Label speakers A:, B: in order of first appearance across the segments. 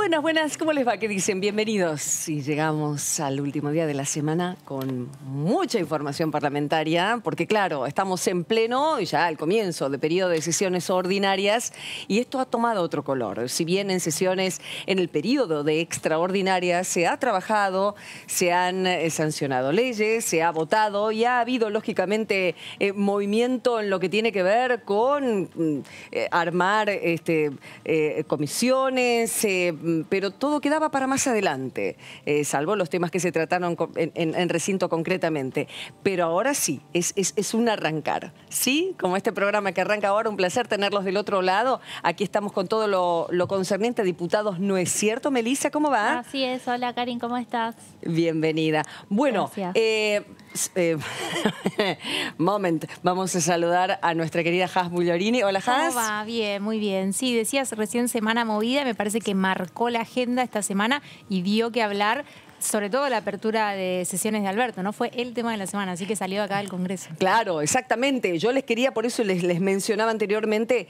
A: Buenas, buenas, ¿cómo les va? ¿Qué dicen? Bienvenidos. Y llegamos al último día de la semana con mucha información parlamentaria, porque claro, estamos en pleno, ya al comienzo de periodo de sesiones ordinarias, y esto ha tomado otro color. Si bien en sesiones, en el periodo de extraordinarias, se ha trabajado, se han sancionado leyes, se ha votado y ha habido, lógicamente, movimiento en lo que tiene que ver con armar comisiones, pero todo quedaba para más adelante, salvo los temas que se trataron en recinto concretamente. Pero ahora sí, es un arrancar, ¿sí? Como este programa que arranca ahora, un placer tenerlos del otro lado. Aquí estamos con todo lo concerniente a diputados, ¿no es cierto, Melissa? ¿Cómo va?
B: Así es. Hola, Karin, ¿cómo estás?
A: Bienvenida. Bueno, vamos a saludar a nuestra querida Has Bugliorini. Hola, Has.
C: ¿Cómo va? Bien, muy bien. Sí, decías recién semana movida, me parece que marcó la agenda esta semana y dio que hablar, sobre todo la apertura de sesiones de Alberto, ¿no? Fue el tema de la semana, así que salió acá del Congreso.
A: Claro, exactamente. Yo les quería, por eso les mencionaba anteriormente,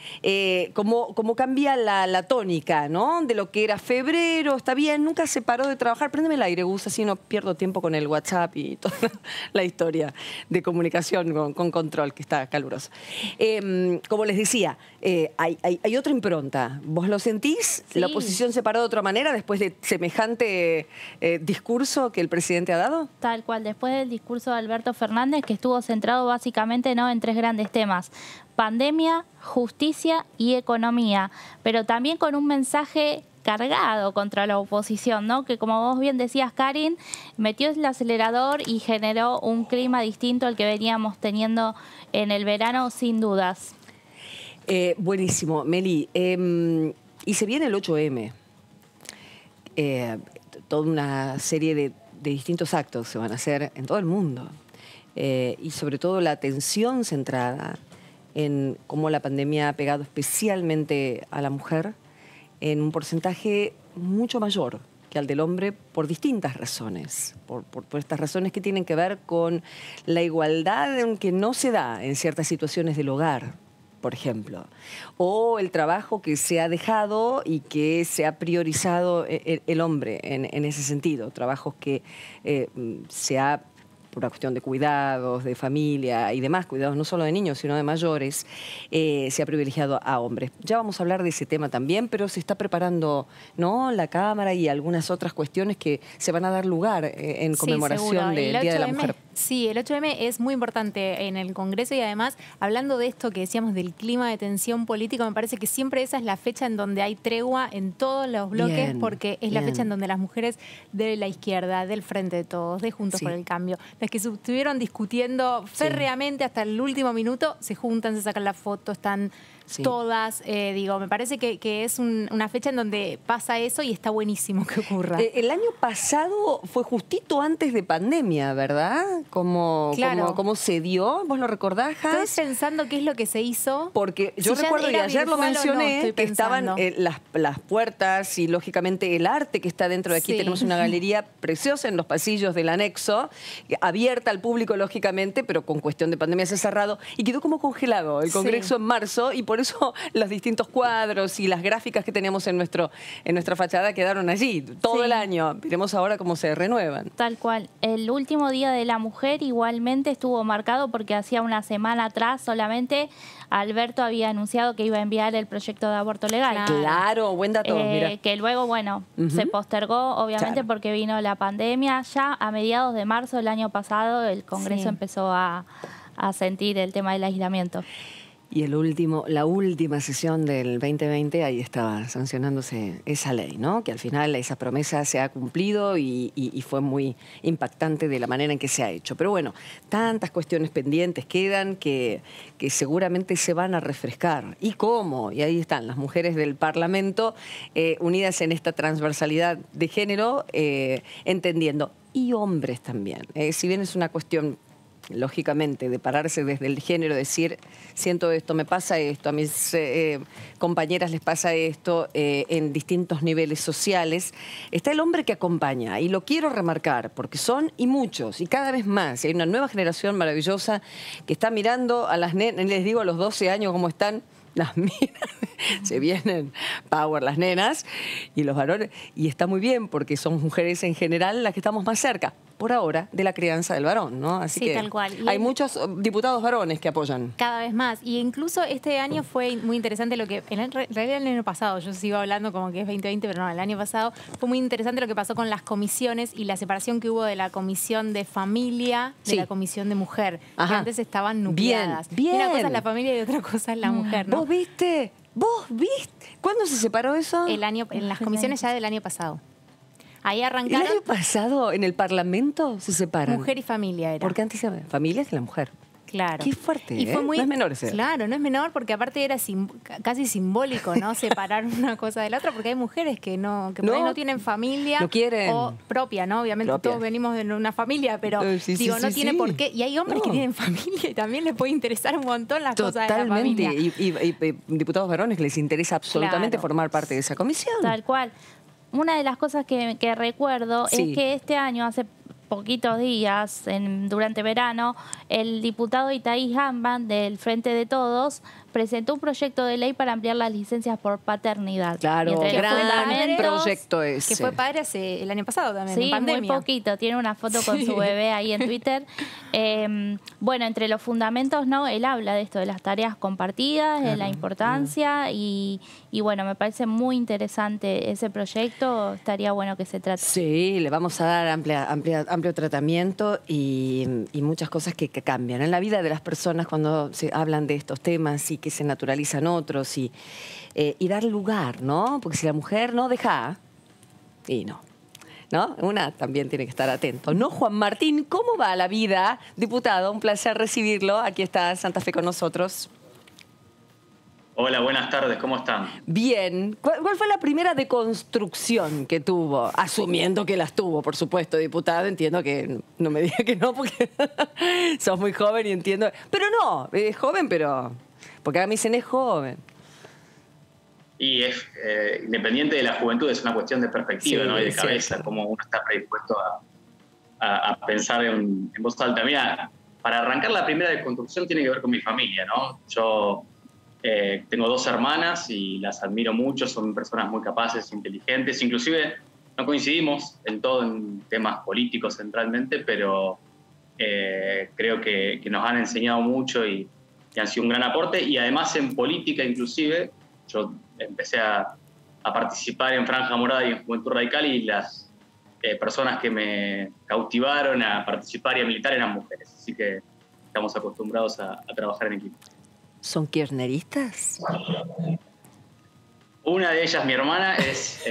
A: cómo cambia la tónica, ¿no? De lo que era febrero, está bien, nunca se paró de trabajar. Préndeme el aire, Gus, así no pierdo tiempo con el WhatsApp y toda la historia de comunicación con control, que está caluroso. Como les decía, hay otra impronta. ¿Vos lo sentís?
B: Sí.
A: ¿La oposición se paró de otra manera después de semejante discurso que el presidente ha dado?
B: Tal cual, después del discurso de Alberto Fernández, que estuvo centrado básicamente en tres grandes temas: pandemia, justicia y economía, pero también con un mensaje cargado contra la oposición, ¿no? Que, como vos bien decías, Karin, metió el acelerador y generó un clima distinto al que veníamos teniendo en el verano, sin dudas.
A: Buenísimo, Meli. Y se viene el 8M. Toda una serie de distintos actos se van a hacer en todo el mundo. Y sobre todo la atención centrada en cómo la pandemia ha pegado especialmente a la mujer en un porcentaje mucho mayor que al del hombre por distintas razones. Por estas razones que tienen que ver con la igualdad que no se da en ciertas situaciones del hogar, por ejemplo, o el trabajo que se ha dejado y que se ha priorizado el hombre en ese sentido, trabajos que se ha, por una cuestión de cuidados, de familia y demás, cuidados no solo de niños, sino de mayores, se ha privilegiado a hombres. Ya vamos a hablar de ese tema también, pero se está preparando, ¿no?, la Cámara y algunas otras cuestiones que se van a dar lugar en conmemoración del Día de la Mujer.
C: Sí, el 8M es muy importante en el Congreso y además, hablando de esto que decíamos del clima de tensión política, me parece que siempre esa es la fecha en donde hay tregua en todos los bloques, bien, porque es la fecha en donde las mujeres de la izquierda, del Frente de Todos, de Juntos por el Cambio, las que estuvieron discutiendo férreamente hasta el último minuto, se juntan, se sacan la foto, están todas, me parece que es una fecha en donde pasa eso y está buenísimo que ocurra.
A: El año pasado fue justito antes de pandemia, ¿verdad? ¿Cómo se dio? ¿Vos lo recordás, Has?
C: Estoy pensando qué es lo que se hizo.
A: Porque yo recuerdo, y ayer lo mencioné, que estaban las puertas y, lógicamente, el arte que está dentro de aquí. Tenemos una galería preciosa en los pasillos del anexo, abierta al público, lógicamente, pero con cuestión de pandemia se ha cerrado y quedó como congelado el Congreso en marzo, y por eso los distintos cuadros y las gráficas que teníamos en nuestra fachada quedaron allí todo el año. Veremos ahora cómo se renuevan.
B: Tal cual. El último Día de la Mujer igualmente estuvo marcado porque hacía una semana atrás solamente Alberto había anunciado que iba a enviar el proyecto de aborto legal.
A: Claro, buen dato. Mira.
B: Que luego, se postergó, obviamente, porque vino la pandemia. Ya a mediados de marzo del año pasado el Congreso empezó a sentir el tema del aislamiento.
A: Y la última sesión del 2020, ahí estaba sancionándose esa ley, ¿no? Que al final esa promesa se ha cumplido y fue muy impactante de la manera en que se ha hecho. Pero bueno, tantas cuestiones pendientes quedan que seguramente se van a refrescar. ¿Y cómo? Y ahí están las mujeres del Parlamento unidas en esta transversalidad de género, entendiendo. Y hombres también. Si bien es una cuestión, lógicamente, de pararse desde el género, decir, siento esto, me pasa esto, a mis compañeras les pasa esto, en distintos niveles sociales, está el hombre que acompaña, y lo quiero remarcar, porque son y muchos, y cada vez más, y hay una nueva generación maravillosa que está mirando a las nenas, les digo a los 12 años cómo están, las minas, se vienen power las nenas y los varones, y está muy bien porque son mujeres en general las que estamos más cerca, por ahora, de la crianza del varón, ¿no? Así
C: sí,
A: que
C: tal cual. Y
A: hay muchos diputados varones que apoyan.
C: Cada vez más. Y incluso este año fue muy interesante lo que, en realidad el año pasado, yo sigo hablando como que es 2020, pero no, el año pasado fue muy interesante lo que pasó con las comisiones y la separación que hubo de la comisión de familia de la comisión de mujer, que antes estaban nucleadas.
A: Bien.
C: Y una cosa es la familia y otra cosa es la mujer, ¿no?
A: ¿Vos viste? ¿Cuándo se separó eso?
C: En las comisiones ya del año pasado. Ahí arrancaron.
A: ¿El año pasado en el Parlamento se separan?
C: Mujer y familia era.
A: Porque antes era familia es la mujer.
C: Claro.
A: Qué fuerte,
C: y fue muy,
A: no es menor ese.
C: Claro, no es menor porque aparte era casi simbólico, ¿no? Separar una cosa de la otra, porque hay mujeres que por ahí no tienen familia.
A: No quieren.
C: O propia, ¿no? Obviamente todos venimos de una familia, pero no tiene por qué. Y hay hombres que tienen familia y también les puede interesar un montón las cosas de la familia.
A: Y diputados varones que les interesa absolutamente formar parte de esa comisión.
B: Tal cual. Una de las cosas que recuerdo es que este año, hace poquitos días, durante verano, el diputado Itaí Gamban del Frente de Todos presentó un proyecto de ley para ampliar las licencias por paternidad.
A: Claro, gran proyecto ese.
C: Que fue padre el año pasado también, en pandemia.
B: Sí, muy poquito. Tiene una foto con su bebé ahí en Twitter. Bueno, entre los fundamentos, ¿no? Él habla de esto, de las tareas compartidas, de la importancia y bueno, me parece muy interesante ese proyecto. Estaría bueno que se trate.
A: Sí, le vamos a dar amplio tratamiento y muchas cosas que cambian en la vida de las personas cuando se hablan de estos temas y que se naturalizan otros y dar lugar, ¿no? Porque si la mujer no deja, y no. Una también tiene que estar atento. ¿No, Juan Martín? ¿Cómo va la vida, diputado? Un placer recibirlo. Aquí está Santa Fe con nosotros.
D: Hola, buenas tardes, ¿cómo están?
A: Bien. ¿Cuál fue la primera deconstrucción que tuvo? Asumiendo que las tuvo, por supuesto, diputado. Entiendo que no me diga que no, porque sos muy joven y entiendo. Pero no, es joven, pero... Porque ahora me dicen es joven.
D: Y es independiente de la juventud, es una cuestión de perspectiva, ¿no? Y de cabeza, cómo uno está predispuesto a pensar en voz alta. Mira, para arrancar la primera deconstrucción tiene que ver con mi familia, ¿no? Yo tengo 2 hermanas y las admiro mucho, son personas muy capaces, inteligentes, inclusive no coincidimos en todo en temas políticos centralmente, pero creo que nos han enseñado mucho y han sido un gran aporte, y además en política inclusive, yo empecé a participar en Franja Morada y en Juventud Radical, y las personas que me cautivaron a participar y a militar eran mujeres, así que estamos acostumbrados a trabajar en equipo.
A: ¿Son kirchneristas?
D: Una de ellas, mi hermana, es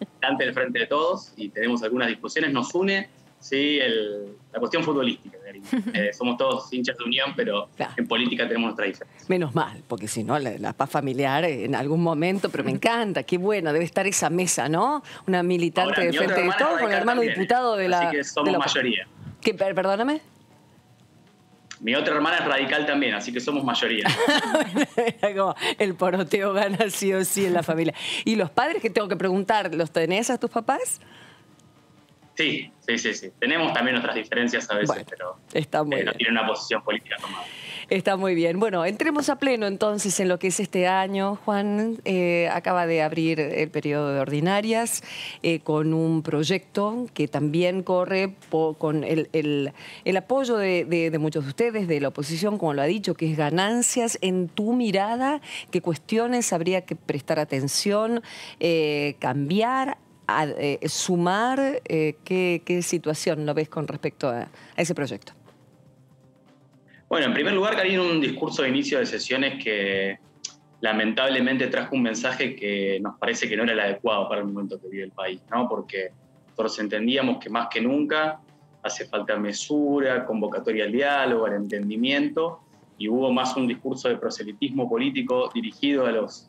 D: militante del Frente de Todos y tenemos algunas discusiones, nos une la cuestión futbolística. Somos todos hinchas de Unión, pero en política tenemos nuestra diferencia.
A: Menos mal, porque si no, la paz familiar en algún momento, pero me encanta, qué bueno, debe estar esa mesa, ¿no? Una militante de Frente de Todos con el hermano diputado de la...
D: Así que somos mayoría.
A: Perdóname.
D: Mi otra hermana es radical también, así que somos mayoría.
A: Como el poroteo gana sí o sí en la familia. ¿Y los padres que tengo que preguntar, los tenés a tus papás?
D: Sí. Tenemos también nuestras diferencias a veces, pero
A: está muy
D: no tienen una posición política tomada.
A: Está muy bien. Bueno, entremos a pleno entonces en lo que es este año. Juan acaba de abrir el periodo de ordinarias con un proyecto que también corre con el apoyo de muchos de ustedes, de la oposición, como lo ha dicho, que es ganancias. En tu mirada, ¿qué cuestiones habría que prestar atención, cambiar, sumar? ¿Qué situación lo ves con respecto a ese proyecto?
D: Bueno, en primer lugar, Karina, un discurso de inicio de sesiones que lamentablemente trajo un mensaje que nos parece que no era el adecuado para el momento que vive el país, ¿no? Porque nosotros entendíamos que más que nunca hace falta mesura, convocatoria al diálogo, al entendimiento, y hubo más un discurso de proselitismo político dirigido a los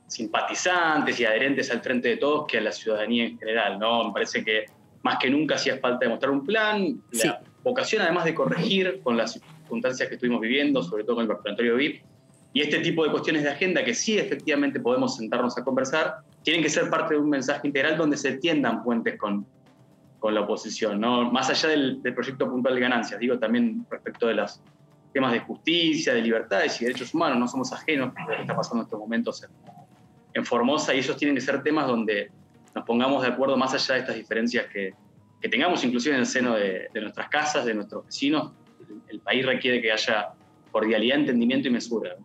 D: simpatizantes y adherentes al Frente de Todos que a la ciudadanía en general, ¿no? Me parece que más que nunca hacía falta demostrar un plan, la vocación además de corregir con las circunstancias que estuvimos viviendo, sobre todo con el vacunatorio VIP, y este tipo de cuestiones de agenda que sí efectivamente podemos sentarnos a conversar, tienen que ser parte de un mensaje integral donde se tiendan puentes con la oposición, ¿no? Más allá del proyecto puntual de ganancias, digo también respecto de las temas de justicia, de libertades y derechos humanos. No somos ajenos a lo que está pasando en estos momentos en Formosa, y esos tienen que ser temas donde nos pongamos de acuerdo más allá de estas diferencias que tengamos inclusive en el seno de nuestras casas, de nuestros vecinos. El país requiere que haya cordialidad, entendimiento y mesura.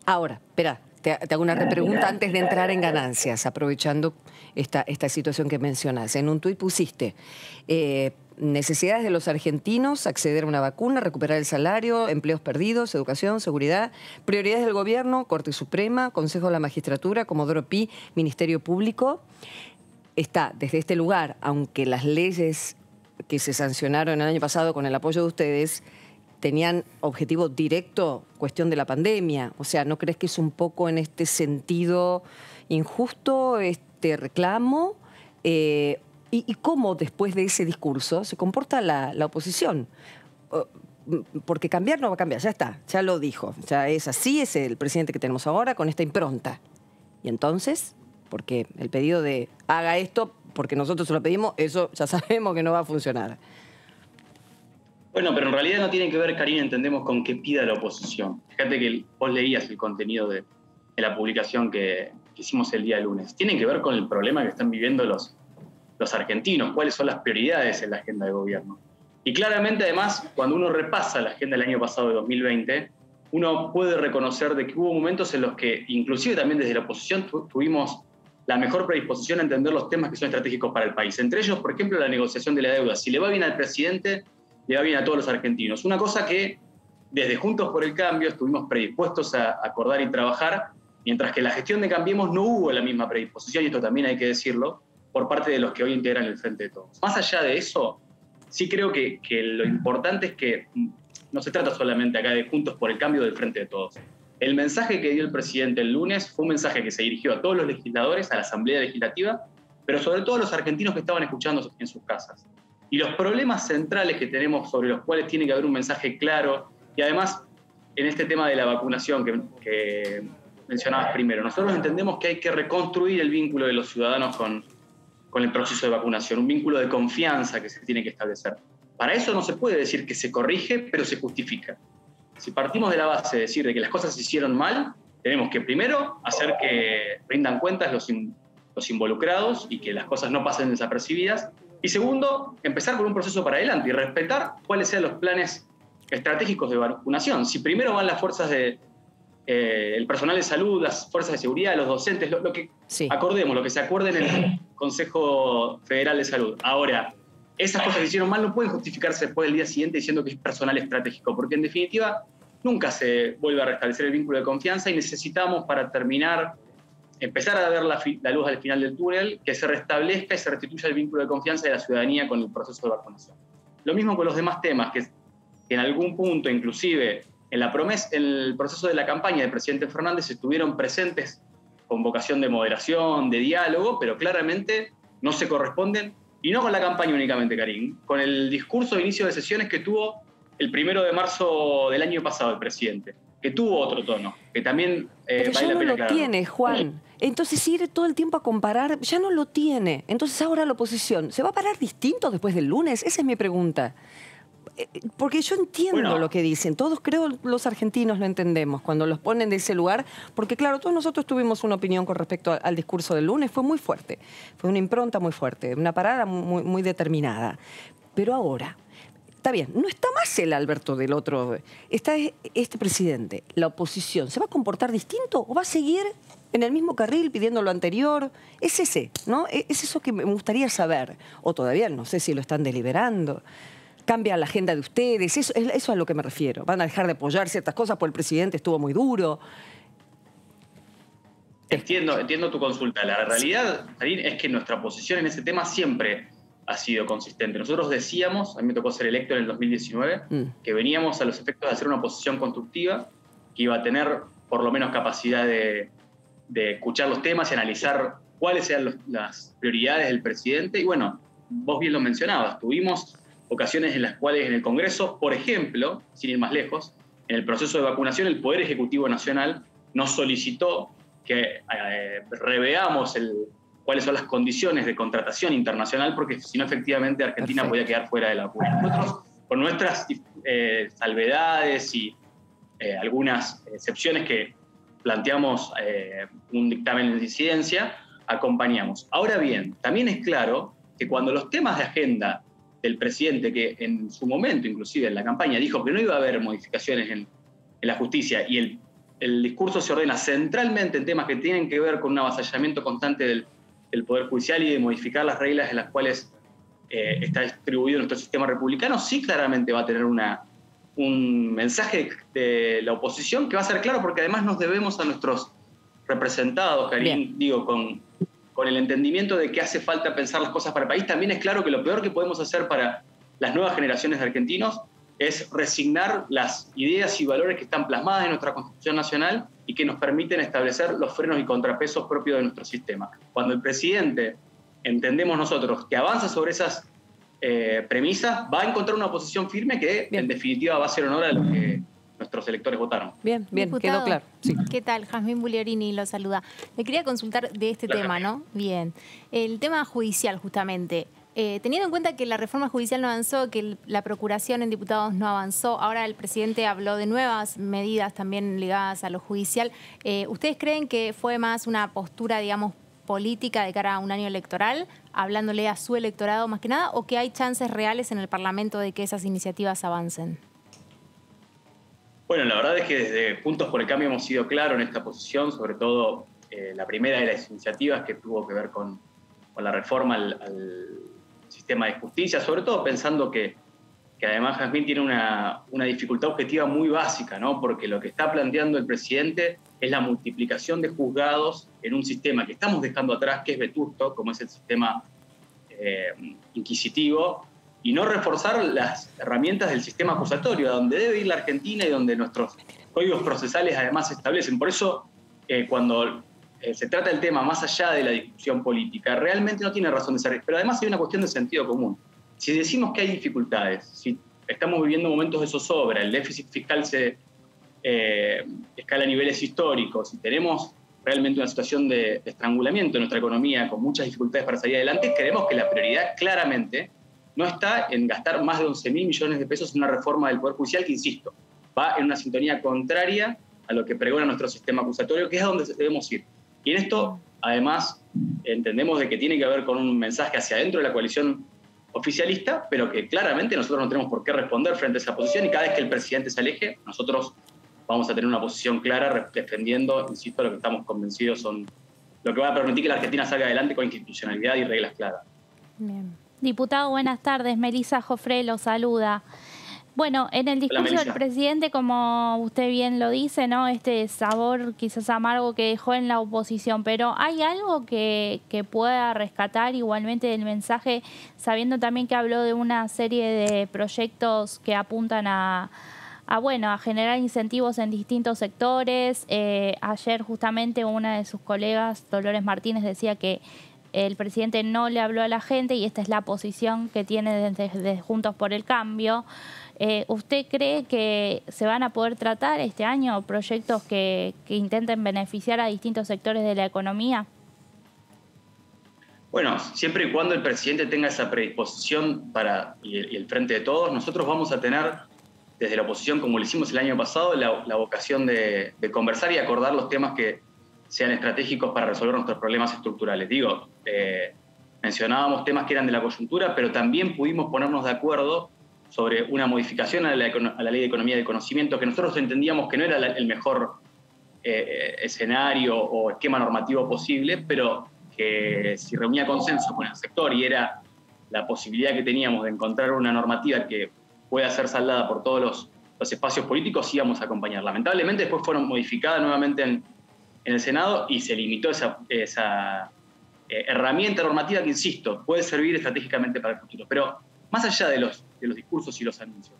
A: Ahora, espera, te hago una repregunta antes de entrar en ganancias, aprovechando esta situación que mencionas. En un tuit pusiste necesidades de los argentinos, acceder a una vacuna, recuperar el salario, empleos perdidos, educación, seguridad, prioridades del gobierno, Corte Suprema, Consejo de la Magistratura, Comodoro Pi, Ministerio Público. Está desde este lugar, aunque las leyes que se sancionaron el año pasado con el apoyo de ustedes tenían objetivo directo, cuestión de la pandemia. O sea, ¿no crees que es un poco en este sentido injusto este reclamo? ¿Y cómo después de ese discurso se comporta la oposición? Porque cambiar no va a cambiar, ya está, ya lo dijo. Ya es así, es el presidente que tenemos ahora con esta impronta. Y entonces, porque el pedido de haga esto porque nosotros se lo pedimos, eso ya sabemos que no va a funcionar.
D: Bueno, pero en realidad no tiene que ver, Karina, entendemos, con qué pida la oposición. Fíjate que vos leías el contenido de la publicación que hicimos el día lunes. Tiene que ver con el problema que están viviendo los argentinos, cuáles son las prioridades en la agenda de gobierno. Y claramente, además, cuando uno repasa la agenda del año pasado de 2020, uno puede reconocer de que hubo momentos en los que, inclusive también desde la oposición, tuvimos la mejor predisposición a entender los temas que son estratégicos para el país. Entre ellos, por ejemplo, la negociación de la deuda. Si le va bien al presidente, le va bien a todos los argentinos. Una cosa que desde Juntos por el Cambio estuvimos predispuestos a acordar y trabajar, mientras que en la gestión de Cambiemos no hubo la misma predisposición, y esto también hay que decirlo, por parte de los que hoy integran el Frente de Todos. Más allá de eso, sí creo que lo importante es que no se trata solamente acá de Juntos por el Cambio del Frente de Todos. El mensaje que dio el presidente el lunes fue un mensaje que se dirigió a todos los legisladores, a la Asamblea Legislativa, pero sobre todo a los argentinos que estaban escuchando en sus casas. Y los problemas centrales que tenemos sobre los cuales tiene que haber un mensaje claro, y además en este tema de la vacunación que mencionabas primero, nosotros entendemos que hay que reconstruir el vínculo de los ciudadanos con el proceso de vacunación, un vínculo de confianza que se tiene que establecer. Para eso no se puede decir que se corrige, pero se justifica. Si partimos de la base de decir de que las cosas se hicieron mal, tenemos que primero hacer que rindan cuentas los involucrados y que las cosas no pasen desapercibidas. Y segundo, empezar con un proceso para adelante y respetar cuáles sean los planes estratégicos de vacunación. Si primero van las fuerzas el personal de salud, las fuerzas de seguridad, los docentes, lo que acordemos, lo que se acuerde en el Consejo Federal de Salud. Ahora, esas cosas que hicieron mal no pueden justificarse después del día siguiente diciendo que es personal estratégico, porque en definitiva nunca se vuelve a restablecer el vínculo de confianza y necesitamos, para terminar, empezar a ver la luz al final del túnel, que se restablezca y se restituya el vínculo de confianza de la ciudadanía con el proceso de vacunación. Lo mismo con los demás temas, que en algún punto, inclusive en el proceso de la campaña del presidente Fernández, estuvieron presentes con vocación de moderación, de diálogo, pero claramente no se corresponden, y no con la campaña únicamente, Karim, con el discurso de inicio de sesiones que tuvo el 1 de marzo del año pasado el presidente, que tuvo otro tono, que también
A: pero
D: vale
A: ya
D: la pena
A: no lo tiene, Juan. Entonces ir todo el tiempo a comparar, ya no lo tiene. Entonces ahora la oposición, ¿se va a parar distinto después del lunes? Esa es mi pregunta. Porque yo entiendo lo que dicen, todos creo los argentinos lo entendemos cuando los ponen de ese lugar, porque claro, todos nosotros tuvimos una opinión con respecto al discurso del lunes, fue muy fuerte, fue una impronta muy fuerte, una parada muy, muy determinada. Pero ahora, está bien, no está más el Alberto del otro, está este presidente, la oposición, ¿se va a comportar distinto o va a seguir en el mismo carril pidiendo lo anterior? Es ese, ¿no? Es eso que me gustaría saber, o todavía no sé si lo están deliberando. Cambia la agenda de ustedes, eso es a lo que me refiero. Van a dejar de apoyar ciertas cosas porque el presidente estuvo muy duro.
D: Entiendo tu consulta. La realidad, Karin, es que nuestra posición en ese tema siempre ha sido consistente. Nosotros decíamos, a mí me tocó ser electo en el 2019, que veníamos a los efectos de hacer una oposición constructiva, que iba a tener por lo menos capacidad de escuchar los temas y analizar cuáles eran las prioridades del presidente. Y bueno, vos bien lo mencionabas, tuvimos ocasiones en las cuales en el Congreso, por ejemplo, sin ir más lejos, en el proceso de vacunación el Poder Ejecutivo Nacional nos solicitó que reveamos cuáles son las condiciones de contratación internacional, porque si no, efectivamente, Argentina podía quedar fuera de la vacuna. Nosotros, con nuestras salvedades y algunas excepciones que planteamos un dictamen de disidencia, acompañamos. Ahora bien, también es claro que cuando los temas de agenda del presidente, que en su momento, inclusive en la campaña, dijo que no iba a haber modificaciones en la justicia, y el discurso se ordena centralmente en temas que tienen que ver con un avasallamiento constante del Poder Judicial y de modificar las reglas en las cuales está distribuido nuestro sistema republicano, sí claramente va a tener un mensaje de la oposición que va a ser claro, porque además nos debemos a nuestros representados, Karin, digo, con el entendimiento de que hace falta pensar las cosas para el país. También es claro que lo peor que podemos hacer para las nuevas generaciones de argentinos es resignar las ideas y valores que están plasmadas en nuestra Constitución Nacional y que nos permiten establecer los frenos y contrapesos propios de nuestro sistema. Cuando el presidente, entendemos nosotros, que avanza sobre esas premisas, va a encontrar una oposición firme que, en definitiva, va a hacer honor a lo que nuestros electores votaron.
A: Bien,
C: Diputado,
A: quedó claro. Sí.
C: ¿Qué tal? Jazmín Bugliorini lo saluda. Le quería consultar de este tema, ¿no? Bien. El tema judicial, justamente. Teniendo en cuenta que la reforma judicial no avanzó, que la procuración en diputados no avanzó, ahora el presidente habló de nuevas medidas también ligadas a lo judicial. ¿Ustedes creen que fue más una postura, digamos, política de cara a un año electoral, hablándole a su electorado más que nada, o que hay chances reales en el Parlamento de que esas iniciativas avancen?
D: Bueno, la verdad es que desde Juntos por el Cambio hemos sido claros en esta posición, sobre todo la primera de las iniciativas que tuvo que ver con la reforma al sistema de justicia, sobre todo pensando que además Jazmín tiene una dificultad objetiva muy básica, ¿no? Porque lo que está planteando el presidente es la multiplicación de juzgados en un sistema que estamos dejando atrás, que es vetusto, como es el sistema inquisitivo, y no reforzar las herramientas del sistema acusatorio, a donde debe ir la Argentina y donde nuestros códigos procesales además se establecen. Por eso, cuando se trata del tema más allá de la discusión política, realmente no tiene razón de ser. Pero además hay una cuestión de sentido común. Si decimos que hay dificultades, si estamos viviendo momentos de zozobra, el déficit fiscal se escala a niveles históricos, si tenemos realmente una situación de estrangulamiento en nuestra economía con muchas dificultades para salir adelante, creemos que la prioridad claramente no está en gastar más de 11.000 millones de pesos en una reforma del Poder Judicial que, insisto, va en una sintonía contraria a lo que pregona nuestro sistema acusatorio, que es a donde debemos ir. Y en esto, además, entendemos de que tiene que ver con un mensaje hacia adentro de la coalición oficialista, pero que claramente nosotros no tenemos por qué responder frente a esa posición, y cada vez que el presidente se aleje, nosotros vamos a tener una posición clara defendiendo, insisto, lo que estamos convencidos son lo que va a permitir que la Argentina salga adelante con institucionalidad y reglas claras.
C: Bien.
B: Diputado, buenas tardes. Melissa Jofré lo saluda. Bueno, en el discurso del presidente, como usted bien lo dice, ¿no? Este sabor quizás amargo que dejó en la oposición, pero ¿hay algo que pueda rescatar igualmente del mensaje, sabiendo también que habló de una serie de proyectos que apuntan a generar incentivos en distintos sectores? Ayer justamente una de sus colegas, Dolores Martínez, decía que el presidente no le habló a la gente y esta es la posición que tiene desde Juntos por el Cambio. ¿Usted cree que se van a poder tratar este año proyectos que intenten beneficiar a distintos sectores de la economía?
D: Bueno, siempre y cuando el presidente tenga esa predisposición y el frente de todos, nosotros vamos a tener desde la oposición, como lo hicimos el año pasado, la vocación de conversar y acordar los temas que sean estratégicos para resolver nuestros problemas estructurales. Digo, mencionábamos temas que eran de la coyuntura, pero también pudimos ponernos de acuerdo sobre una modificación a la Ley de Economía del Conocimiento, que nosotros entendíamos que no era el mejor escenario o esquema normativo posible, pero que si reunía consenso con el sector y era la posibilidad que teníamos de encontrar una normativa que pueda ser saldada por todos los espacios políticos, íbamos a acompañar. Lamentablemente después fueron modificadas nuevamente en el Senado y se limitó esa herramienta normativa que, insisto, puede servir estratégicamente para el futuro. Pero más allá de los discursos y los anuncios,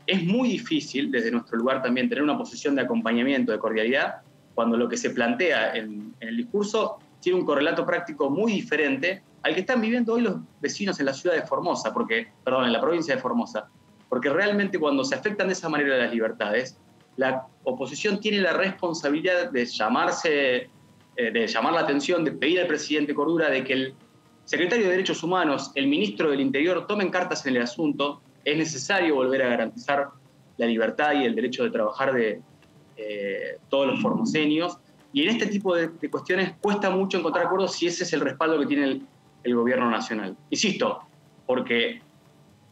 D: es muy difícil desde nuestro lugar también tener una posición de acompañamiento, de cordialidad, cuando lo que se plantea en el discurso tiene un correlato práctico muy diferente al que están viviendo hoy los vecinos en la ciudad de Formosa, en la provincia de Formosa. Porque realmente cuando se afectan de esa manera las libertades, la oposición tiene la responsabilidad de llamar la atención, de pedir al presidente cordura, de que el secretario de Derechos Humanos, el ministro del Interior, tomen cartas en el asunto. Es necesario volver a garantizar la libertad y el derecho de trabajar de todos los formoseños. Y en este tipo de cuestiones cuesta mucho encontrar acuerdos si ese es el respaldo que tiene el gobierno nacional. Insisto, porque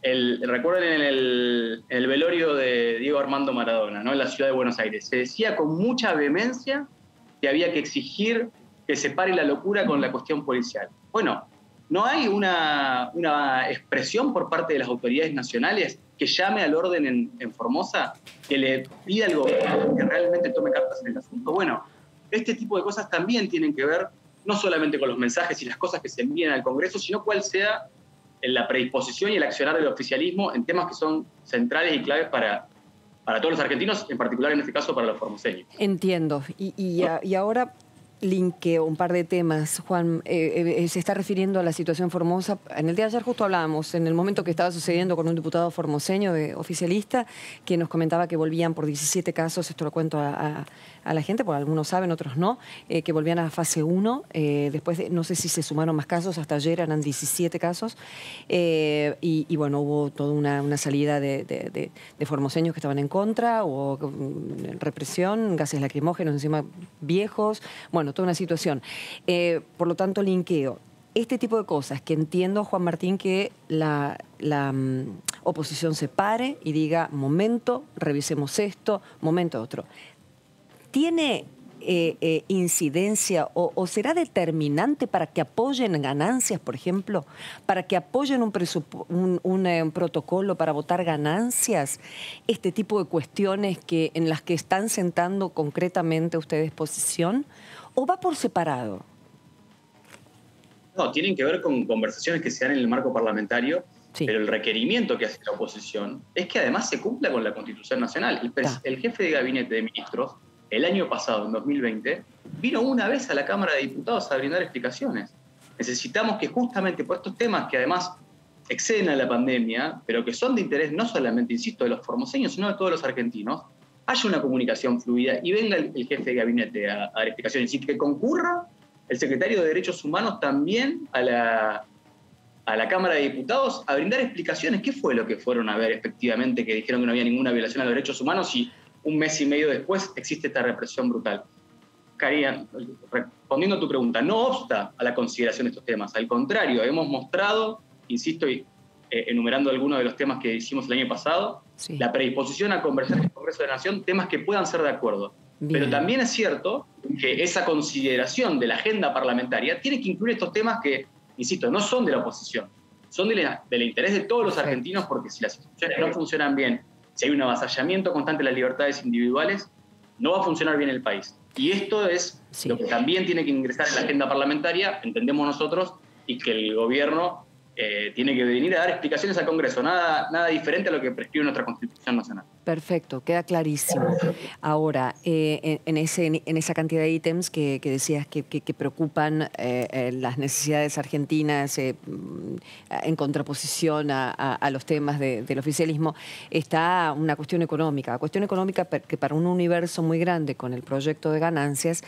D: recuerden en el velorio de Diego Armando Maradona, ¿no?, en la ciudad de Buenos Aires, se decía con mucha vehemencia que había que exigir que se pare la locura con la cuestión policial. Bueno, ¿no hay una expresión por parte de las autoridades nacionales que llame al orden en Formosa, que le pida al gobierno que realmente tome cartas en el asunto? Bueno, este tipo de cosas también tienen que ver no solamente con los mensajes y las cosas que se envían al Congreso, sino cuál sea la predisposición y el accionar del oficialismo en temas que son centrales y claves para todos los argentinos, en particular en este caso para los formoseños.
A: Entiendo. Y ahora linkeo un par de temas. Juan, se está refiriendo a la situación formosa. En el día de ayer justo hablábamos, en el momento que estaba sucediendo con un diputado formoseño oficialista, que nos comentaba que volvían por 17 casos, esto lo cuento a la gente, porque algunos saben, otros no, que volvían a fase 1. Después, no sé si se sumaron más casos, hasta ayer eran 17 casos. Y bueno, hubo toda una salida de formoseños que estaban en contra, hubo represión, gases lacrimógenos encima viejos, bueno, toda una situación. Por lo tanto, linkeo este tipo de cosas, que entiendo, Juan Martín, que la oposición se pare y diga, momento, revisemos esto, momento otro. ¿Tiene incidencia o será determinante para que apoyen ganancias, por ejemplo? ¿Para que apoyen un protocolo para votar ganancias? Este tipo de cuestiones en las que están sentando concretamente ustedes posición. ¿O va por separado?
D: No, tienen que ver con conversaciones que se dan en el marco parlamentario,
A: sí,
D: pero el requerimiento que hace la oposición es que además se cumpla con la Constitución Nacional. El jefe de gabinete de ministros, el año pasado, en 2020, vino una vez a la Cámara de Diputados a brindar explicaciones. Necesitamos que justamente por estos temas que además exceden a la pandemia, pero que son de interés no solamente, insisto, de los formoseños, sino de todos los argentinos, haya una comunicación fluida y venga el jefe de gabinete a dar explicaciones y que concurra el secretario de Derechos Humanos también a la Cámara de Diputados a brindar explicaciones. ¿Qué fue lo que fueron a ver efectivamente que dijeron que no había ninguna violación a los derechos humanos y un mes y medio después existe esta represión brutal? Karina, respondiendo a tu pregunta, no obsta a la consideración de estos temas. Al contrario, hemos mostrado, insisto, enumerando algunos de los temas que hicimos el año pasado, sí, la predisposición a conversar en el Congreso de la Nación temas que puedan ser de acuerdo. Bien. Pero también es cierto que esa consideración de la agenda parlamentaria tiene que incluir estos temas que, insisto, no son de la oposición, son del interés de todos los argentinos, porque si las instituciones no funcionan bien, si hay un avasallamiento constante de las libertades individuales, no va a funcionar bien el país. Y esto es sí, lo que también tiene que ingresar en la agenda parlamentaria, entendemos nosotros, y que el gobierno tiene que venir a dar explicaciones al Congreso, nada diferente a lo que prescribe nuestra Constitución Nacional.
A: Perfecto, queda clarísimo. Ahora, en esa cantidad de ítems que decías que preocupan las necesidades argentinas en contraposición a los temas del oficialismo, está una cuestión económica. La cuestión económica que para un universo muy grande con el proyecto de ganancias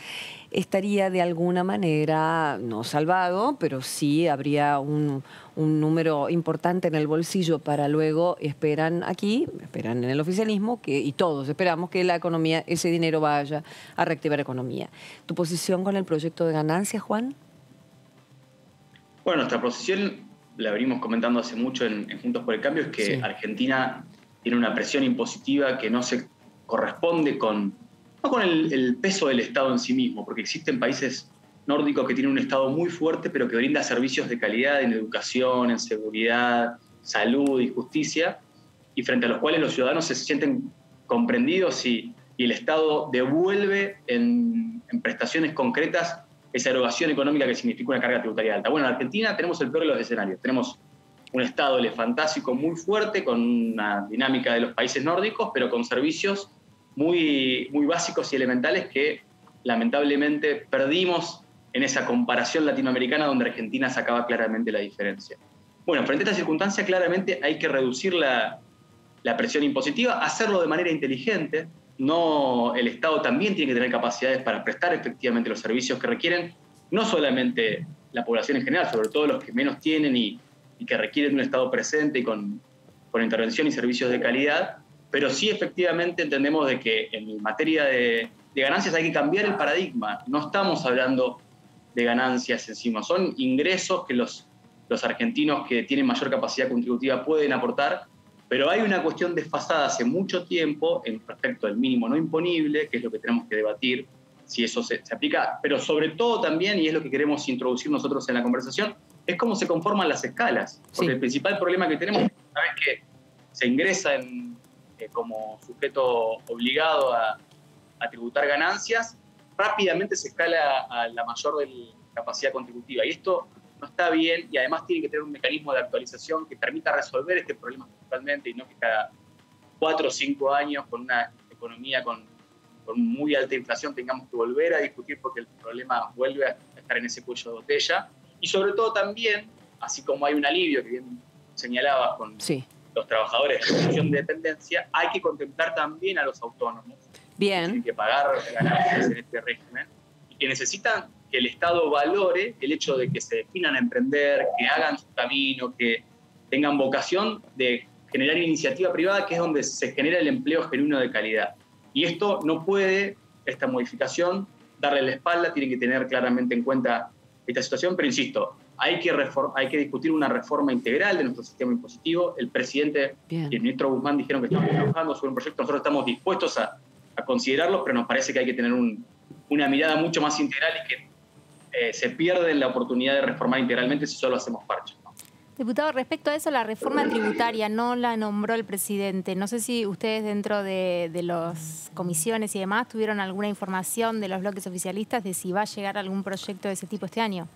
A: estaría de alguna manera, no salvado, pero sí habría un número importante en el bolsillo para luego, esperan en el oficialismo, y todos esperamos que la economía, ese dinero vaya a reactivar economía. ¿Tu posición con el proyecto de ganancias, Juan?
D: Bueno, nuestra posición, la venimos comentando hace mucho en Juntos por el Cambio, es que sí, Argentina tiene una presión impositiva que no se corresponde no con el peso del Estado en sí mismo, porque existen países nórdicos que tienen un Estado muy fuerte, pero que brinda servicios de calidad en educación, en seguridad, salud y justicia, y frente a los cuales los ciudadanos se sienten comprendidos y el Estado devuelve en prestaciones concretas esa erogación económica que significa una carga tributaria alta. Bueno, en Argentina tenemos el peor de los escenarios. Tenemos un Estado elefantásico muy fuerte, con una dinámica de los países nórdicos, pero con servicios muy, muy básicos y elementales que lamentablemente perdimos en esa comparación latinoamericana donde Argentina sacaba claramente la diferencia. Bueno, frente a esta circunstancia claramente hay que reducir la presión impositiva, hacerlo de manera inteligente. El Estado también tiene que tener capacidades para prestar efectivamente los servicios que requieren, no solamente la población en general, sobre todo los que menos tienen y que requieren un Estado presente y con intervención y servicios de calidad, pero sí efectivamente entendemos de que en materia de ganancias hay que cambiar el paradigma. No estamos hablando de ganancias encima, son ingresos que los argentinos que tienen mayor capacidad contributiva pueden aportar, pero hay una cuestión desfasada hace mucho tiempo en respecto al mínimo no imponible, que es lo que tenemos que debatir, si eso se aplica, pero sobre todo también, y es lo que queremos introducir nosotros en la conversación, es cómo se conforman las escalas. Porque el principal problema que tenemos es que una vez que se ingresa como sujeto obligado a tributar ganancias, rápidamente se escala a la mayor capacidad contributiva. Y esto no está bien, y además tiene que tener un mecanismo de actualización que permita resolver este problema totalmente, y no que cada 4 o 5 años con una economía con muy alta inflación tengamos que volver a discutir porque el problema vuelve a estar en ese cuello de botella. Y sobre todo también, así como hay un alivio que bien señalabas con los trabajadores de situación de dependencia, hay que contemplar también a los autónomos.
A: Bien.
D: Que tienen que pagar ganancias en este régimen y que necesitan que el Estado valore el hecho de que se definan a emprender, que hagan su camino, que tengan vocación de generar iniciativa privada, que es donde se genera el empleo genuino de calidad. Y esto no puede, esta modificación, darle la espalda, tiene que tener claramente en cuenta esta situación, pero insisto, hay que discutir una reforma integral de nuestro sistema impositivo. El presidente y el ministro Guzmán dijeron que estamos trabajando sobre un proyecto, nosotros estamos dispuestos a considerarlos, pero nos parece que hay que tener una mirada mucho más integral y que se pierde la oportunidad de reformar integralmente si solo hacemos parches.
C: Diputado, respecto a eso, la reforma tributaria no la nombró el presidente. No sé si ustedes dentro de las comisiones y demás tuvieron alguna información de los bloques oficialistas de si va a llegar algún proyecto de ese tipo este año.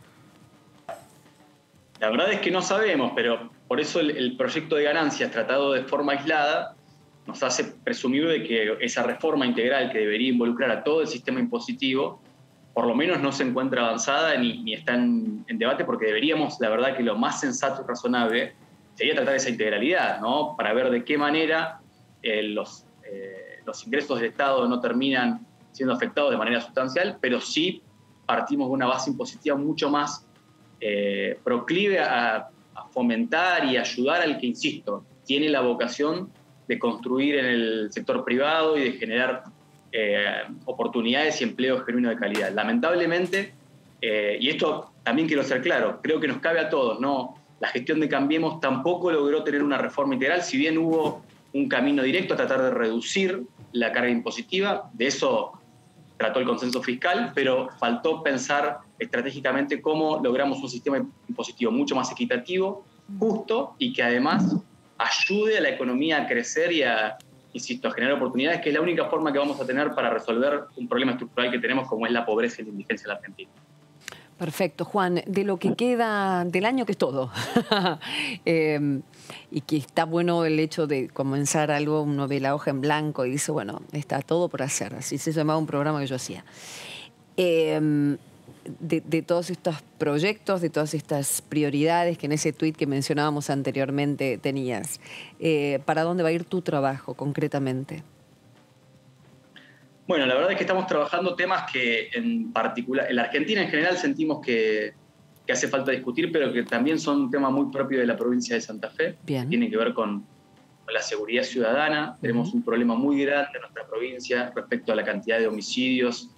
D: La verdad es que no sabemos, pero por eso el proyecto de ganancias tratado de forma aislada nos hace presumir de que esa reforma integral que debería involucrar a todo el sistema impositivo por lo menos no se encuentra avanzada ni está en debate, porque deberíamos, la verdad que lo más sensato y razonable sería tratar esa integralidad, ¿no? Para ver de qué manera los ingresos del Estado no terminan siendo afectados de manera sustancial, pero sí partimos de una base impositiva mucho más proclive a fomentar y ayudar al que, insisto, tiene la vocación de construir en el sector privado y de generar oportunidades y empleos genuinos de calidad. Lamentablemente, y esto también quiero ser claro, creo que nos cabe a todos, ¿no? La gestión de Cambiemos tampoco logró tener una reforma integral, si bien hubo un camino directo a tratar de reducir la carga impositiva, de eso trató el consenso fiscal, pero faltó pensar estratégicamente cómo logramos un sistema impositivo mucho más equitativo, justo y que además ayude a la economía a crecer y a, insisto, a generar oportunidades, que es la única forma que vamos a tener para resolver un problema estructural que tenemos, como es la pobreza y la indigencia en la Argentina.
A: Perfecto, Juan. De lo que queda del año, que es todo, y que está bueno el hecho de comenzar algo, uno ve la hoja en blanco y dice, bueno, está todo por hacer. Así se llamaba un programa que yo hacía. De todos estos proyectos, de todas estas prioridades que en ese tuit que mencionábamos anteriormente tenías, ¿para dónde va a ir tu trabajo concretamente?
D: Bueno, la verdad es que estamos trabajando temas que en particular, en la Argentina en general sentimos que hace falta discutir, pero que también son un tema muy propio de la provincia de Santa Fe.
A: Bien.
D: Tiene que ver con la seguridad ciudadana. Tenemos un problema muy grande en nuestra provincia respecto a la cantidad de homicidios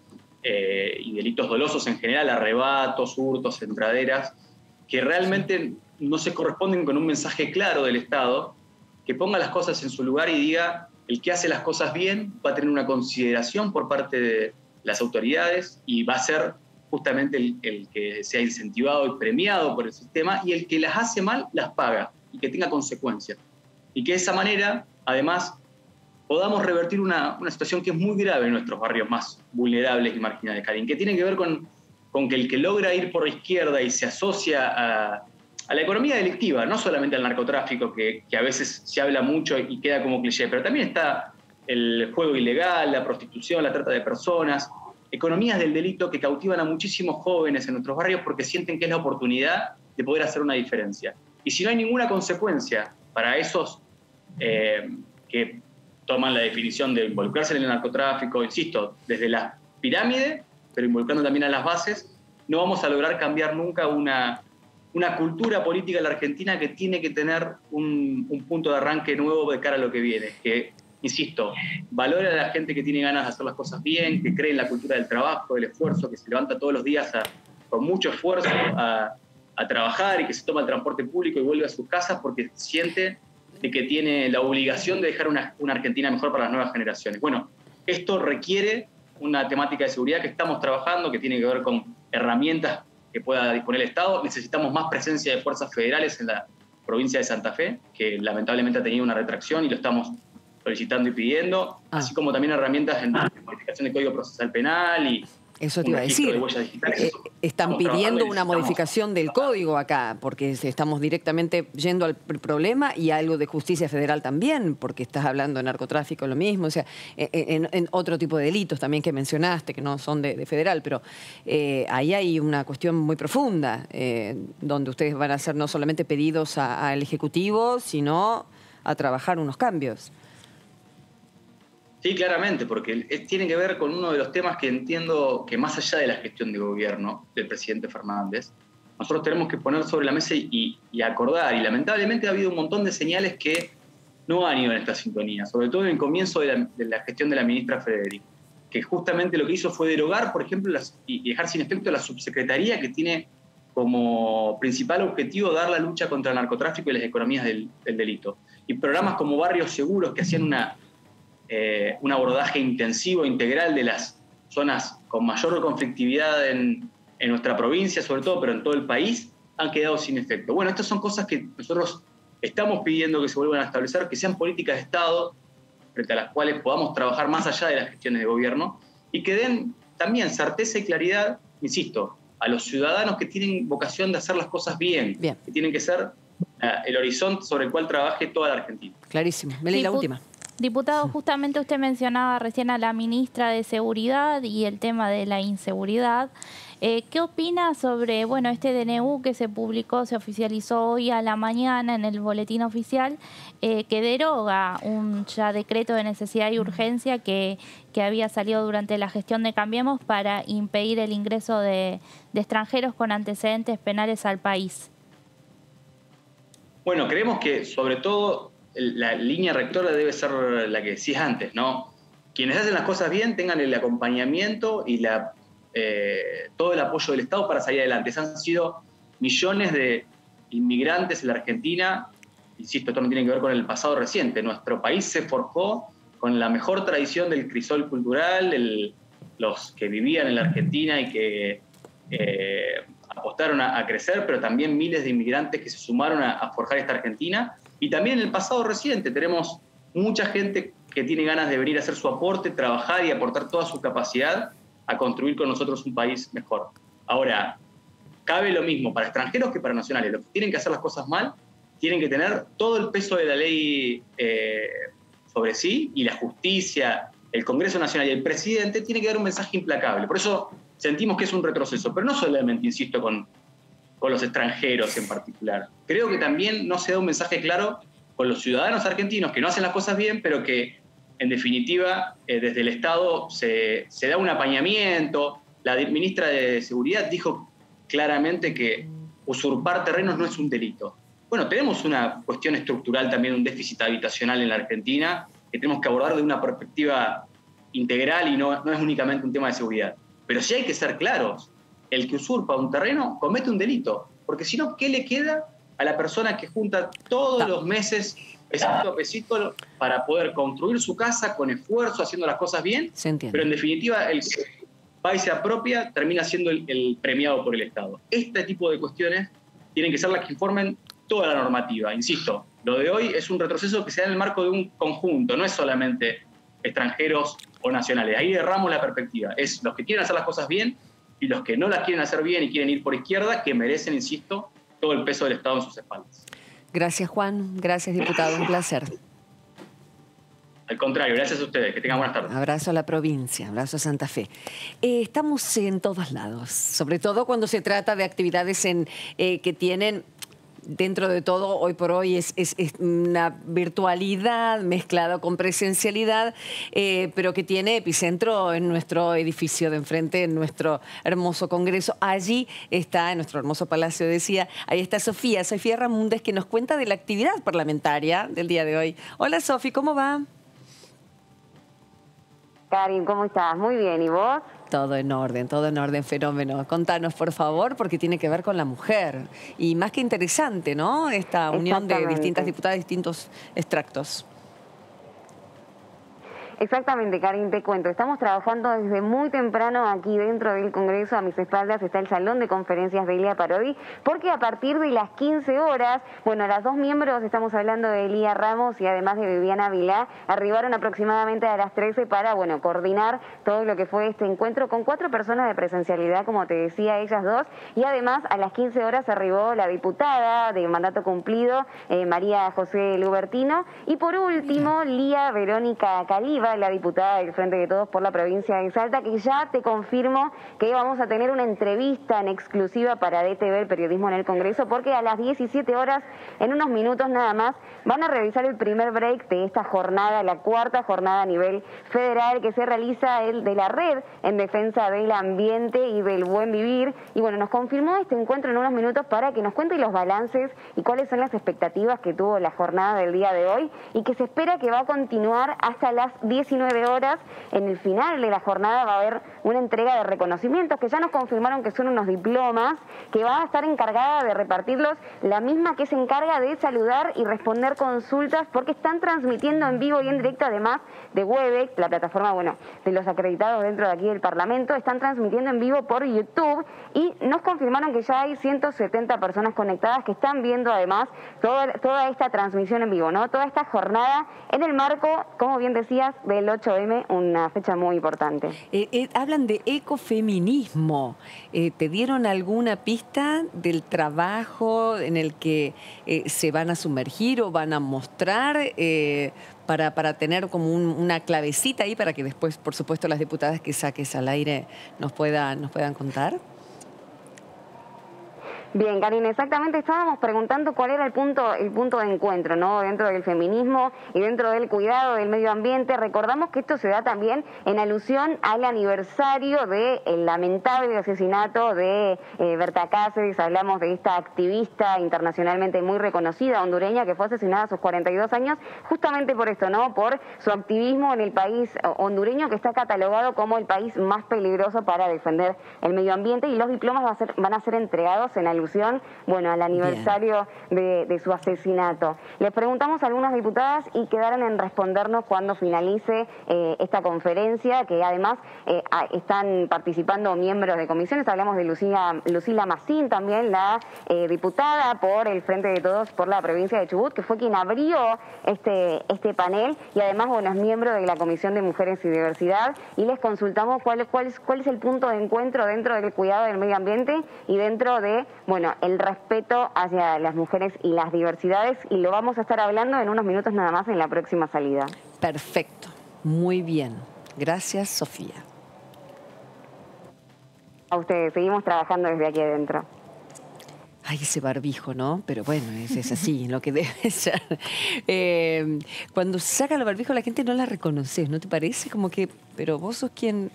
D: y delitos dolosos en general, arrebatos, hurtos, entraderas, que realmente no se corresponden con un mensaje claro del Estado que ponga las cosas en su lugar y diga: el que hace las cosas bien va a tener una consideración por parte de las autoridades y va a ser justamente el que sea incentivado y premiado por el sistema, y el que las hace mal las paga y que tenga consecuencias. Y que de esa manera, además, podamos revertir una situación que es muy grave en nuestros barrios más vulnerables y marginales, Karin, que tiene que ver con que el que logra ir por la izquierda y se asocia a la economía delictiva, no solamente al narcotráfico, que a veces se habla mucho y queda como cliché, pero también está el juego ilegal, la prostitución, la trata de personas, economías del delito que cautivan a muchísimos jóvenes en nuestros barrios porque sienten que es la oportunidad de poder hacer una diferencia. Y si no hay ninguna consecuencia para esos que toman la definición de involucrarse en el narcotráfico, insisto, desde la pirámide, pero involucrando también a las bases, no vamos a lograr cambiar nunca una cultura política en la Argentina que tiene que tener un punto de arranque nuevo de cara a lo que viene. Que, insisto, valora a la gente que tiene ganas de hacer las cosas bien, que cree en la cultura del trabajo, del esfuerzo, que se levanta todos los días con mucho esfuerzo a trabajar y que se toma el transporte público y vuelve a sus casas porque siente de que tiene la obligación de dejar una Argentina mejor para las nuevas generaciones. Bueno, esto requiere una temática de seguridad que estamos trabajando, que tiene que ver con herramientas que pueda disponer el Estado. Necesitamos más presencia de fuerzas federales en la provincia de Santa Fe, que lamentablemente ha tenido una retracción y lo estamos solicitando y pidiendo, así como también herramientas en modificación del Código Procesal Penal y
A: eso te iba a decir. Están pidiendo una modificación del código acá, porque estamos directamente yendo al problema, y algo de justicia federal también, porque estás hablando de narcotráfico, lo mismo, o sea, en otro tipo de delitos también que mencionaste, que no son de federal, pero ahí hay una cuestión muy profunda, donde ustedes van a hacer no solamente pedidos al Ejecutivo, sino a trabajar unos cambios.
D: Sí, claramente, porque tiene que ver con uno de los temas que entiendo que más allá de la gestión de gobierno del presidente Fernández, nosotros tenemos que poner sobre la mesa y acordar, y lamentablemente ha habido un montón de señales que no han ido en esta sintonía, sobre todo en el comienzo de la gestión de la ministra Frederick, que justamente lo que hizo fue derogar, por ejemplo, y dejar sin efecto la subsecretaría que tiene como principal objetivo dar la lucha contra el narcotráfico y las economías del delito. Y programas como Barrios Seguros, que hacían un abordaje intensivo, integral de las zonas con mayor conflictividad en nuestra provincia, sobre todo, pero en todo el país, han quedado sin efecto. Bueno, estas son cosas que nosotros estamos pidiendo que se vuelvan a establecer, que sean políticas de Estado frente a las cuales podamos trabajar más allá de las gestiones de gobierno y que den también certeza y claridad, insisto, a los ciudadanos que tienen vocación de hacer las cosas bien. Que tienen que ser el horizonte sobre el cual trabaje toda la Argentina.
A: Clarísimo. Meli, la última.
B: Diputado, justamente usted mencionaba recién a la ministra de Seguridad y el tema de la inseguridad. ¿Qué opina sobre este DNU que se publicó, se oficializó hoy a la mañana en el boletín oficial, que deroga un ya decreto de necesidad y urgencia que había salido durante la gestión de Cambiemos para impedir el ingreso de extranjeros con antecedentes penales al país?
D: Bueno, creemos que sobre todo la línea rectora debe ser la que decías antes, ¿no? Quienes hacen las cosas bien tengan el acompañamiento y todo el apoyo del Estado para salir adelante. Han sido millones de inmigrantes en la Argentina. Insisto, esto no tiene que ver con el pasado reciente. Nuestro país se forjó con la mejor tradición del crisol cultural, los que vivían en la Argentina y que apostaron a crecer, pero también miles de inmigrantes que se sumaron a forjar esta Argentina. Y también en el pasado reciente tenemos mucha gente que tiene ganas de venir a hacer su aporte, trabajar y aportar toda su capacidad a construir con nosotros un país mejor. Ahora, cabe lo mismo para extranjeros que para nacionales. Los que tienen que hacer las cosas mal tienen que tener todo el peso de la ley sobre sí, y la justicia, el Congreso Nacional y el presidente tienen que dar un mensaje implacable. Por eso sentimos que es un retroceso, pero no solamente, insisto, con los extranjeros en particular. Creo que también no se da un mensaje claro con los ciudadanos argentinos que no hacen las cosas bien, pero que, en definitiva, desde el Estado se da un apañamiento. La ministra de Seguridad dijo claramente que usurpar terrenos no es un delito. Bueno, tenemos una cuestión estructural también, un déficit habitacional en la Argentina, que tenemos que abordar de una perspectiva integral y no es únicamente un tema de seguridad. Pero sí hay que ser claros. El que usurpa un terreno comete un delito, porque si no, ¿qué le queda a la persona que junta todos los meses pesito a pesito para poder construir su casa con esfuerzo, haciendo las cosas bien?
A: Se entiende.
D: Pero en definitiva, el que va y se apropia termina siendo el premiado por el Estado. Este tipo de cuestiones tienen que ser las que informen toda la normativa. Insisto, lo de hoy es un retroceso que se da en el marco de un conjunto, no es solamente extranjeros o nacionales. Ahí erramos la perspectiva. Es los que quieren hacer las cosas bien y los que no las quieren hacer bien y quieren ir por izquierda, que merecen, insisto, todo el peso del Estado en sus espaldas.
A: Gracias, Juan. Gracias, diputado. Un placer.
D: Al contrario, gracias a ustedes. Que tengan buenas tardes.
A: Abrazo a la provincia, abrazo a Santa Fe. Estamos en todos lados, sobre todo cuando se trata de actividades que tienen... Dentro de todo, hoy por hoy es una virtualidad mezclada con presencialidad, pero que tiene epicentro en nuestro edificio de enfrente, en nuestro hermoso Congreso. Allí está, en nuestro hermoso palacio, decía, ahí está Sofía Ramúndez, que nos cuenta de la actividad parlamentaria del día de hoy. Hola, Sofi, ¿cómo va?
E: Karin, ¿cómo estás? Muy bien, ¿y vos?
A: Todo en orden, fenómeno. Contanos, por favor, porque tiene que ver con la mujer. Y más que interesante, ¿no? Esta unión de distintas diputadas, distintos extractos.
E: Exactamente, Karin, te cuento. Estamos trabajando desde muy temprano aquí dentro del Congreso. A mis espaldas está el Salón de Conferencias de Elia Parodi, porque a partir de las 15 horas, bueno, las dos miembros, estamos hablando de Elía Ramos y además de Viviana Vilá, arribaron aproximadamente a las 13 para, bueno, coordinar todo lo que fue este encuentro con 4 personas de presencialidad, como te decía, ellas dos, y además a las 15 horas arribó la diputada de mandato cumplido, María José Lubertino, y por último, Lía Verónica Caliba, la diputada del Frente de Todos por la provincia de Salta, que ya te confirmo que vamos a tener una entrevista en exclusiva para DTV, el periodismo en el Congreso, porque a las 17 horas, en unos minutos nada más, van a realizar el primer break de esta jornada, la 4ª jornada a nivel federal que se realiza de la Red en Defensa del Ambiente y del Buen Vivir. Y bueno, nos confirmó este encuentro en unos minutos para que nos cuente los balances y cuáles son las expectativas que tuvo la jornada del día de hoy, y que se espera que va a continuar hasta las 19 horas. En el final de la jornada va a haber una entrega de reconocimientos que ya nos confirmaron que son unos diplomas, que va a estar encargada de repartirlos la misma que se encarga de saludar y responder consultas, porque están transmitiendo en vivo y en directo, además de Webex, la plataforma, bueno, de los acreditados dentro de aquí del Parlamento, están transmitiendo en vivo por YouTube, y nos confirmaron que ya hay 170 personas conectadas que están viendo además toda esta transmisión en vivo, ¿no? Toda esta jornada en el marco, como bien decías, del 8M, una fecha muy importante.
A: Hablan de ecofeminismo. ¿Te dieron alguna pista del trabajo en el que se van a sumergir o van a mostrar para tener como una clavecita ahí para que después, por supuesto, las diputadas que saques al aire nos puedan contar?
E: Bien, Karina, exactamente estábamos preguntando cuál era el punto de encuentro, ¿no? Dentro del feminismo y dentro del cuidado del medio ambiente. Recordamos que esto se da también en alusión al aniversario del lamentable asesinato de Berta Cáceres. Hablamos de esta activista internacionalmente muy reconocida, hondureña, que fue asesinada a sus 42 años, justamente por esto, ¿no? Por su activismo en el país hondureño, que está catalogado como el país más peligroso para defender el medio ambiente, y los diplomas van a ser entregados en alusión, bueno, al aniversario de su asesinato. Les preguntamos a algunas diputadas y quedaron en respondernos cuando finalice esta conferencia, que además están participando miembros de comisiones. Hablamos de Lucila Massín, también la diputada por el Frente de Todos por la provincia de Chubut, que fue quien abrió este panel, y además, bueno, es miembro de la Comisión de Mujeres y Diversidad, y les consultamos cuál es el punto de encuentro dentro del cuidado del medio ambiente y dentro de, bueno, el respeto hacia las mujeres y las diversidades, y lo vamos a estar hablando en unos minutos nada más en la próxima salida.
A: Perfecto, muy bien. Gracias, Sofía.
E: A ustedes, seguimos trabajando desde aquí adentro.
A: Ay, ese barbijo, ¿no? Pero bueno, es así, lo que debe ser. Cuando se saca el barbijo la gente no la reconoce, ¿no te parece? Como que, pero vos sos quien...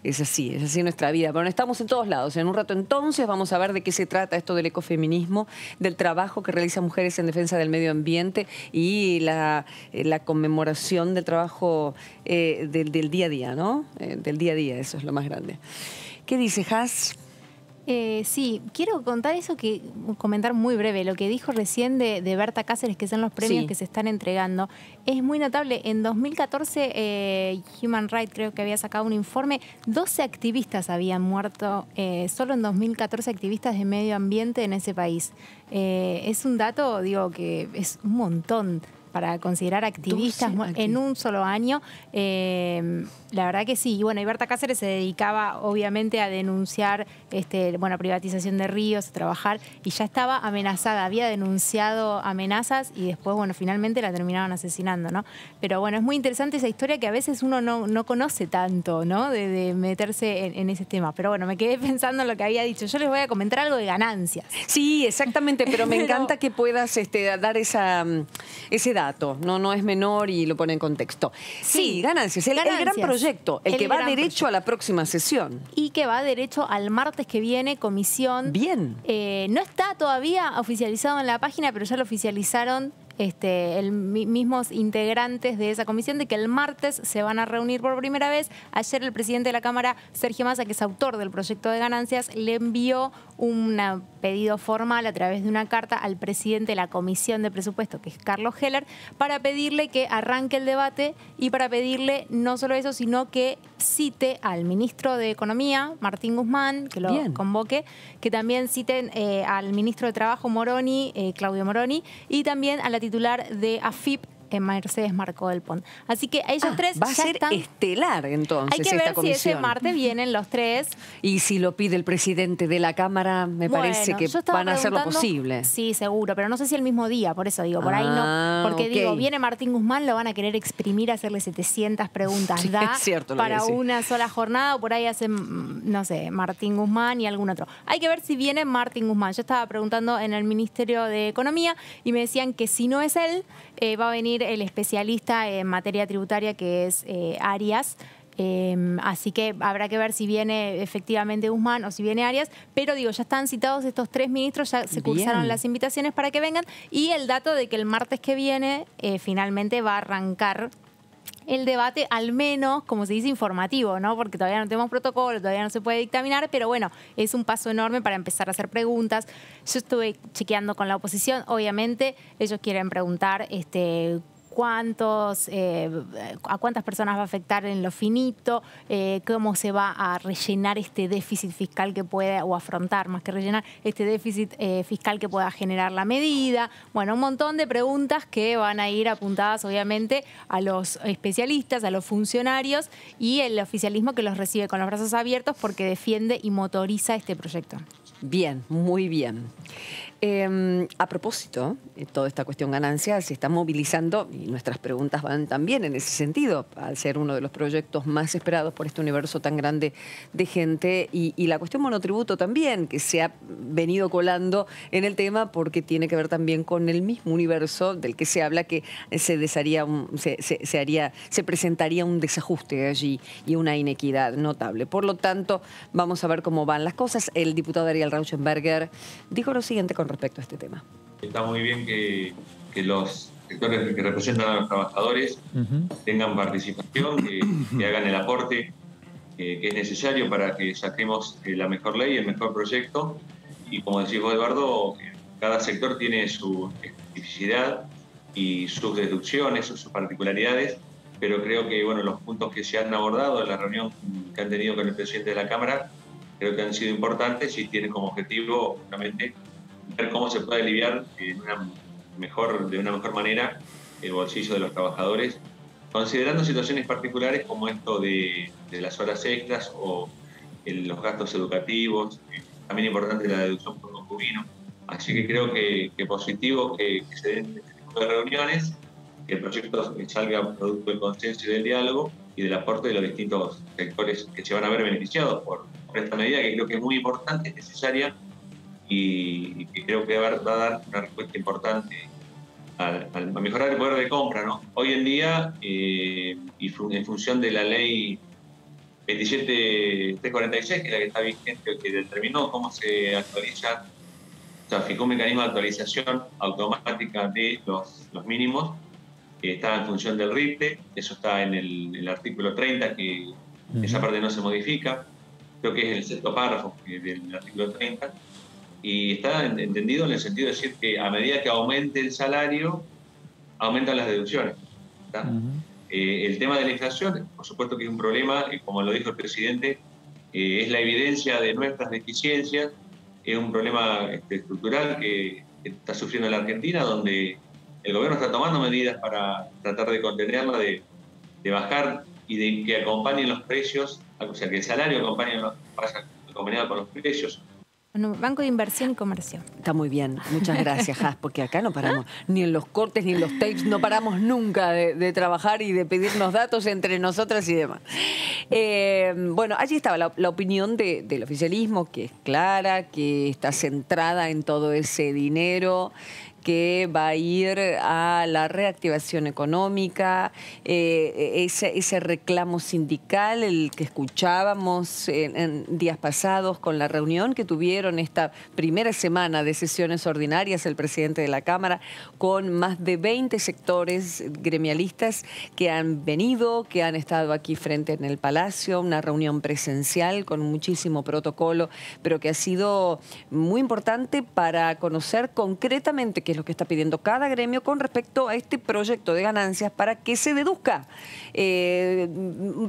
A: Es así nuestra vida. Pero no estamos en todos lados. En un rato entonces vamos a ver de qué se trata esto del ecofeminismo, del trabajo que realizan mujeres en defensa del medio ambiente y la conmemoración del trabajo del día a día, ¿no? Del día a día, eso es lo más grande. ¿Qué dice Has?
C: Sí, quiero comentar muy breve lo que dijo recién de Berta Cáceres, que son los premios que se están entregando. Es muy notable. En 2014 Human Rights creo que había sacado un informe, 12 activistas habían muerto, solo en 2014 activistas de medio ambiente en ese país. Es un dato, digo, que es un montón para considerar activistas en un solo año. La verdad que sí. Y bueno, Berta Cáceres se dedicaba obviamente a denunciar privatización de ríos, a trabajar, y ya estaba amenazada, había denunciado amenazas y después, bueno, finalmente la terminaron asesinando, ¿no? Pero bueno, es muy interesante esa historia que a veces uno no conoce tanto, ¿no? De meterse en ese tema. Pero bueno, me quedé pensando en lo que había dicho. Yo les voy a comentar algo de ganancias.
A: Sí, exactamente, pero me encanta que puedas dar ese dato. No es menor y lo pone en contexto. Sí, ganancias. El gran proyecto, el que va derecho a la próxima sesión.
C: Y que va derecho al martes que viene, comisión.
A: Bien.
C: No está todavía oficializado en la página, pero ya lo oficializaron mismos integrantes de esa comisión de que el martes se van a reunir por primera vez. Ayer el presidente de la Cámara, Sergio Massa, que es autor del proyecto de ganancias, le envió un pedido formal a través de una carta al presidente de la Comisión de Presupuesto, que es Carlos Heller, para pedirle que arranque el debate y para pedirle no solo eso, sino que cite al ministro de Economía, Martín Guzmán, que lo convoque, que también citen al ministro de Trabajo, Moroni, Claudio Moroni, y también a la titular de AFIP, Mercedes Marcó del Pont. Así que ellos tres
A: va a ser estelar entonces esta comisión.
C: Hay que ver si ese martes vienen los tres.
A: Y si lo pide el presidente de la Cámara, me parece que van a hacer lo posible.
C: Sí, seguro, pero no sé si el mismo día, por eso digo, por ahí no. Porque digo, viene Martín Guzmán, lo van a querer exprimir, hacerle 700 preguntas.
A: Sí,
C: da
A: es cierto,
C: para una sola jornada, o por ahí hacen, no sé, Martín Guzmán y algún otro. Hay que ver si viene Martín Guzmán. Yo estaba preguntando en el Ministerio de Economía y me decían que si no es él, va a venir el especialista en materia tributaria, que es Arias. Así que habrá que ver si viene efectivamente Guzmán o si viene Arias, pero digo, ya están citados estos tres ministros, ya se cursaron las invitaciones para que vengan, y el dato de que el martes que viene finalmente va a arrancar el debate, al menos, como se dice, informativo, ¿no? Porque todavía no tenemos protocolo, todavía no se puede dictaminar, pero bueno, es un paso enorme para empezar a hacer preguntas. Yo estuve chequeando con la oposición, obviamente, ellos quieren preguntar a cuántas personas va a afectar en lo finito, cómo se va a rellenar este déficit fiscal que puede, o afrontar más que rellenar, este déficit fiscal que pueda generar la medida. Bueno, un montón de preguntas que van a ir apuntadas obviamente a los especialistas, a los funcionarios y el oficialismo, que los recibe con los brazos abiertos porque defiende y motoriza este proyecto.
A: Bien, muy bien. A propósito, toda esta cuestión ganancia se está movilizando, y nuestras preguntas van también en ese sentido, al ser uno de los proyectos más esperados por este universo tan grande de gente, y la cuestión monotributo también, que se ha venido colando en el tema porque tiene que ver también con el mismo universo del que se habla, que se presentaría un desajuste allí y una inequidad notable. Por lo tanto, vamos a ver cómo van las cosas. El diputado Ariel Rauschenberger dijo lo siguiente con respecto a este tema.
F: Está muy bien que los sectores que representan a los trabajadores tengan participación, que hagan el aporte que es necesario para que saquemos la mejor ley, el mejor proyecto. Y como decís vos, Eduardo, cada sector tiene su especificidad y sus deducciones, sus particularidades, pero creo que los puntos que se han abordado en la reunión que han tenido con el presidente de la Cámara creo que han sido importantes y tienen como objetivo justamente ver cómo se puede aliviar de una mejor manera el bolsillo de los trabajadores, considerando situaciones particulares como esto de las horas extras o los gastos educativos, también importante la deducción por concubino. Así que creo que positivo que se den este tipo de reuniones, que el proyecto salga producto del consenso y del diálogo y del aporte de los distintos sectores que se van a ver beneficiados por esta medida, que creo que es muy importante, es necesaria, y que creo que va a dar una respuesta importante a mejorar el poder de compra, ¿no? Hoy en día, y en función de la ley 27346, que es la que está vigente, que determinó cómo se actualiza, o sea, fijó un mecanismo de actualización automática de los mínimos, que está en función del RIPTE, eso está en el artículo 30, que esa parte no se modifica, creo que es el sexto párrafo del artículo 30, y está entendido en el sentido de decir que a medida que aumente el salario, aumentan las deducciones. El tema de la inflación, por supuesto que es un problema, como lo dijo el presidente, es la evidencia de nuestras deficiencias, es un problema estructural que está sufriendo la Argentina, donde el gobierno está tomando medidas para tratar de contenerla, de bajar y de que acompañen los precios, o sea, que el salario vaya acompañado con los precios.
C: Banco de Inversión y Comercio.
A: Está muy bien, muchas gracias, Has, porque acá no paramos, ni en los cortes ni en los tapes, no paramos nunca de trabajar y de pedirnos datos entre nosotras y demás. Bueno, allí estaba la opinión del oficialismo, que es clara, que está centrada en todo ese dinero, que va a ir a la reactivación económica, ese reclamo sindical, el que escuchábamos en días pasados con la reunión que tuvieron esta primera semana de sesiones ordinarias el presidente de la Cámara, con más de 20 sectores gremialistas que han venido, que han estado aquí frente en el Palacio, una reunión presencial con muchísimo protocolo, pero que ha sido muy importante para conocer concretamente qué es lo que está pidiendo cada gremio con respecto a este proyecto de ganancias para que se deduzca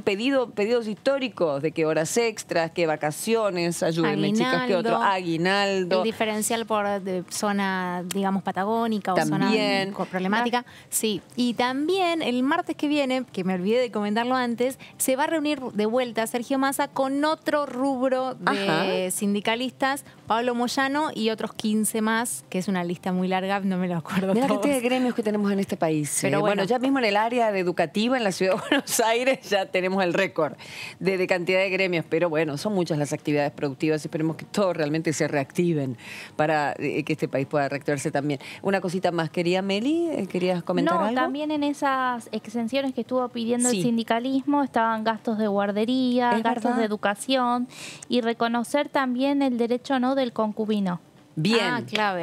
A: pedidos históricos de qué horas extras, qué vacaciones, ayúdenme chicas, qué otro, aguinaldo.
C: El diferencial por zona, digamos, patagónica o
A: también,
C: zona problemática. Sí, y también el martes que viene, que me olvidé de comentarlo antes, se va a reunir de vuelta Sergio Massa con otro rubro de sindicalistas, Pablo Moyano y otros 15 más, que es una lista muy larga, no me lo acuerdo.
A: Mira la cantidad de gremios que tenemos en este país.
C: Pero
A: bueno, ya mismo en el área de educativa en la ciudad de Buenos Aires ya tenemos el récord de cantidad de gremios, pero bueno, son muchas las actividades productivas y esperemos que todos realmente se reactiven para que este país pueda reactivarse también. Una cosita más, quería Meli, ¿querías comentar algo?
B: No, también en esas exenciones que estuvo pidiendo el sindicalismo estaban gastos de guardería, gastos de educación y reconocer también el derecho del concubino.
A: Bien.
C: Ah, clave.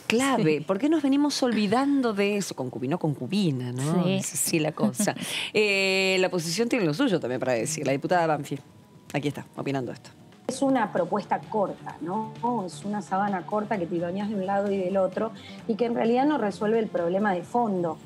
A: Clave. ¿Por qué nos venimos olvidando de eso? Concubino, concubina, ¿no?
B: Sí.
A: Es así la cosa. La oposición tiene lo suyo también para decir. La diputada Banfi, aquí está, opinando esto.
G: Es una propuesta corta, ¿no? Es una sábana corta que tironeas de un lado y del otro y que en realidad no resuelve el problema de fondo,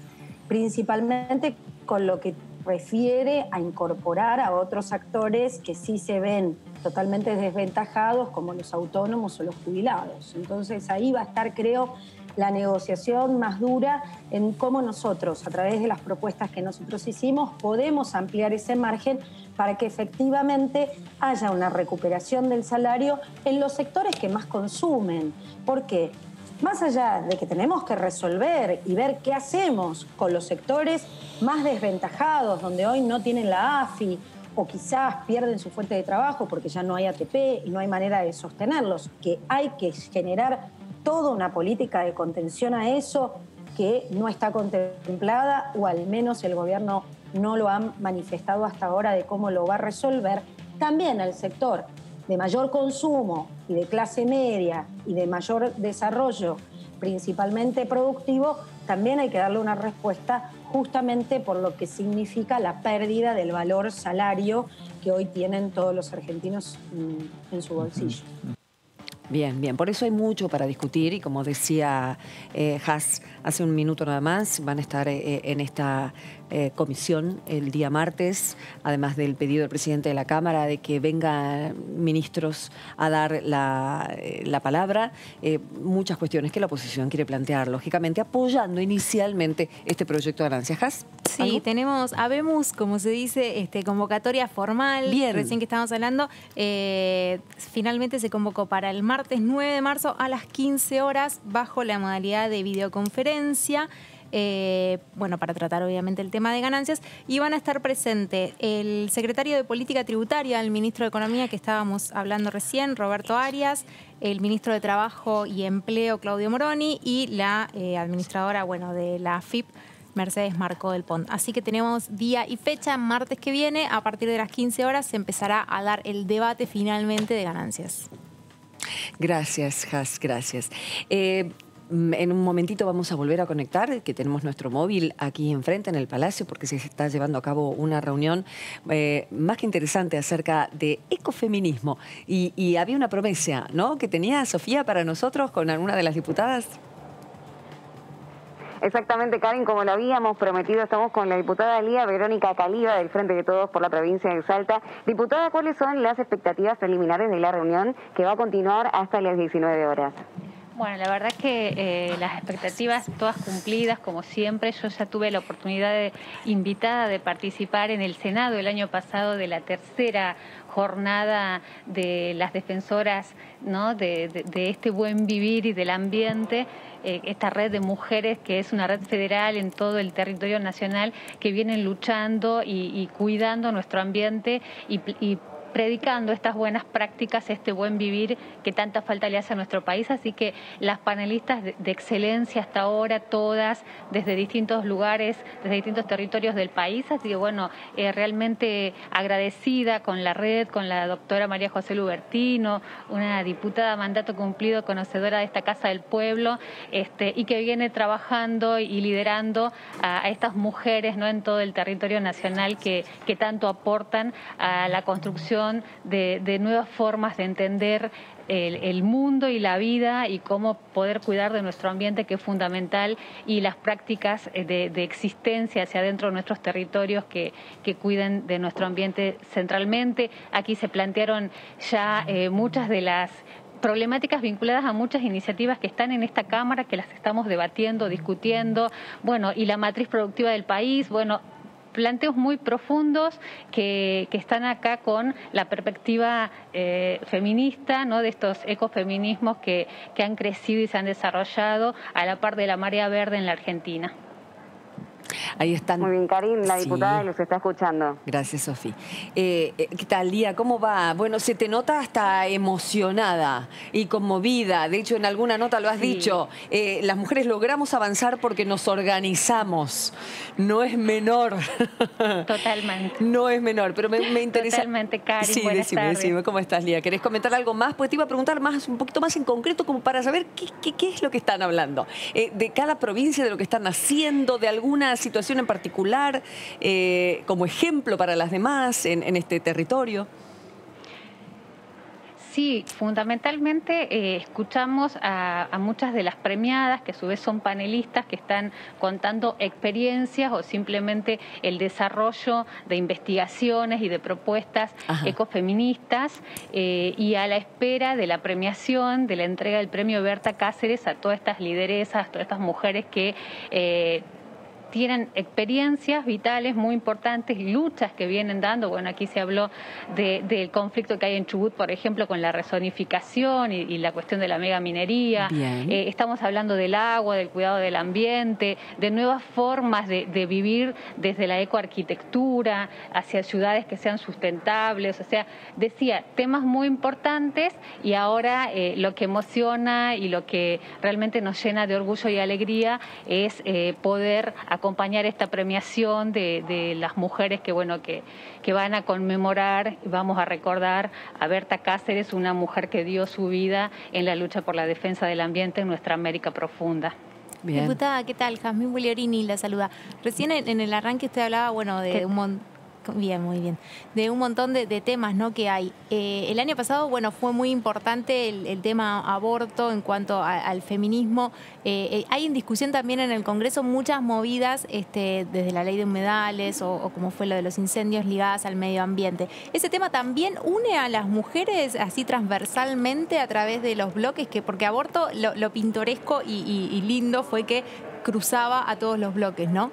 G: principalmente con lo que refiere a incorporar a otros actores que sí se ven totalmente desventajados, como los autónomos o los jubilados. Entonces ahí va a estar, creo, la negociación más dura en cómo nosotros, a través de las propuestas que nosotros hicimos, podemos ampliar ese margen para que efectivamente haya una recuperación del salario en los sectores que más consumen. ¿Por qué? Más allá de que tenemos que resolver y ver qué hacemos con los sectores más desventajados, donde hoy no tienen la AFI, o quizás pierden su fuente de trabajo porque ya no hay ATP y no hay manera de sostenerlos, que hay que generar toda una política de contención a eso que no está contemplada, o al menos el gobierno no lo ha manifestado hasta ahora de cómo lo va a resolver. También al sector de mayor consumo y de clase media y de mayor desarrollo, principalmente productivo, también hay que darle una respuesta justamente por lo que significa la pérdida del valor salario que hoy tienen todos los argentinos en su bolsillo.
A: Bien, bien. Por eso hay mucho para discutir y como decía Has hace un minuto nada más, van a estar en esta comisión el día martes, además del pedido del presidente de la Cámara de que vengan ministros a dar la palabra. Muchas cuestiones que la oposición quiere plantear, lógicamente apoyando inicialmente este proyecto de ganancias. ¿Has?
C: Sí,
A: ¿algo?
C: tenemos, habemos, como se dice, convocatoria formal.
A: Bien.
C: Recién que estábamos hablando, finalmente se convocó para el martes 9 de marzo a las 15 horas bajo la modalidad de videoconferencia. Bueno, para tratar obviamente el tema de ganancias, y van a estar presentes el secretario de Política Tributaria, el ministro de Economía que estábamos hablando recién, Roberto Arias, el ministro de Trabajo y Empleo, Claudio Moroni, y la administradora, de la AFIP, Mercedes Marcó del Pont. Así que tenemos día y fecha, martes que viene, a partir de las 15 horas se empezará a dar el debate finalmente de ganancias.
A: Gracias, Has, gracias. En un momentito vamos a volver a conectar, que tenemos nuestro móvil aquí enfrente en el Palacio, porque se está llevando a cabo una reunión más que interesante acerca de ecofeminismo. Y había una promesa, ¿no?, que tenía Sofía para nosotros con alguna de las diputadas.
E: Exactamente, Karen, como lo habíamos prometido, estamos con la diputada Lía Verónica Caliba del Frente de Todos por la provincia de Salta. Diputada, ¿cuáles son las expectativas preliminares de la reunión que va a continuar hasta las 19 horas?
H: Bueno, la verdad que las expectativas todas cumplidas, como siempre. Yo ya tuve la oportunidad invitada de participar en el Senado el año pasado de la tercera jornada de las defensoras, ¿no?, de este buen vivir y del ambiente. Esta red de mujeres que es una red federal en todo el territorio nacional que vienen luchando y cuidando nuestro ambiente y predicando estas buenas prácticas, este buen vivir que tanta falta le hace a nuestro país. Así que las panelistas de excelencia hasta ahora, todas desde distintos lugares, desde distintos territorios del país. Así que bueno, realmente agradecida con la red, con la doctora María José Lubertino, una diputada a mandato cumplido, conocedora de esta Casa del Pueblo, y que viene trabajando y liderando a estas mujeres, ¿no?, en todo el territorio nacional que tanto aportan a la construcción de nuevas formas de entender el mundo y la vida y cómo poder cuidar de nuestro ambiente, que es fundamental, y las prácticas de existencia hacia adentro de nuestros territorios que cuiden de nuestro ambiente centralmente. Aquí se plantearon ya muchas de las problemáticas vinculadas a muchas iniciativas que están en esta Cámara, que las estamos debatiendo, discutiendo, bueno, y la matriz productiva del país, bueno, planteos muy profundos que están acá con la perspectiva feminista, ¿no?, de estos ecofeminismos que han crecido y se han desarrollado a la par de la marea verde en la Argentina.
A: Ahí están.
E: Muy bien, Karin, la diputada los está escuchando.
A: Gracias, Sofi. ¿Qué tal, Lía? ¿Cómo va? Bueno, se te nota hasta emocionada y conmovida. De hecho, en alguna nota lo has dicho. Las mujeres logramos avanzar porque nos organizamos. No es menor.
H: Totalmente.
A: No es menor, pero me interesa.
H: Totalmente, Karin.
A: Sí,
H: buenas tardes.
A: decime, ¿cómo estás, Lía? ¿Querés comentar algo más? Pues te iba a preguntar un poquito más en concreto, como para saber qué es lo que están hablando. De cada provincia, de lo que están haciendo, de alguna situación en particular, como ejemplo para las demás en este territorio.
H: Sí, fundamentalmente escuchamos a muchas de las premiadas, que a su vez son panelistas, que están contando experiencias o simplemente el desarrollo de investigaciones y de propuestas ecofeministas, y a la espera de la premiación, de la entrega del premio Berta Cáceres a todas estas lideresas, a todas estas mujeres que tienen experiencias vitales muy importantes y luchas que vienen dando. Bueno, aquí se habló del conflicto que hay en Chubut, por ejemplo, con la rezonificación y la cuestión de la megaminería. Estamos hablando del agua, del cuidado del ambiente, de nuevas formas de vivir desde la ecoarquitectura, hacia ciudades que sean sustentables. O sea, decía, temas muy importantes, y ahora lo que emociona y lo que realmente nos llena de orgullo y alegría es poder acompañar esta premiación de las mujeres que van a conmemorar, vamos a recordar a Berta Cáceres, una mujer que dio su vida en la lucha por la defensa del ambiente en nuestra América profunda.
A: Bien.
C: Diputada, ¿qué tal? Jazmín Bugliorini la saluda. Recién en el arranque usted hablaba, bueno, de un montón. Bien, muy bien. De un montón de temas, ¿no?, que hay. El año pasado, bueno, fue muy importante el tema aborto en cuanto al feminismo. Hay en discusión también en el Congreso muchas movidas, desde la ley de humedales o como fue lo de los incendios, ligadas al medio ambiente. ¿Ese tema también une a las mujeres así transversalmente a través de los bloques? Porque aborto, lo pintoresco y lindo fue que cruzaba a todos los bloques, ¿no?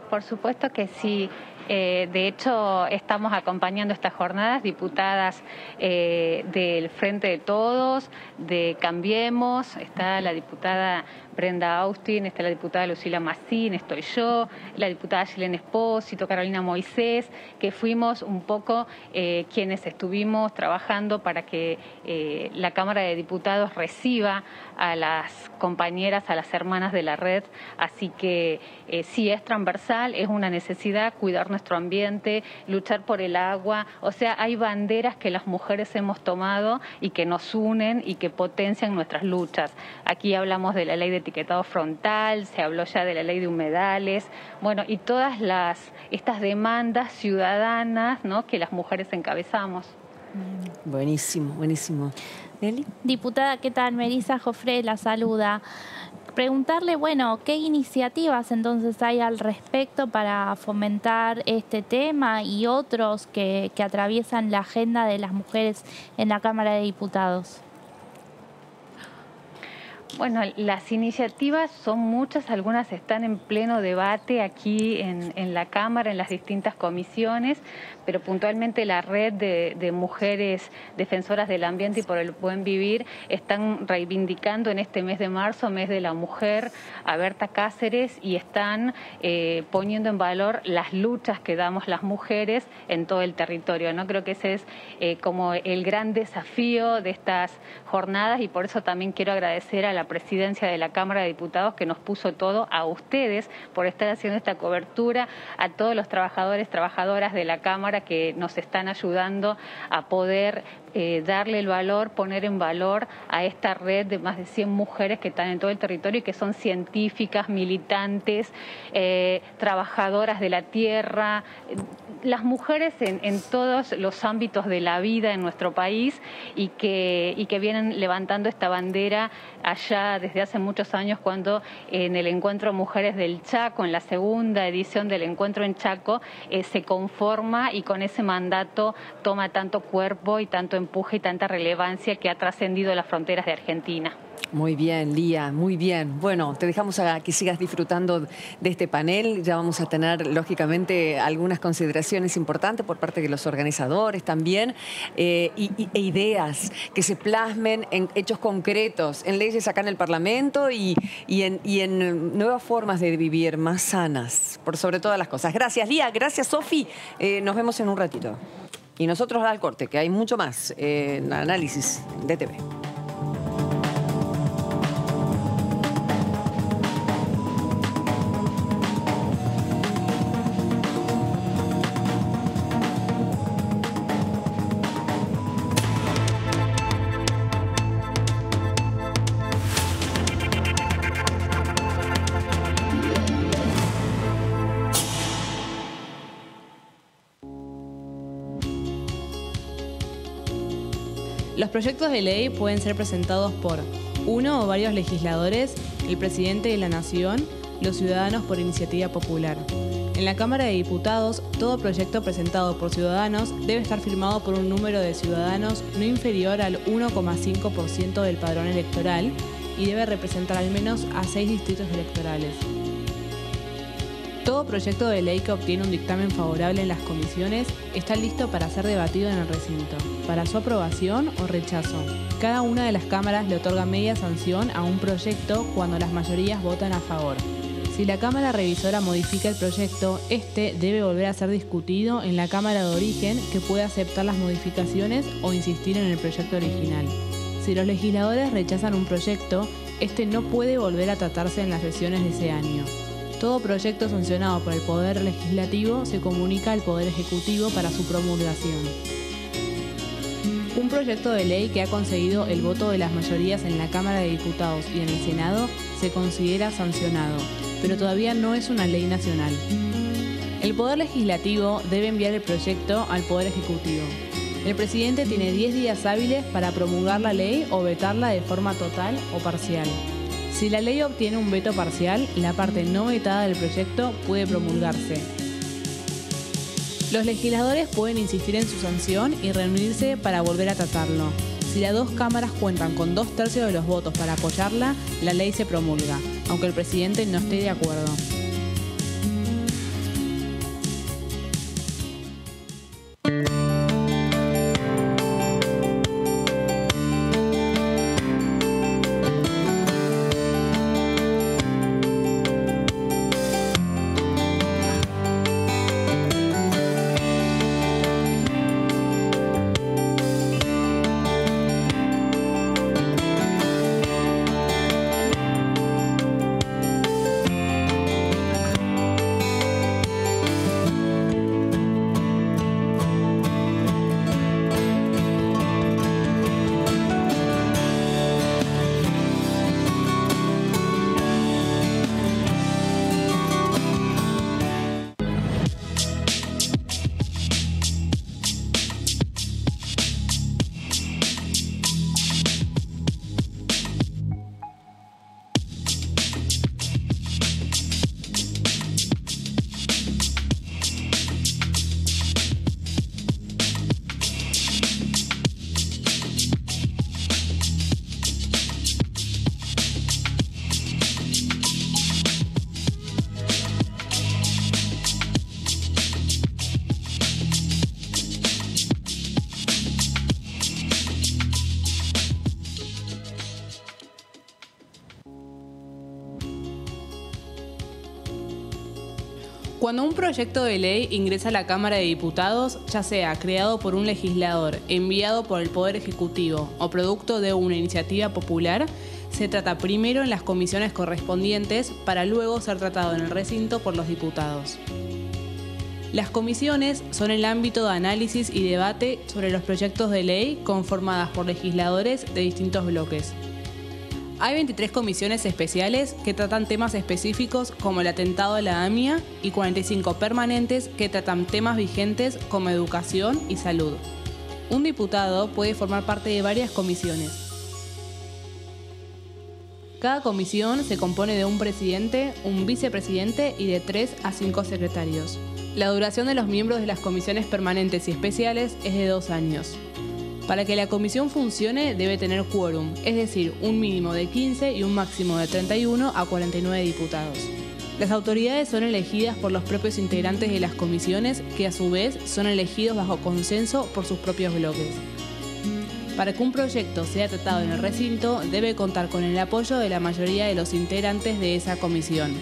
H: Por supuesto que sí. De hecho, estamos acompañando estas jornadas, diputadas del Frente de Todos, de Cambiemos, está la diputada Brenda Austin, está la diputada Lucila Massín, estoy yo, la diputada Yelena Espósito, Carolina Moisés, que fuimos un poco quienes estuvimos trabajando para que la Cámara de Diputados reciba a las compañeras, a las hermanas de la red. Así que sí, es transversal, es una necesidad cuidar nuestro ambiente, luchar por el agua. O sea, hay banderas que las mujeres hemos tomado y que nos unen y que potencian nuestras luchas. Aquí hablamos de la ley de etiquetado frontal, se habló ya de la ley de humedales, bueno, y todas estas demandas ciudadanas, ¿no?, que las mujeres encabezamos.
A: Buenísimo, buenísimo. ¿Nelly?
B: Diputada, ¿qué tal? Melissa Jofré la saluda. Preguntarle, bueno, ¿qué iniciativas entonces hay al respecto para fomentar este tema y otros que atraviesan la agenda de las mujeres en la Cámara de Diputados?
H: Bueno, las iniciativas son muchas, algunas están en pleno debate aquí en la Cámara, en las distintas comisiones, pero puntualmente la red de mujeres defensoras del ambiente y por el buen vivir están reivindicando en este mes de marzo, mes de la mujer, a Berta Cáceres, y están poniendo en valor las luchas que damos las mujeres en todo el territorio, ¿no? Creo que ese es como el gran desafío de estas jornadas, y por eso también quiero agradecer a la presidencia de la Cámara de Diputados que nos puso todo, a ustedes por estar haciendo esta cobertura, a todos los trabajadores, trabajadoras de la Cámara que nos están ayudando a poder darle el valor, poner en valor a esta red de más de 100 mujeres que están en todo el territorio y que son científicas, militantes, trabajadoras de la tierra, las mujeres en todos los ámbitos de la vida en nuestro país y que vienen levantando esta bandera allá desde hace muchos años, cuando en el Encuentro Mujeres del Chaco, en la segunda edición del Encuentro en Chaco, se conforma y con ese mandato toma tanto cuerpo y tanto empuje y tanta relevancia que ha trascendido las fronteras de Argentina.
A: Muy bien, Lía, muy bien. Bueno, te dejamos a que sigas disfrutando de este panel. Ya vamos a tener, lógicamente, algunas consideraciones importantes por parte de los organizadores también, e ideas que se plasmen en hechos concretos, en leyes acá en el Parlamento y en nuevas formas de vivir más sanas, por sobre todas las cosas. Gracias, Lía. Gracias, Sofi. Nos vemos en un ratito. Y nosotros al corte, que hay mucho más en Análisis de TV.
I: Los proyectos de ley pueden ser presentados por uno o varios legisladores, el presidente de la Nación, los ciudadanos por iniciativa popular. En la Cámara de Diputados, todo proyecto presentado por ciudadanos debe estar firmado por un número de ciudadanos no inferior al 1,5% del padrón electoral y debe representar al menos a 6 distritos electorales. Todo proyecto de ley que obtiene un dictamen favorable en las comisiones está listo para ser debatido en el recinto, para su aprobación o rechazo. Cada una de las cámaras le otorga media sanción a un proyecto cuando las mayorías votan a favor. Si la Cámara Revisora modifica el proyecto, este debe volver a ser discutido en la Cámara de Origen, que puede aceptar las modificaciones o insistir en el proyecto original. Si los legisladores rechazan un proyecto, este no puede volver a tratarse en las sesiones de ese año. Todo proyecto sancionado por el Poder Legislativo se comunica al Poder Ejecutivo para su promulgación. Un proyecto de ley que ha conseguido el voto de las mayorías en la Cámara de Diputados y en el Senado se considera sancionado, pero todavía no es una ley nacional. El Poder Legislativo debe enviar el proyecto al Poder Ejecutivo. El presidente tiene 10 días hábiles para promulgar la ley o vetarla de forma total o parcial. Si la ley obtiene un veto parcial, la parte no vetada del proyecto puede promulgarse. Los legisladores pueden insistir en su sanción y reunirse para volver a tratarlo. Si las dos cámaras cuentan con 2/3 de los votos para apoyarla, la ley se promulga, aunque el presidente no esté de acuerdo. Cuando un proyecto de ley ingresa a la Cámara de Diputados, ya sea creado por un legislador, enviado por el Poder Ejecutivo o producto de una iniciativa popular, se trata primero en las comisiones correspondientes para luego ser tratado en el recinto por los diputados. Las comisiones son el ámbito de análisis y debate sobre los proyectos de ley conformadas por legisladores de distintos bloques. Hay 23 comisiones especiales que tratan temas específicos como el atentado a la AMIA y 45 permanentes que tratan temas vigentes como educación y salud. Un diputado puede formar parte de varias comisiones. Cada comisión se compone de un presidente, un vicepresidente y de 3 a 5 secretarios. La duración de los miembros de las comisiones permanentes y especiales es de 2 años. Para que la comisión funcione debe tener quórum, es decir, un mínimo de 15 y un máximo de 31 a 49 diputados. Las autoridades son elegidas por los propios integrantes de las comisiones, que a su vez son elegidos bajo consenso por sus propios bloques. Para que un proyecto sea tratado en el recinto, debe contar con el apoyo de la mayoría de los integrantes de esa comisión.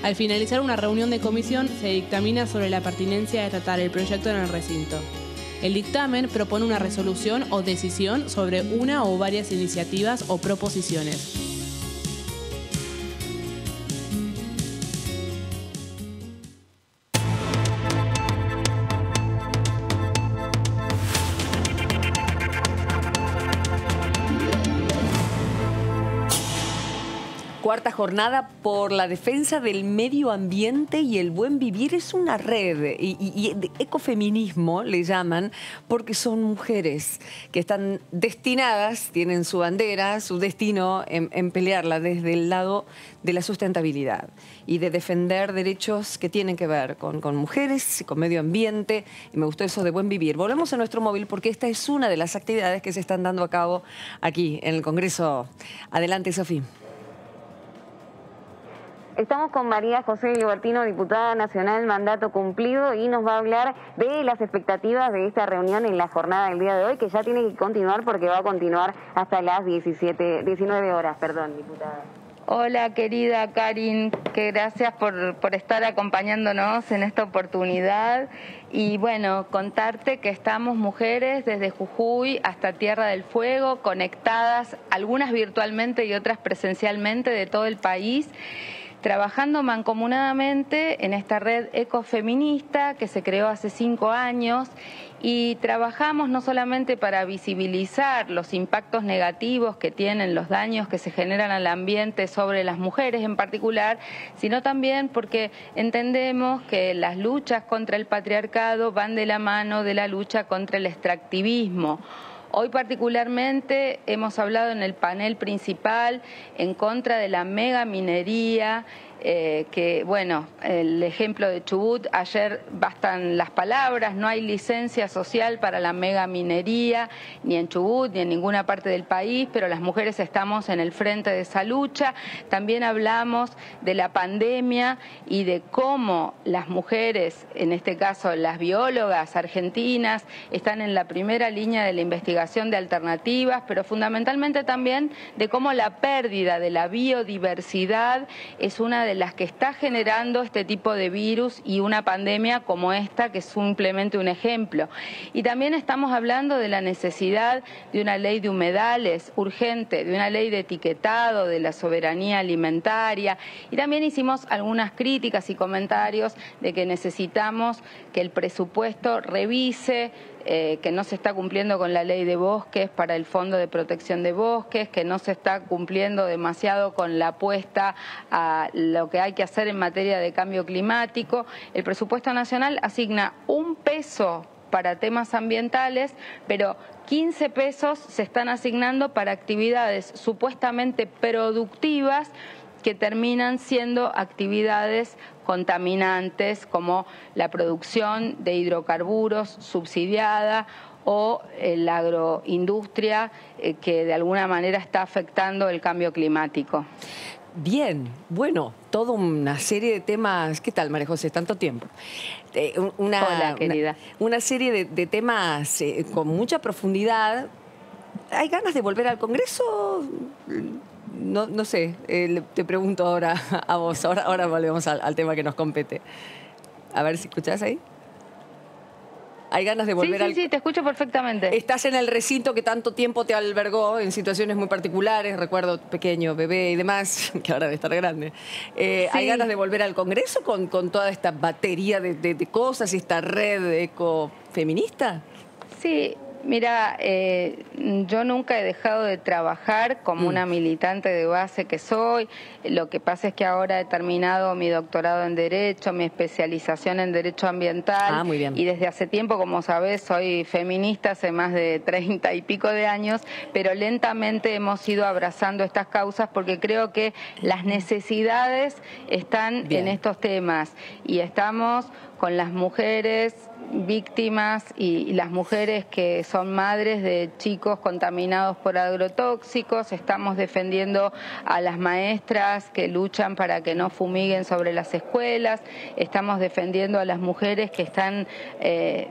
I: Al finalizar una reunión de comisión, se dictamina sobre la pertinencia de tratar el proyecto en el recinto. El dictamen propone una resolución o decisión sobre una o varias iniciativas o proposiciones.
A: Cuarta jornada por la defensa del medio ambiente y el buen vivir. Es una red y de ecofeminismo le llaman, porque son mujeres que están destinadas, tienen su bandera, su destino en pelearla desde el lado de la sustentabilidad y de defender derechos que tienen que ver con mujeres, con medio ambiente. Y me gustó eso de buen vivir. Volvemos a nuestro móvil porque esta es una de las actividades que se están dando a cabo aquí en el Congreso. Adelante, Sofía.
E: Estamos con María José Libertino, diputada nacional, mandato cumplido, y nos va a hablar de las expectativas de esta reunión en la jornada del día de hoy, que ya tiene que continuar porque va a continuar hasta las 19 horas, diputada.
J: Hola, querida Karin, que gracias por estar acompañándonos en esta oportunidad. Y bueno, contarte que estamos mujeres desde Jujuy hasta Tierra del Fuego, conectadas, algunas virtualmente y otras presencialmente, de todo el país, trabajando mancomunadamente en esta red ecofeminista que se creó hace 5 años, y trabajamos no solamente para visibilizar los impactos negativos que tienen los daños que se generan al ambiente sobre las mujeres en particular, sino también porque entendemos que las luchas contra el patriarcado van de la mano de la lucha contra el extractivismo. Hoy particularmente hemos hablado en el panel principal en contra de la megaminería, que bueno, el ejemplo de Chubut, ayer bastan las palabras, no hay licencia social para la megaminería, ni en Chubut, ni en ninguna parte del país, pero las mujeres estamos en el frente de esa lucha. También hablamos de la pandemia y de cómo las mujeres, en este caso las biólogas argentinas, están en la primera línea de la investigación de alternativas, pero fundamentalmente también de cómo la pérdida de la biodiversidad es una de las que está generando este tipo de virus y una pandemia como esta, que es simplemente un ejemplo. Y también estamos hablando de la necesidad de una ley de humedales urgente, de una ley de etiquetado, de la soberanía alimentaria, y también hicimos algunas críticas y comentarios de que necesitamos que el presupuesto revise que no se está cumpliendo con la ley de bosques para el Fondo de Protección de Bosques, que no se está cumpliendo demasiado con la apuesta a lo que hay que hacer en materia de cambio climático. El presupuesto nacional asigna 1 peso para temas ambientales, pero 15 pesos se están asignando para actividades supuestamente productivas que terminan siendo actividades contaminantes, como la producción de hidrocarburos subsidiada o la agroindustria que de alguna manera está afectando el cambio climático.
A: Bien, bueno, toda una serie de temas. ¿Qué tal, María José? Tanto tiempo.
J: Hola, querida.
A: Una serie de temas con mucha profundidad. ¿Hay ganas de volver al Congreso? no sé, te pregunto ahora a vos, ahora volvemos al tema que nos compete. A ver si escuchás ahí. ¿Hay ganas de volver al...?
J: Sí, te escucho perfectamente.
A: Estás en el recinto que tanto tiempo te albergó en situaciones muy particulares, recuerdo pequeño, bebé y demás, que ahora debe estar grande. ¿Hay ganas de volver al Congreso con toda esta batería de cosas y esta red ecofeminista?
J: Sí. Mira, yo nunca he dejado de trabajar como una militante de base que soy. Lo que pasa es que ahora he terminado mi doctorado en Derecho, mi especialización en Derecho Ambiental.
A: Muy bien.
J: Y desde hace tiempo, como sabés, soy feminista hace más de 30 y pico de años, pero lentamente hemos ido abrazando estas causas porque creo que las necesidades están en estos temas y estamos con las mujeres víctimas y las mujeres que son madres de chicos contaminados por agrotóxicos. Estamos defendiendo a las maestras que luchan para que no fumiguen sobre las escuelas. Estamos defendiendo a las mujeres que están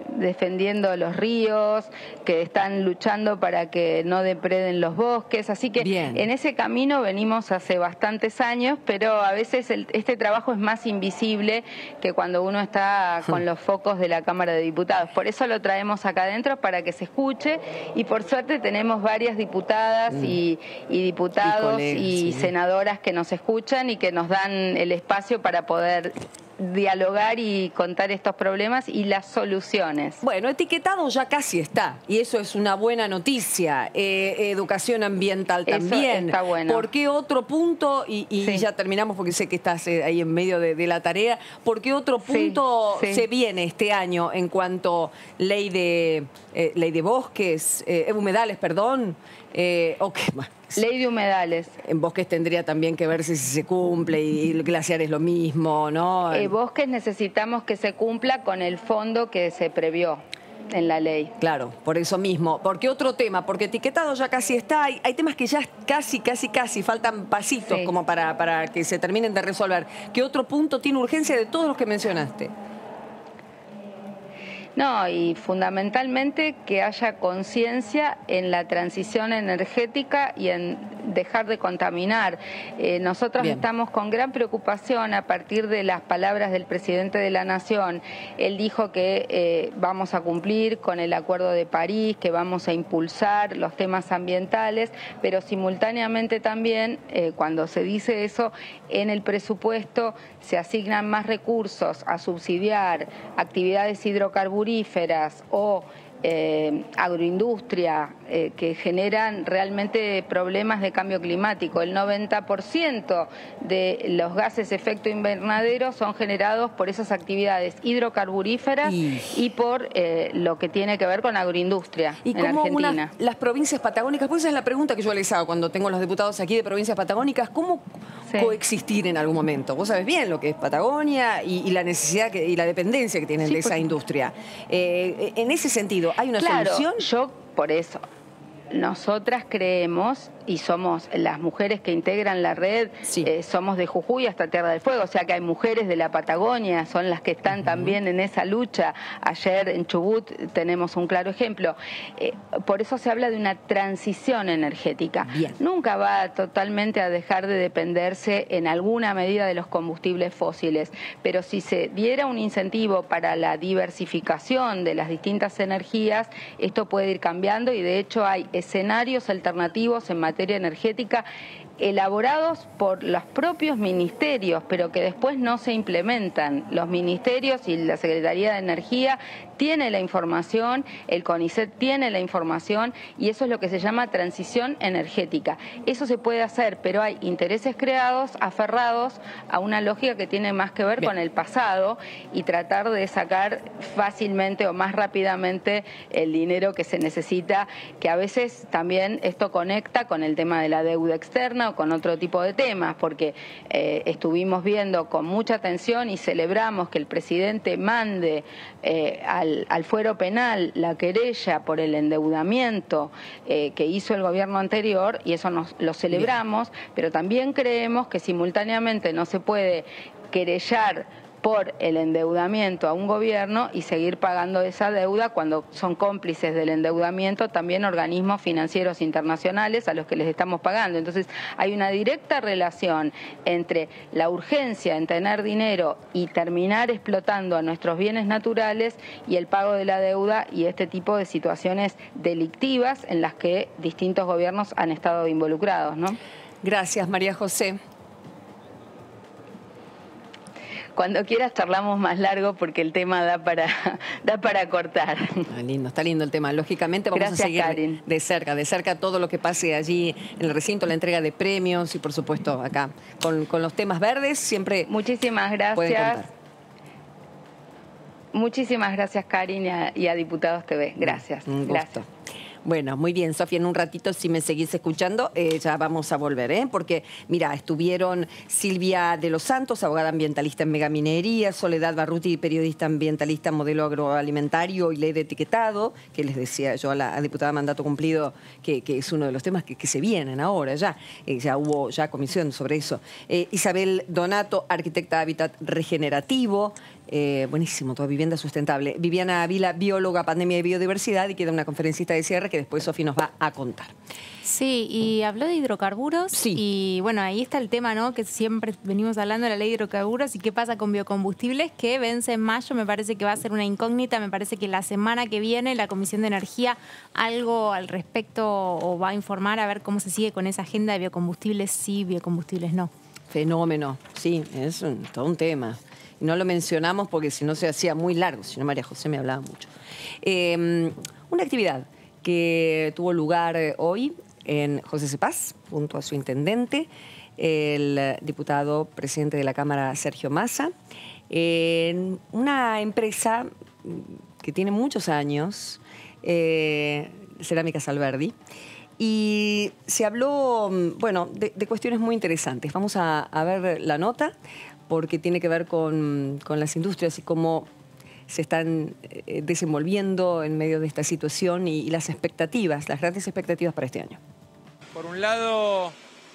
J: defendiendo los ríos, que están luchando para que no depreden los bosques. Así que en ese camino venimos hace bastantes años, pero a veces este trabajo es más invisible que cuando uno está con los focos de la Cámara de Diputados. Por eso lo traemos acá adentro para que se escuche y por suerte tenemos varias diputadas y diputados y senadoras que nos escuchan y que nos dan el espacio para poder dialogar y contar estos problemas y las soluciones.
A: Bueno, etiquetado ya casi está y eso es una buena noticia. Educación ambiental también.
J: Eso está bueno.
A: ¿Por qué otro punto? Y ya terminamos porque sé que estás ahí en medio de la tarea. ¿Por qué otro punto se viene este año en cuanto ley de bosques, humedales, perdón? ¿O qué más?
J: Ley de humedales.
A: En bosques tendría también que verse si se cumple y el glaciar es lo mismo, ¿no?
J: Bosques necesitamos que se cumpla con el fondo que se previó en la ley.
A: Claro, por eso mismo. ¿Por qué otro tema? Porque etiquetado ya casi está. Hay temas que ya casi faltan pasitos como para que se terminen de resolver. ¿Qué otro punto tiene urgencia de todos los que mencionaste?
J: No, y fundamentalmente que haya conciencia en la transición energética y en dejar de contaminar. Nosotros estamos con gran preocupación a partir de las palabras del presidente de la Nación. Él dijo que vamos a cumplir con el Acuerdo de París, que vamos a impulsar los temas ambientales, pero simultáneamente también, cuando se dice eso, en el presupuesto se asignan más recursos a subsidiar actividades hidrocarburíferas o agroindustria que generan realmente problemas de cambio climático. El 90% de los gases de efecto invernadero son generados por esas actividades hidrocarburíferas y por lo que tiene que ver con agroindustria en Argentina.
A: Las provincias patagónicas, pues esa es la pregunta que yo les hago cuando tengo los diputados aquí de provincias patagónicas, ¿cómo coexistir en algún momento? Vos sabés bien lo que es Patagonia y la necesidad y la dependencia que tienen de esa industria. En ese sentido, ¿hay una solución?
J: Yo por eso, nosotras creemos, y somos las mujeres que integran la red, somos de Jujuy hasta Tierra del Fuego, o sea que hay mujeres de la Patagonia, son las que están también en esa lucha. Ayer en Chubut tenemos un claro ejemplo. Por eso se habla de una transición energética. Nunca va totalmente a dejar de dependerse en alguna medida de los combustibles fósiles, pero si se diera un incentivo para la diversificación de las distintas energías, esto puede ir cambiando y de hecho hay escenarios alternativos en materia energética elaborados por los propios ministerios, pero que después no se implementan. Los ministerios y la Secretaría de Energía tiene la información, el CONICET tiene la información y eso es lo que se llama transición energética. Eso se puede hacer, pero hay intereses creados, aferrados a una lógica que tiene más que ver con el pasado y tratar de sacar fácilmente o más rápidamente el dinero que se necesita, que a veces también esto conecta con el tema de la deuda externa o con otro tipo de temas, porque estuvimos viendo con mucha atención y celebramos que el presidente mande al fuero penal la querella por el endeudamiento que hizo el gobierno anterior, y eso lo celebramos, pero también creemos que simultáneamente no se puede querellar por el endeudamiento a un gobierno y seguir pagando esa deuda cuando son cómplices del endeudamiento también organismos financieros internacionales a los que les estamos pagando. Entonces hay una directa relación entre la urgencia en tener dinero y terminar explotando a nuestros bienes naturales y el pago de la deuda y este tipo de situaciones delictivas en las que distintos gobiernos han estado involucrados, ¿no?
A: Gracias, María José.
J: Cuando quieras charlamos más largo porque el tema da para cortar.
A: Está lindo el tema. Lógicamente vamos a seguir
J: Karin.
A: de cerca todo lo que pase allí en el recinto, la entrega de premios y por supuesto acá con los temas verdes siempre.
J: Muchísimas gracias. Muchísimas gracias, Karin, y a Diputados TV. Gracias.
A: Un gusto.
J: Gracias.
A: Bueno, muy bien, Sofía, en un ratito, si me seguís escuchando, ya vamos a volver, porque, mira, estuvieron Silvia de los Santos, abogada ambientalista en Megaminería, Soledad Barruti, periodista ambientalista, modelo agroalimentario y ley de etiquetado, que les decía yo a la diputada mandato cumplido, que es uno de los temas que se vienen ahora ya hubo comisión sobre eso. Isabel Donato, arquitecta de hábitat regenerativo, buenísimo, toda vivienda sustentable. Viviana Avila, bióloga, pandemia y biodiversidad, y queda una conferencista de cierre que después Sofi nos va a contar.
C: Sí, y habló de hidrocarburos.
A: Sí.
C: Y bueno, ahí está el tema, ¿no? Que siempre venimos hablando de la ley de hidrocarburos y qué pasa con biocombustibles, que vence en mayo. Me parece que va a ser una incógnita. Me parece que la semana que viene la Comisión de Energía algo al respecto o va a informar a ver cómo se sigue con esa agenda de biocombustibles sí, biocombustibles no.
A: Fenómeno, sí, es todo un tema. No lo mencionamos porque si no se hacía muy largo, si no María José me hablaba mucho. Una actividad que tuvo lugar hoy en José Cepaz, junto a su intendente, el diputado presidente de la Cámara, Sergio Massa, en una empresa que tiene muchos años, Cerámicas Alberdi, y se habló, bueno, de cuestiones muy interesantes. Vamos a ver la nota, porque tiene que ver con las industrias y cómo se están desenvolviendo en medio de esta situación y las expectativas, las grandes expectativas para este año.
K: Por un lado,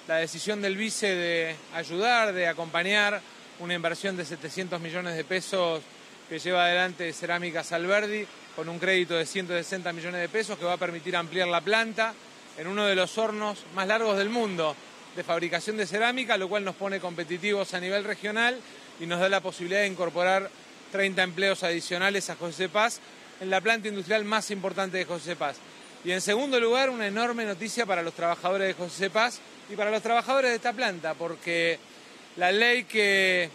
K: la decisión del vice de ayudar, de acompañar una inversión de 700 millones de pesos que lleva adelante Cerámicas Alberdi con un crédito de 160 millones de pesos que va a permitir ampliar la planta en uno de los hornos más largos del mundo de fabricación de cerámica, lo cual nos pone competitivos a nivel regional y nos da la posibilidad de incorporar 30 empleos adicionales a José Cepaz en la planta industrial más importante de José Cepaz. Y en segundo lugar, una enorme noticia para los trabajadores de José Cepaz y para los trabajadores de esta planta, porque la ley que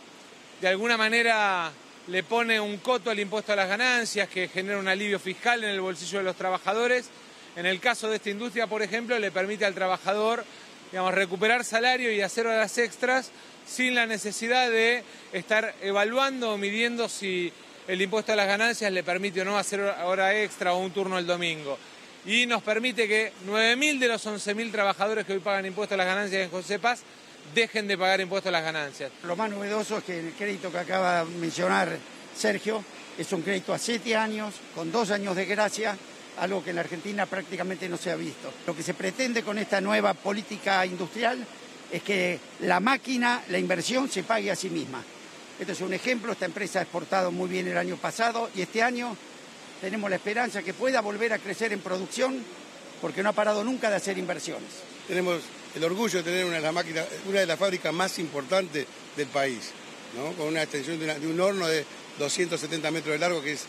K: de alguna manera le pone un coto al impuesto a las ganancias, que genera un alivio fiscal en el bolsillo de los trabajadores, en el caso de esta industria, por ejemplo, le permite al trabajador, digamos, recuperar salario y hacer horas extras sin la necesidad de estar evaluando o midiendo si el impuesto a las ganancias le permite o no hacer hora extra o un turno el domingo. Y nos permite que 9.000 de los 11.000 trabajadores que hoy pagan impuesto a las ganancias en José Cepaz dejen de pagar impuesto a las ganancias.
L: Lo más novedoso es que el crédito que acaba de mencionar Sergio es un crédito a 7 años, con 2 años de gracia, algo que en la Argentina prácticamente no se ha visto. Lo que se pretende con esta nueva política industrial es que la máquina, la inversión, se pague a sí misma. Esto es un ejemplo, esta empresa ha exportado muy bien el año pasado y este año tenemos la esperanza que pueda volver a crecer en producción porque no ha parado nunca de hacer inversiones.
M: Tenemos el orgullo de tener una de las fábricas más importantes del país, ¿no? Con una extensión de un horno de 270 metros de largo que es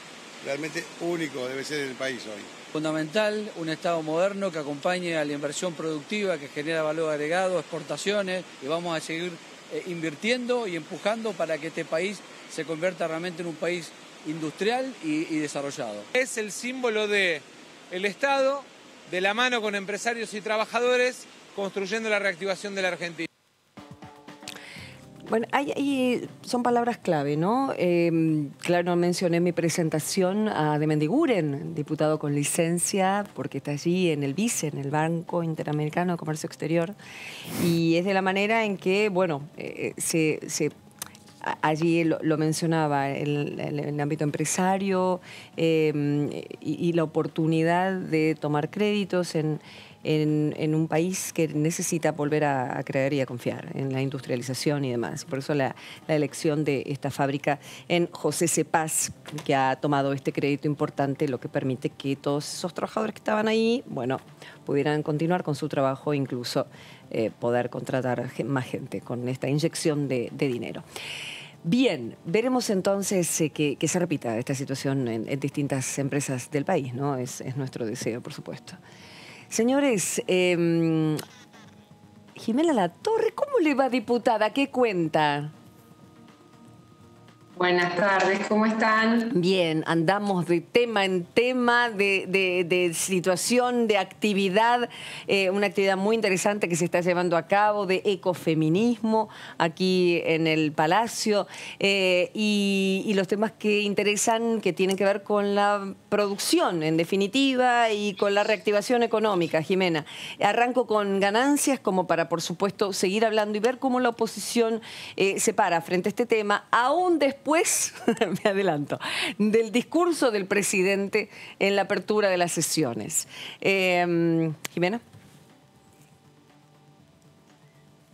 M: realmente único, debe ser en el país hoy.
N: Fundamental, un Estado moderno que acompañe a la inversión productiva, que genera valor agregado, exportaciones, y vamos a seguir invirtiendo y empujando para que este país se convierta realmente en un país industrial y desarrollado.
K: Es el símbolo del Estado, de la mano con empresarios y trabajadores, construyendo la reactivación de la Argentina.
A: Bueno, son palabras clave, ¿no? Claro, mencioné en mi presentación a de Mendiguren, diputado con licencia, porque está allí en el BICE, en el Banco Interamericano de Comercio Exterior, y es de la manera en que, bueno, allí lo mencionaba, el ámbito empresario y la oportunidad de tomar créditos en en un país que necesita volver a creer y a confiar en la industrialización y demás. Por eso la elección de esta fábrica en José Cepaz, que ha tomado este crédito importante, lo que permite que todos esos trabajadores que estaban ahí, bueno, pudieran continuar con su trabajo e incluso poder contratar más gente con esta inyección de dinero. Bien, veremos entonces que se repita esta situación en distintas empresas del país, ¿no? Es nuestro deseo, por supuesto. Señores, Jimena Latorre, ¿cómo le va, diputada? ¿Qué cuenta?
O: Buenas tardes, ¿cómo están?
A: Bien, andamos de tema en tema, de situación, de actividad, una actividad muy interesante que se está llevando a cabo de ecofeminismo aquí en el Palacio y los temas que interesan, que tienen que ver con la producción, en definitiva, y con la reactivación económica. Jimena, arranco con ganancias como para, por supuesto, seguir hablando y ver cómo la oposición se para frente a este tema, aún después, me adelanto, del discurso del presidente en la apertura de las sesiones. Jimena.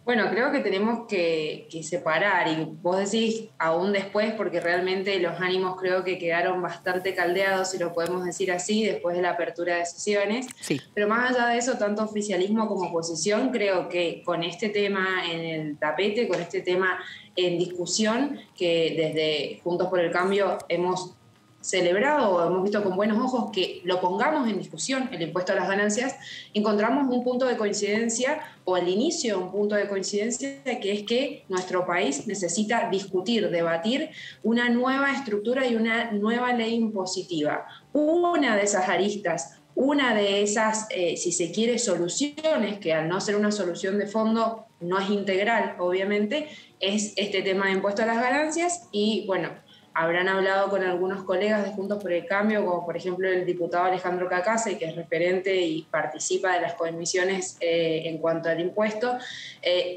O: Bueno, creo que tenemos que separar, y vos decís aún después, porque realmente los ánimos creo que quedaron bastante caldeados, si lo podemos decir así, después de la apertura de sesiones.
A: Sí.
O: Pero más allá de eso, tanto oficialismo como oposición, creo que con este tema en el tapete, con este tema en discusión, que desde Juntos por el Cambio hemos celebrado o hemos visto con buenos ojos que lo pongamos en discusión, el impuesto a las ganancias, encontramos un punto de coincidencia, o el inicio de un punto de coincidencia, que es que nuestro país necesita discutir, debatir una nueva estructura y una nueva ley impositiva. Una de esas aristas, una de esas, si se quiere, soluciones, que al no ser una solución de fondo no es integral, obviamente, es este tema de impuesto a las ganancias. Y bueno, habrán hablado con algunos colegas de Juntos por el Cambio, como por ejemplo el diputado Alejandro Cacase, que es referente y participa de las comisiones en cuanto al impuesto.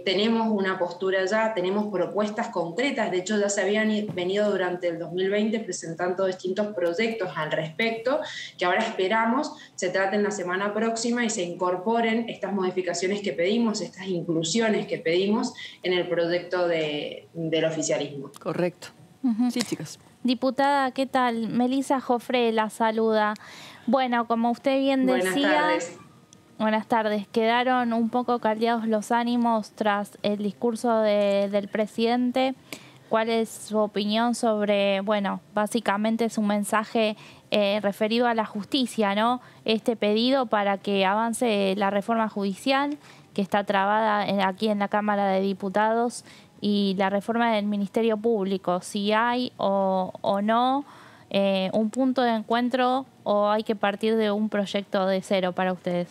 O: Tenemos una postura ya, tenemos propuestas concretas, de hecho ya se habían venido durante el 2020 presentando distintos proyectos al respecto, que ahora esperamos se traten la semana próxima y se incorporen estas modificaciones que pedimos, estas inclusiones que pedimos en el proyecto del oficialismo.
A: Correcto. Sí, chicas.
B: Diputada, ¿qué tal? Melissa Jofré la saluda. Bueno, como usted bien decía...
O: Buenas tardes.
B: Buenas tardes. Quedaron un poco caldeados los ánimos tras el discurso del presidente. ¿Cuál es su opinión sobre, bueno, básicamente su mensaje referido a la justicia, ¿no? Este pedido para que avance la reforma judicial que está trabada aquí en la Cámara de Diputados, y la reforma del Ministerio Público, si hay o no un punto de encuentro, o hay que partir de un proyecto de cero para ustedes.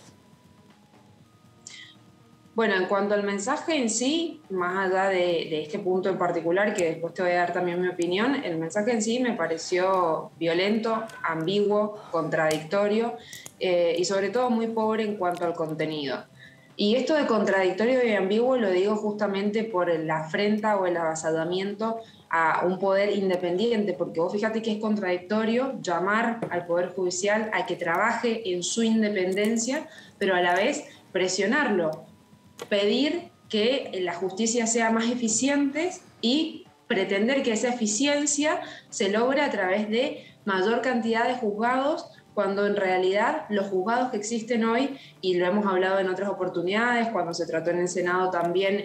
O: Bueno, en cuanto al mensaje en sí, más allá de este punto en particular, que después te voy a dar también mi opinión, el mensaje en sí me pareció violento, ambiguo, contradictorio y sobre todo muy pobre en cuanto al contenido. Y esto de contradictorio y ambiguo lo digo justamente por la afrenta o el avasallamiento a un poder independiente, porque vos fíjate que es contradictorio llamar al Poder Judicial a que trabaje en su independencia, pero a la vez presionarlo, pedir que la justicia sea más eficiente y pretender que esa eficiencia se logre a través de mayor cantidad de juzgados, cuando en realidad los juzgados que existen hoy, y lo hemos hablado en otras oportunidades, cuando se trató en el Senado también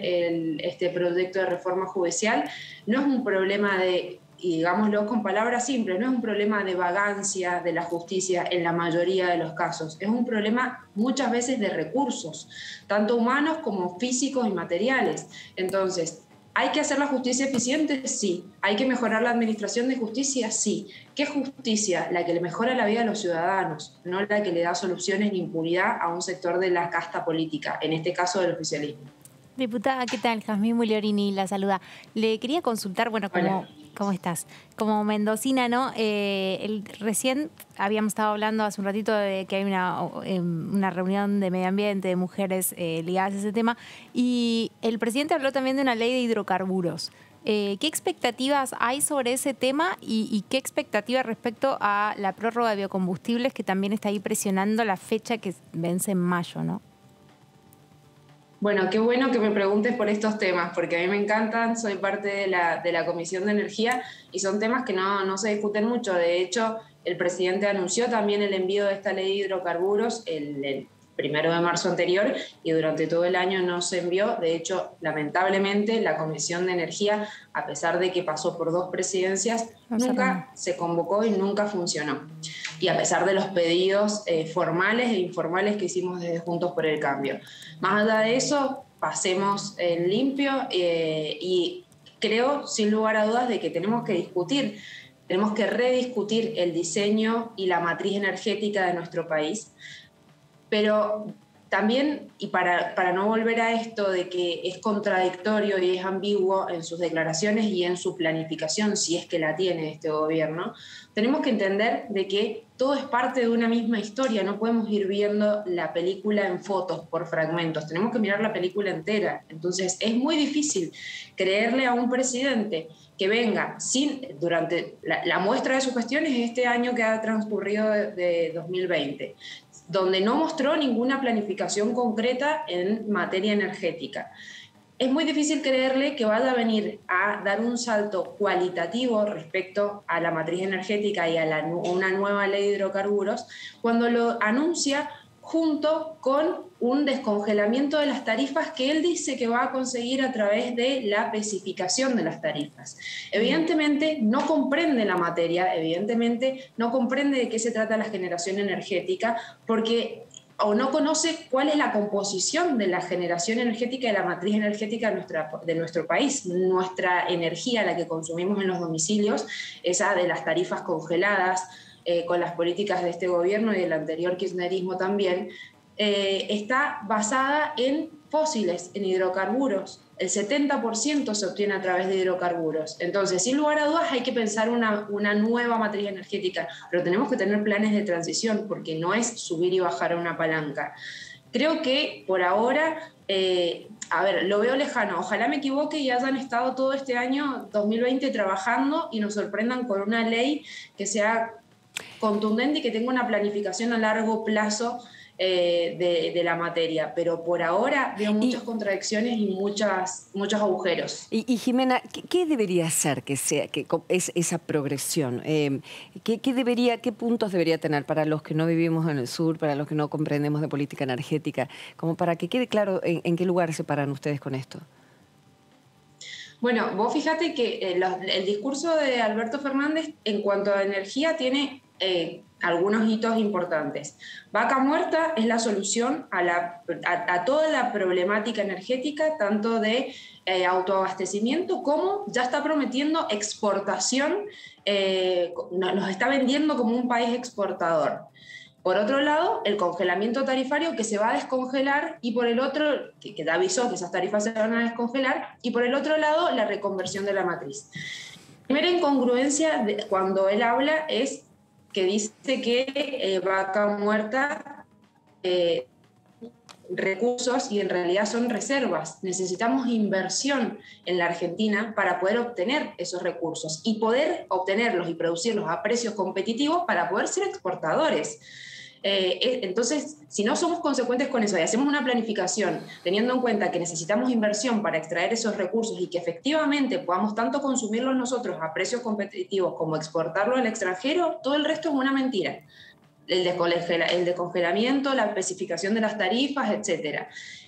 O: este proyecto de reforma judicial, no es un problema de, y digámoslo con palabras simples, no es un problema de vagancia de la justicia en la mayoría de los casos, es un problema muchas veces de recursos, tanto humanos como físicos y materiales. Entonces, ¿hay que hacer la justicia eficiente? Sí. ¿Hay que mejorar la administración de justicia? Sí. ¿Qué justicia? La que le mejora la vida a los ciudadanos, no la que le da soluciones ni impunidad a un sector de la casta política, en este caso del oficialismo.
C: Diputada, ¿qué tal? Jazmín Mugliorini la saluda. Le quería consultar, bueno, ¿cómo estás? Como mendocina, ¿no? Recién habíamos estado hablando hace un ratito de que hay una reunión de medio ambiente, de mujeres ligadas a ese tema, y el presidente habló también de una ley de hidrocarburos. ¿Qué expectativas hay sobre ese tema y qué expectativas respecto a la prórroga de biocombustibles que también está ahí presionando la fecha que vence en mayo, ¿no?
O: Bueno, qué bueno que me preguntes por estos temas, porque a mí me encantan, soy parte de la Comisión de Energía y son temas que no se discuten mucho. De hecho, el presidente anunció también el envío de esta ley de hidrocarburos el 1 de marzo anterior y durante todo el año no se envió. De hecho, lamentablemente, la Comisión de Energía, a pesar de que pasó por 2 presidencias, nunca se convocó y nunca funcionó. Y a pesar de los pedidos formales e informales que hicimos desde Juntos por el Cambio. Más allá de eso, pasemos en limpio y creo, sin lugar a dudas, de que tenemos que rediscutir el diseño y la matriz energética de nuestro país. Pero también, y para no volver a esto de que es contradictorio y es ambiguo en sus declaraciones y en su planificación, si es que la tiene este gobierno, tenemos que entender de que todo es parte de una misma historia. No podemos ir viendo la película en fotos por fragmentos, tenemos que mirar la película entera. Entonces es muy difícil creerle a un presidente que venga durante la muestra de sus gestiones este año que ha transcurrido de 2020, donde no mostró ninguna planificación concreta en materia energética. Es muy difícil creerle que vaya a venir a dar un salto cualitativo respecto a la matriz energética y a una nueva ley de hidrocarburos cuando lo anuncia junto con un descongelamiento de las tarifas que él dice que va a conseguir a través de la especificación de las tarifas. Evidentemente no comprende la materia, evidentemente no comprende de qué se trata la generación energética, porque o no conoce cuál es la composición de la generación energética y la matriz energética de nuestro país. Nuestra energía, la que consumimos en los domicilios, esa de las tarifas congeladas, con las políticas de este gobierno y del anterior kirchnerismo también, está basada en fósiles, en hidrocarburos. El 70% se obtiene a través de hidrocarburos. Entonces, sin lugar a dudas, hay que pensar una nueva matriz energética, pero tenemos que tener planes de transición, porque no es subir y bajar a una palanca. Creo que por ahora, lo veo lejano. Ojalá me equivoque y hayan estado todo este año 2020 trabajando y nos sorprendan con una ley que sea contundente y que tenga una planificación a largo plazo de la materia, pero por ahora veo muchas contradicciones y muchos agujeros.
A: Y Jimena, ¿qué debería ser que es esa progresión? ¿Qué puntos debería tener para los que no vivimos en el sur, para los que no comprendemos de política energética, como para que quede claro en qué lugar se paran ustedes con esto?
O: Bueno, vos fíjate que el discurso de Alberto Fernández en cuanto a energía tiene algunos hitos importantes. Vaca muerta es la solución a toda la problemática energética, tanto de autoabastecimiento como ya está prometiendo exportación, nos está vendiendo como un país exportador. Por otro lado, el congelamiento tarifario que se va a descongelar y por el otro, que ya avisó que esas tarifas se van a descongelar, y por el otro lado, la reconversión de la matriz. Primera incongruencia cuando él habla es que dice que Vaca Muerta recursos y en realidad son reservas. Necesitamos inversión en la Argentina para poder obtener esos recursos y poder obtenerlos y producirlos a precios competitivos para poder ser exportadores. Entonces, si no somos consecuentes con eso y hacemos una planificación teniendo en cuenta que necesitamos inversión para extraer esos recursos y que efectivamente podamos tanto consumirlos nosotros a precios competitivos como exportarlos al extranjero, todo el resto es una mentira. El descongelamiento, la especificación de las tarifas, etc.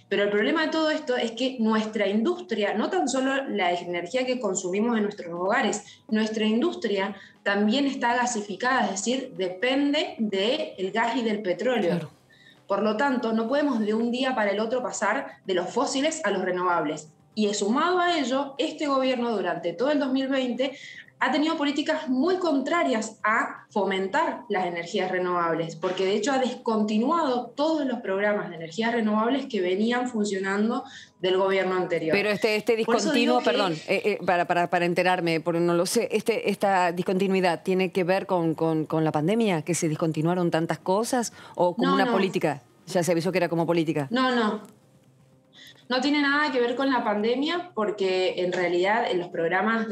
O: Pero el problema de todo esto es que nuestra industria, no tan solo la energía que consumimos en nuestros hogares, nuestra industria también está gasificada, es decir, depende del gas y del petróleo. Claro. Por lo tanto, no podemos de un día para el otro pasar de los fósiles a los renovables. Y sumado a ello, este gobierno durante todo el 2020 ha tenido políticas muy contrarias a fomentar las energías renovables, porque de hecho ha descontinuado todos los programas de energías renovables que venían funcionando del gobierno anterior.
A: Pero este discontinuo, perdón, para enterarme, porque no lo sé, esta discontinuidad tiene que ver con la pandemia, que se discontinuaron tantas cosas, o como una política. Ya se avisó que era como política.
O: No. no tiene nada que ver con la pandemia, porque en realidad en los programas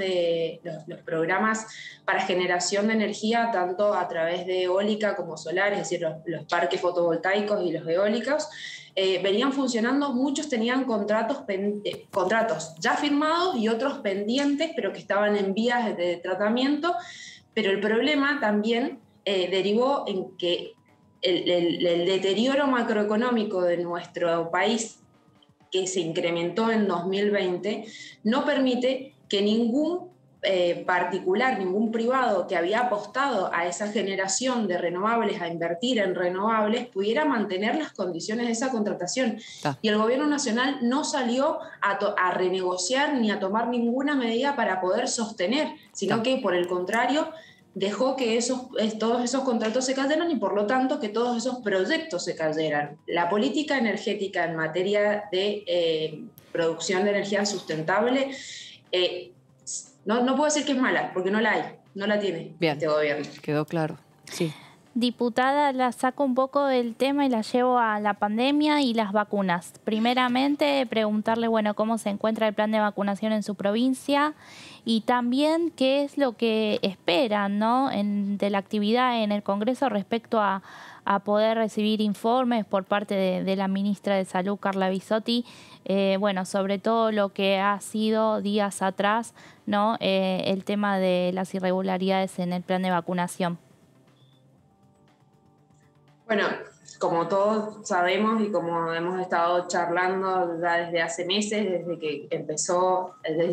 O: para generación de energía, tanto a través de eólica como solar, es decir, los parques fotovoltaicos y los eólicos, venían funcionando. Muchos tenían contratos ya firmados y otros pendientes, pero que estaban en vías de tratamiento. Pero el problema también derivó en que el deterioro macroeconómico de nuestro país, que se incrementó en 2020, no permite que ningún particular, ningún privado que había apostado a esa generación de renovables, a invertir en renovables, pudiera mantener las condiciones de esa contratación. Y el gobierno nacional no salió a renegociar ni a tomar ninguna medida para poder sostener, sino que por el contrario dejó que todos esos contratos se cayeran y por lo tanto que todos esos proyectos se cayeran. La política energética en materia de producción de energía sustentable, no puedo decir que es mala, porque no la tiene este gobierno.
A: Quedó claro, sí.
B: Diputada, la saco un poco del tema y la llevo a la pandemia y las vacunas. Primeramente, preguntarle, cómo se encuentra el plan de vacunación en su provincia y también qué es lo que esperan, ¿no?, de la actividad en el Congreso respecto a poder recibir informes por parte de la ministra de Salud, Carla Bisotti, sobre todo lo que ha sido días atrás, ¿no?, el tema de las irregularidades en el plan de vacunación.
O: Bueno, como todos sabemos y como hemos estado charlando ya desde hace meses, desde que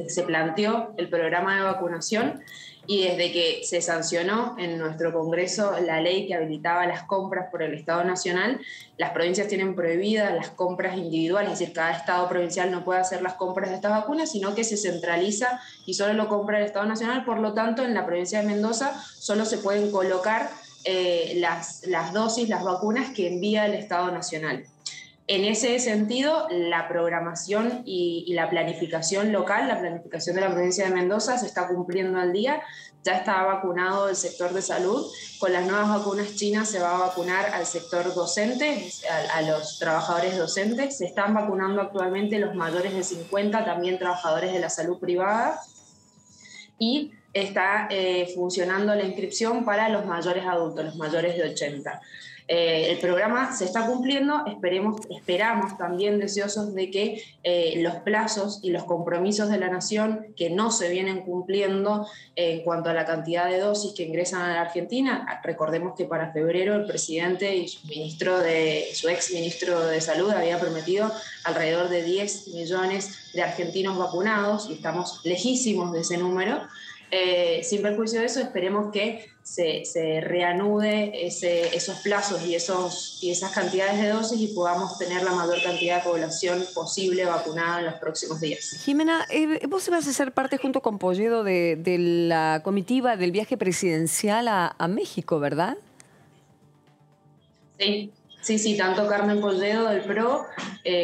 O: se planteó el programa de vacunación y desde que se sancionó en nuestro Congreso la ley que habilitaba las compras por el Estado Nacional, las provincias tienen prohibidas las compras individuales, es decir, cada Estado provincial no puede hacer las compras de estas vacunas, sino que se centraliza y solo lo compra el Estado Nacional. Por lo tanto, en la provincia de Mendoza solo se pueden colocar las dosis, las vacunas que envía el Estado Nacional. En ese sentido, la programación y la planificación local, la planificación de la provincia de Mendoza se está cumpliendo al día. Ya está vacunado el sector de salud. Con las nuevas vacunas chinas se va a vacunar al sector docente, a los trabajadores docentes. Se están vacunando actualmente los mayores de 50, también trabajadores de la salud privada. Y está funcionando la inscripción para los mayores adultos, los mayores de 80. El programa se está cumpliendo, esperamos también deseosos de que los plazos y los compromisos de la Nación que no se vienen cumpliendo en cuanto a la cantidad de dosis que ingresan a la Argentina. Recordemos que para febrero el presidente y su ex ministro de Salud había prometido alrededor de 10 millones de argentinos vacunados y estamos lejísimos de ese número. Sin perjuicio de eso, esperemos que se reanude esos plazos y esas cantidades de dosis y podamos tener la mayor cantidad de población posible vacunada en los próximos días.
A: Jimena, vos ibas a ser parte junto con Polledo de la comitiva del viaje presidencial a México, ¿verdad?
O: Sí, tanto Carmen Polledo del PRO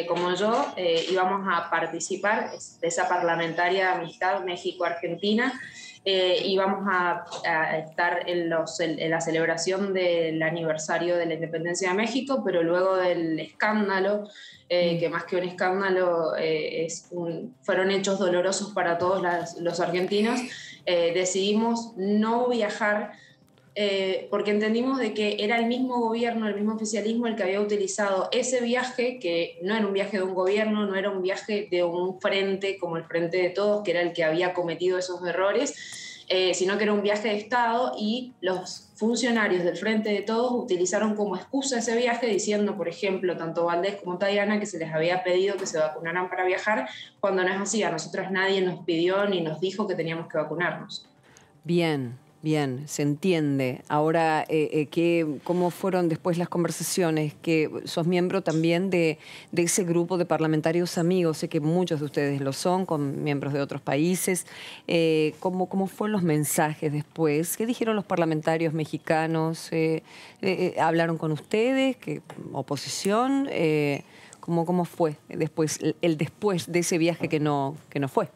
O: como yo íbamos a participar de esa parlamentaria amistad México-Argentina. Íbamos a estar en la celebración del aniversario de la independencia de México, pero luego del escándalo, que más que un escándalo fueron hechos dolorosos para todos los argentinos, decidimos no viajar porque entendimos de que era el mismo gobierno, el mismo oficialismo el que había utilizado ese viaje, que no era un viaje de un gobierno, no era un viaje de un frente como el Frente de Todos, que era el que había cometido esos errores, sino que era un viaje de Estado, y los funcionarios del Frente de Todos utilizaron como excusa ese viaje diciendo, por ejemplo, tanto Valdés como Tayana, que se les había pedido que se vacunaran para viajar, cuando no es así. A nosotros nadie nos pidió ni nos dijo que teníamos que vacunarnos.
A: Bien, se entiende. Ahora, ¿cómo fueron después las conversaciones? Que sos miembro también de ese grupo de parlamentarios amigos, sé que muchos de ustedes lo son, con miembros de otros países. ¿Cómo fueron los mensajes después? ¿Qué dijeron los parlamentarios mexicanos? ¿Hablaron con ustedes? ¿Qué oposición? ¿Cómo fue después de ese viaje que no fue?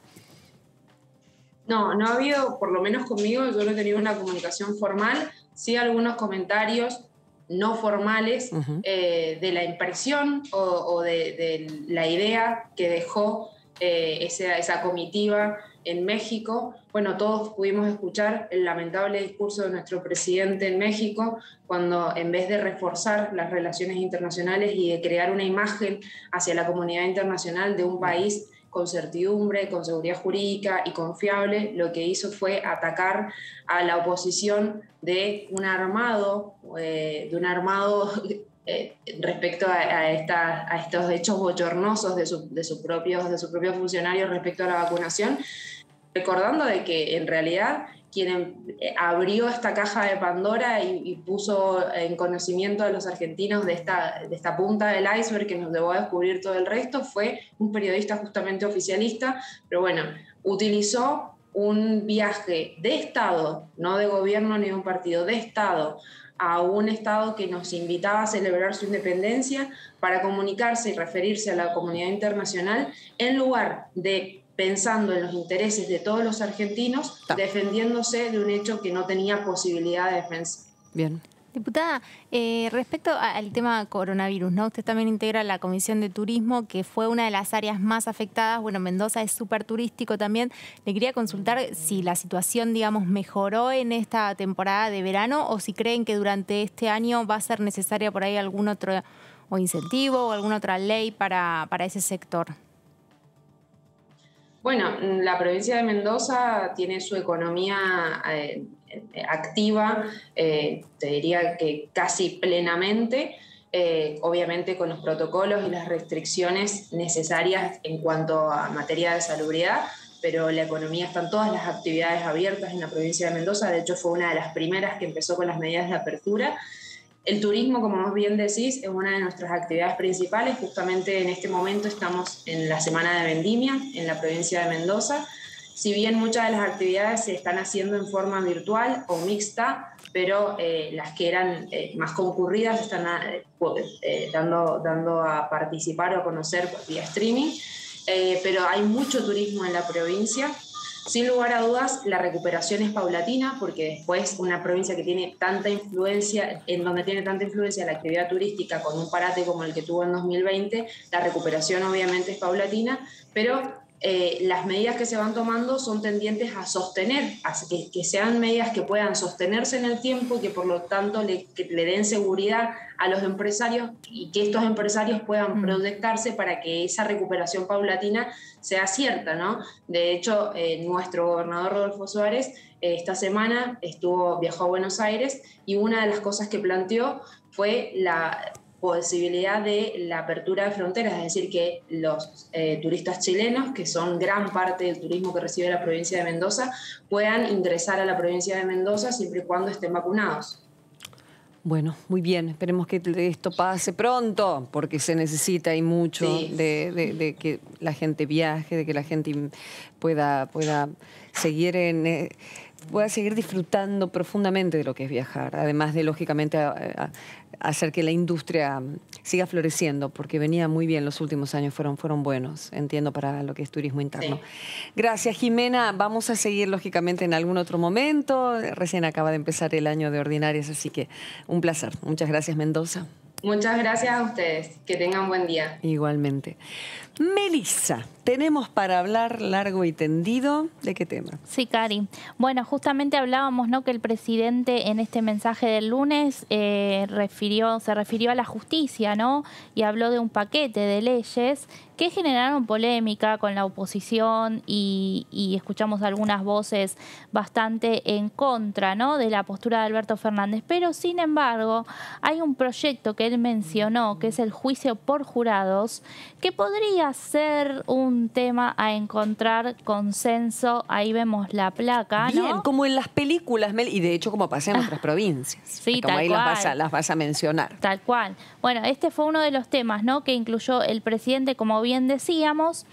O: No ha habido, por lo menos conmigo, yo no he tenido una comunicación formal, sí algunos comentarios no formales de la impresión o de la idea que dejó esa comitiva en México. Bueno, todos pudimos escuchar el lamentable discurso de nuestro presidente en México, cuando en vez de reforzar las relaciones internacionales y de crear una imagen hacia la comunidad internacional de un país con certidumbre, con seguridad jurídica y confiable, lo que hizo fue atacar a la oposición de un armado respecto a estos hechos bochornosos de sus propios funcionarios respecto a la vacunación, recordando de que en realidad quien abrió esta caja de Pandora y puso en conocimiento a los argentinos de esta punta del iceberg que nos llevó a descubrir todo el resto fue un periodista justamente oficialista, pero bueno, utilizó un viaje de Estado, no de gobierno ni de un partido, de Estado, a un Estado que nos invitaba a celebrar su independencia para comunicarse y referirse a la comunidad internacional en lugar de pensando en los intereses de todos los argentinos, defendiéndose de un hecho que no tenía posibilidad de defensa.
A: Bien.
C: Diputada, respecto al tema coronavirus, ¿no? Usted también integra la Comisión de Turismo, que fue una de las áreas más afectadas. Bueno, Mendoza es súper turístico también. Le quería consultar si la situación, digamos, mejoró en esta temporada de verano o si creen que durante este año va a ser necesaria por ahí algún otro incentivo o alguna otra ley para ese sector.
O: Bueno, la provincia de Mendoza tiene su economía activa, te diría que casi plenamente, obviamente con los protocolos y las restricciones necesarias en cuanto a materia de salubridad, pero la economía, están todas las actividades abiertas en la provincia de Mendoza. De hecho, fue una de las primeras que empezó con las medidas de apertura. El turismo, como vos bien decís, es una de nuestras actividades principales. Justamente en este momento estamos en la semana de vendimia en la provincia de Mendoza. Si bien muchas de las actividades se están haciendo en forma virtual o mixta, pero las que eran más concurridas están dando a participar o a conocer vía streaming. Pero hay mucho turismo en la provincia. Sin lugar a dudas, la recuperación es paulatina, porque después una provincia que tiene tanta influencia, en donde tiene tanta influencia la actividad turística con un parate como el que tuvo en 2020, la recuperación obviamente es paulatina, pero las medidas que se van tomando son tendientes a sostener, que sean medidas que puedan sostenerse en el tiempo y que por lo tanto le den seguridad a los empresarios y que estos empresarios puedan proyectarse para que esa recuperación paulatina sea cierta, ¿no? De hecho, nuestro gobernador Rodolfo Suárez esta semana viajó a Buenos Aires y una de las cosas que planteó fue la posibilidad de la apertura de fronteras, es decir, que los turistas chilenos, que son gran parte del turismo que recibe la provincia de Mendoza, puedan ingresar a la provincia de Mendoza siempre y cuando estén vacunados.
A: Bueno, muy bien. Esperemos que esto pase pronto, porque se necesita y mucho de que la gente viaje, de que la gente pueda seguir disfrutando profundamente de lo que es viajar, además de, lógicamente, hacer que la industria siga floreciendo, porque venía muy bien los últimos años, fueron buenos, entiendo, para lo que es turismo interno. Sí. Gracias, Jimena. Vamos a seguir, lógicamente, en algún otro momento. Recién acaba de empezar el año de ordinarias, así que un placer. Muchas gracias, Mendoza.
O: Muchas gracias a ustedes. Que tengan buen día.
A: Igualmente. Melissa, tenemos para hablar largo y tendido. ¿De qué tema?
B: Sí, Cari. Bueno, justamente hablábamos, ¿no?, que el presidente en este mensaje del lunes se refirió a la justicia, ¿no? Y habló de un paquete de leyes que generaron polémica con la oposición y escuchamos algunas voces bastante en contra, ¿no?, de la postura de Alberto Fernández. Pero, sin embargo, hay un proyecto que él mencionó, que es el juicio por jurados, que podría ser un tema a encontrar consenso. Ahí vemos la placa, ¿no?
A: Bien, como en las películas, Mel, y de hecho como pasa en otras provincias.
B: Sí,
A: como
B: tal
A: ahí
B: cual.
A: Las vas a mencionar.
B: Tal cual. Bueno, este fue uno de los temas, ¿no?, que incluyó el presidente, como bien decíamos.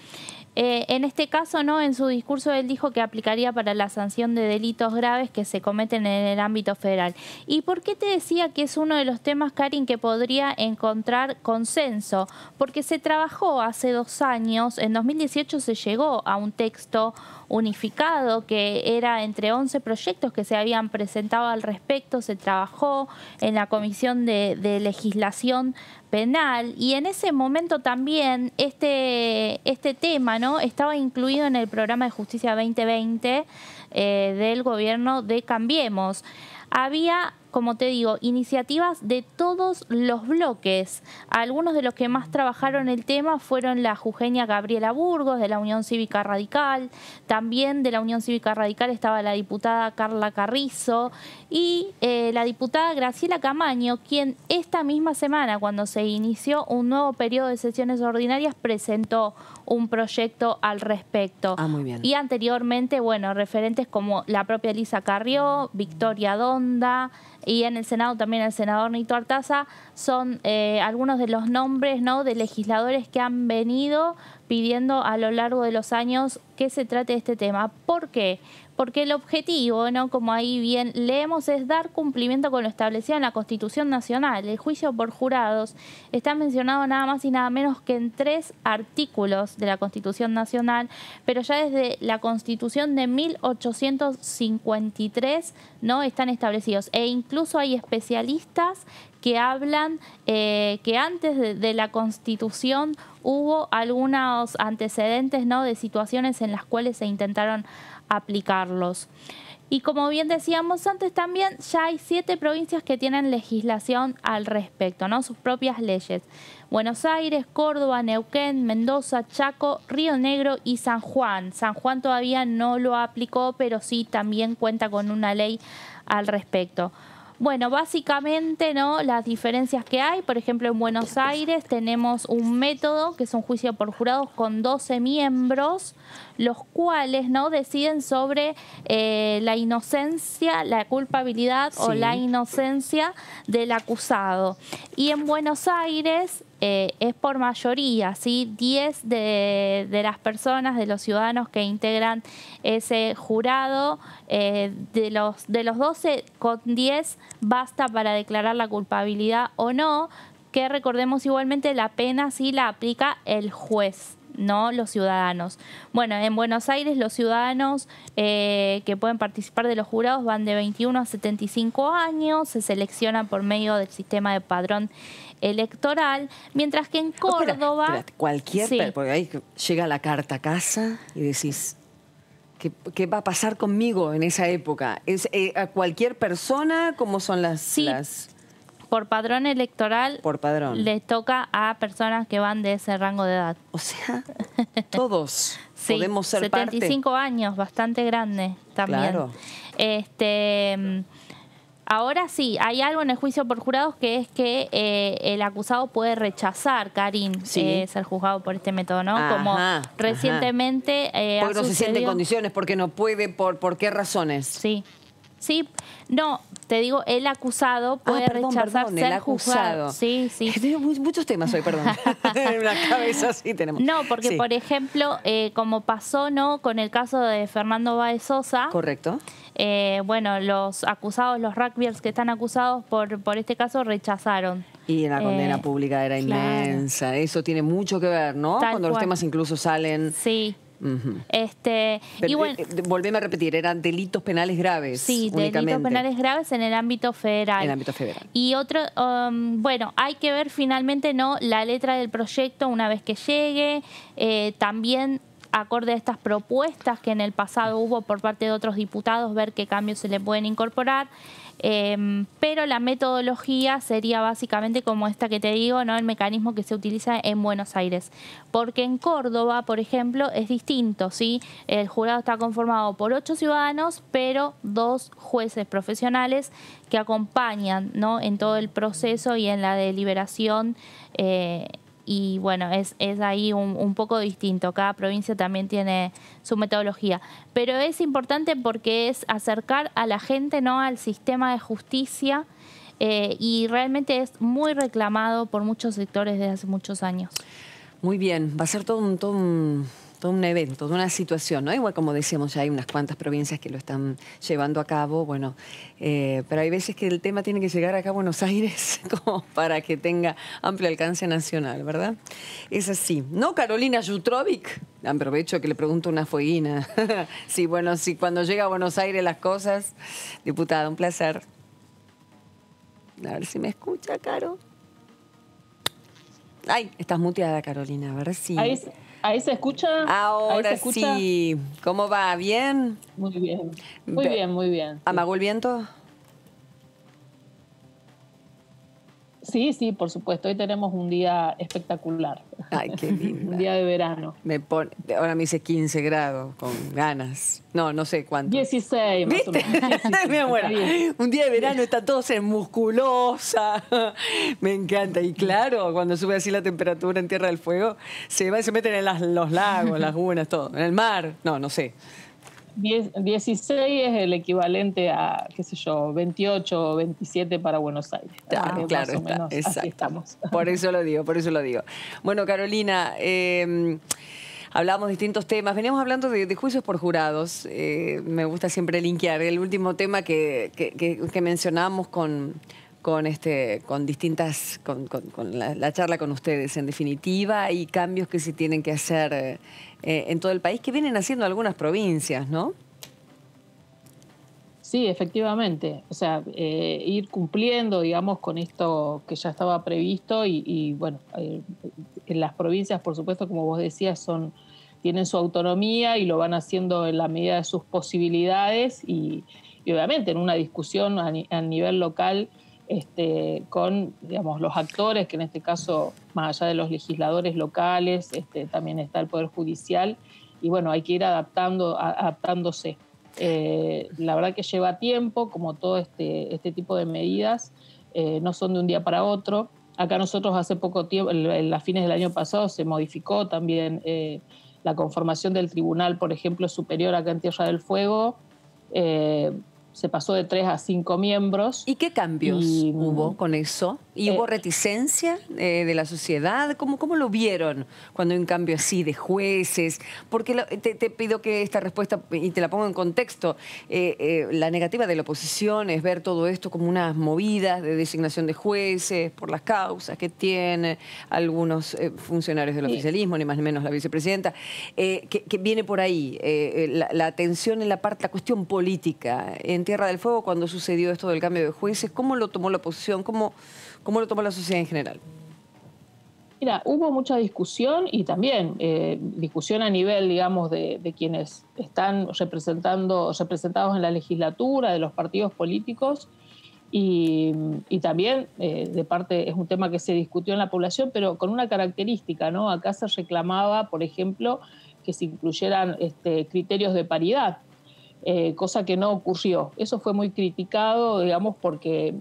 B: En este caso, ¿no?, en su discurso él dijo que aplicaría para la sanción de delitos graves que se cometen en el ámbito federal. ¿Y por qué te decía que es uno de los temas, Karin, que podría encontrar consenso? Porque se trabajó hace 2 años, en 2018 se llegó a un texto unificado, que era entre 11 proyectos que se habían presentado al respecto. Se trabajó en la Comisión de Legislación Penal y en ese momento también este tema, ¿no?, estaba incluido en el programa de Justicia 2020 del gobierno de Cambiemos. Había, como te digo, iniciativas de todos los bloques. Algunos de los que más trabajaron el tema fueron la jujeña Gabriela Burgos, de la Unión Cívica Radical. También de la Unión Cívica Radical estaba la diputada Carla Carrizo y la diputada Graciela Camaño, quien esta misma semana, cuando se inició un nuevo periodo de sesiones ordinarias, presentó un proyecto al respecto.
A: Ah, muy bien.
B: Y anteriormente, bueno, referentes como la propia Elisa Carrió, Victoria Donda, y en el Senado también el senador Nito Artaza, son algunos de los nombres, ¿no?, de legisladores que han venido pidiendo a lo largo de los años que se trate de este tema. ¿Por qué? Porque el objetivo, ¿no?, como ahí bien leemos, es dar cumplimiento con lo establecido en la Constitución Nacional. El juicio por jurados está mencionado nada más y nada menos que en 3 artículos de la Constitución Nacional, pero ya desde la Constitución de 1853 no están establecidos. E incluso hay especialistas que hablan que antes de la Constitución hubo algunos antecedentes, ¿no?, de situaciones en las cuales se intentaron aplicarlos. Y como bien decíamos antes también, ya hay 7 provincias que tienen legislación al respecto, ¿no?, sus propias leyes. Buenos Aires, Córdoba, Neuquén, Mendoza, Chaco, Río Negro y San Juan. San Juan todavía no lo aplicó, pero sí también cuenta con una ley al respecto. Bueno, básicamente, ¿no?, las diferencias que hay, por ejemplo, en Buenos Aires tenemos un método que es un juicio por jurados con 12 miembros, los cuales, ¿no?, deciden sobre la inocencia, la culpabilidad o la inocencia del acusado. Y en Buenos Aires es por mayoría, ¿sí? 10 de las personas, de los ciudadanos que integran ese jurado, de los 12, con 10 basta para declarar la culpabilidad o no, que recordemos igualmente la pena sí la aplica el juez, no los ciudadanos. Bueno, en Buenos Aires los ciudadanos que pueden participar de los jurados van de 21 a 75 años, se seleccionan por medio del sistema de padrón electoral, mientras que en Córdoba...
A: Espera, porque ahí llega la carta a casa y decís, ¿qué va a pasar conmigo en esa época? ¿Es a cualquier persona? ¿Cómo son las...?
B: Por padrón electoral,
A: por padrón,
B: le toca a personas que van de ese rango de edad.
A: O sea, todos podemos ser
B: 75
A: parte.
B: Años, bastante grande también.
A: Claro.
B: Ahora sí, hay algo en el juicio por jurados que es que el acusado puede rechazar, Karin, ser juzgado por este método, ¿no? Como recientemente
A: porque no se siente en condiciones, porque no puede, ¿por qué razones?
B: Sí, no, te digo, el acusado puede rechazar ser
A: el acusado.
B: juzgado. Sí.
A: Tenemos muchos temas hoy, perdón. En la cabeza sí tenemos.
B: No, porque por ejemplo, como pasó, ¿no?, con el caso de Fernando Báez Sosa.
A: Correcto.
B: Bueno, los acusados, los rugbyers que están acusados por este caso rechazaron.
A: Y la condena pública era inmensa. Eso tiene mucho que ver, ¿no? Cuando los temas incluso salen...
B: Sí.
A: Pero,
B: y bueno,
A: volveme a repetir, eran delitos penales graves.
B: Sí,
A: únicamente.
B: Delitos penales graves en el ámbito federal.
A: En el ámbito federal.
B: Y otro, bueno, hay que ver finalmente, ¿no?, la letra del proyecto una vez que llegue. También, acorde a estas propuestas que en el pasado hubo por parte de otros diputados, ver qué cambios se le pueden incorporar. Pero la metodología sería básicamente como esta que te digo, ¿no?, el mecanismo que se utiliza en Buenos Aires. Porque en Córdoba, por ejemplo, es distinto, ¿sí? El jurado está conformado por 8 ciudadanos, pero 2 jueces profesionales que acompañan, ¿no?, en todo el proceso y en la deliberación. Y bueno, es ahí un poco distinto. Cada provincia también tiene su metodología. Pero es importante porque es acercar a la gente, ¿no?, al sistema de justicia y realmente es muy reclamado por muchos sectores desde hace muchos años.
A: Muy bien, va a ser todo un todo un evento, toda una situación, ¿no? Igual como decíamos, ya hay unas cuantas provincias que lo están llevando a cabo, bueno, pero hay veces que el tema tiene que llegar acá a Buenos Aires como para que tenga amplio alcance nacional, ¿verdad? Es así. ¿No, Carolina Jutrovic? Aprovecho que le pregunto una fueguina. Sí, bueno, sí, cuando llega a Buenos Aires las cosas. Diputada, un placer. A ver si me escucha, Caro. Ay, estás muteada, Carolina, a ver si...
P: Ahí se escucha.
A: Ahora
P: ¿Ahí se escucha?
A: sí. ¿Cómo va? ¿Bien?
P: Muy bien. Muy bien, muy bien.
A: ¿Amagó el viento?
P: Sí, sí, por supuesto. Hoy tenemos un día espectacular.
A: Ay, qué lindo.
P: Un día de verano.
A: Ahora me dice 15 grados, con ganas. No sé cuánto.
P: 16, más o menos. 16,
A: bueno, un día de verano está todo musculosa. Me encanta. Y claro, cuando sube así la temperatura en Tierra del Fuego, se meten en los lagos, las lagunas, todo. En el mar, no sé.
P: 16 es el equivalente a, qué sé yo, 28 o 27 para Buenos Aires.
A: Claro,
P: más o menos,
A: exacto.
P: así estamos.
A: Por eso lo digo. Bueno, Carolina, hablamos de distintos temas. Veníamos hablando de juicios por jurados. Me gusta siempre linkear. El último tema que mencionamos con la charla con ustedes, en definitiva, y cambios que se tienen que hacer en todo el país, que vienen haciendo algunas provincias, ¿no?
P: Sí, efectivamente. O sea, ir cumpliendo, digamos, con esto que ya estaba previsto y bueno, en las provincias, por supuesto, como vos decías, tienen su autonomía y lo van haciendo en la medida de sus posibilidades y obviamente en una discusión a nivel local con, digamos, los actores, que en este caso, más allá de los legisladores locales, también está el Poder Judicial, y bueno, hay que ir adaptándose. La verdad que lleva tiempo, como todo este tipo de medidas, no son de un día para otro. Acá nosotros hace poco tiempo, a fines del año pasado, se modificó también la conformación del tribunal, por ejemplo, superior acá en Tierra del Fuego. Se pasó de 3 a 5 miembros.
A: ¿Y qué cambios hubo con eso? ¿Y hubo reticencia de la sociedad? ¿Cómo lo vieron cuando hay un cambio así de jueces? Porque te pido que esta respuesta, y te la pongo en contexto, la negativa de la oposición es ver todo esto como unas movidas de designación de jueces por las causas que tienen algunos funcionarios del oficialismo, ni más ni menos la vicepresidenta, que viene por ahí, la tensión en la cuestión política. En Tierra del Fuego, cuando sucedió esto del cambio de jueces, ¿cómo lo tomó la oposición? ¿Cómo lo tomó la sociedad en general?
P: Mira, hubo mucha discusión y también discusión a nivel, digamos, de quienes están representados en la legislatura, de los partidos políticos y también de parte, es un tema que se discutió en la población, pero con una característica, ¿no? Acá se reclamaba, por ejemplo, que se incluyeran criterios de paridad. Cosa que no ocurrió. Eso fue muy criticado, digamos, porque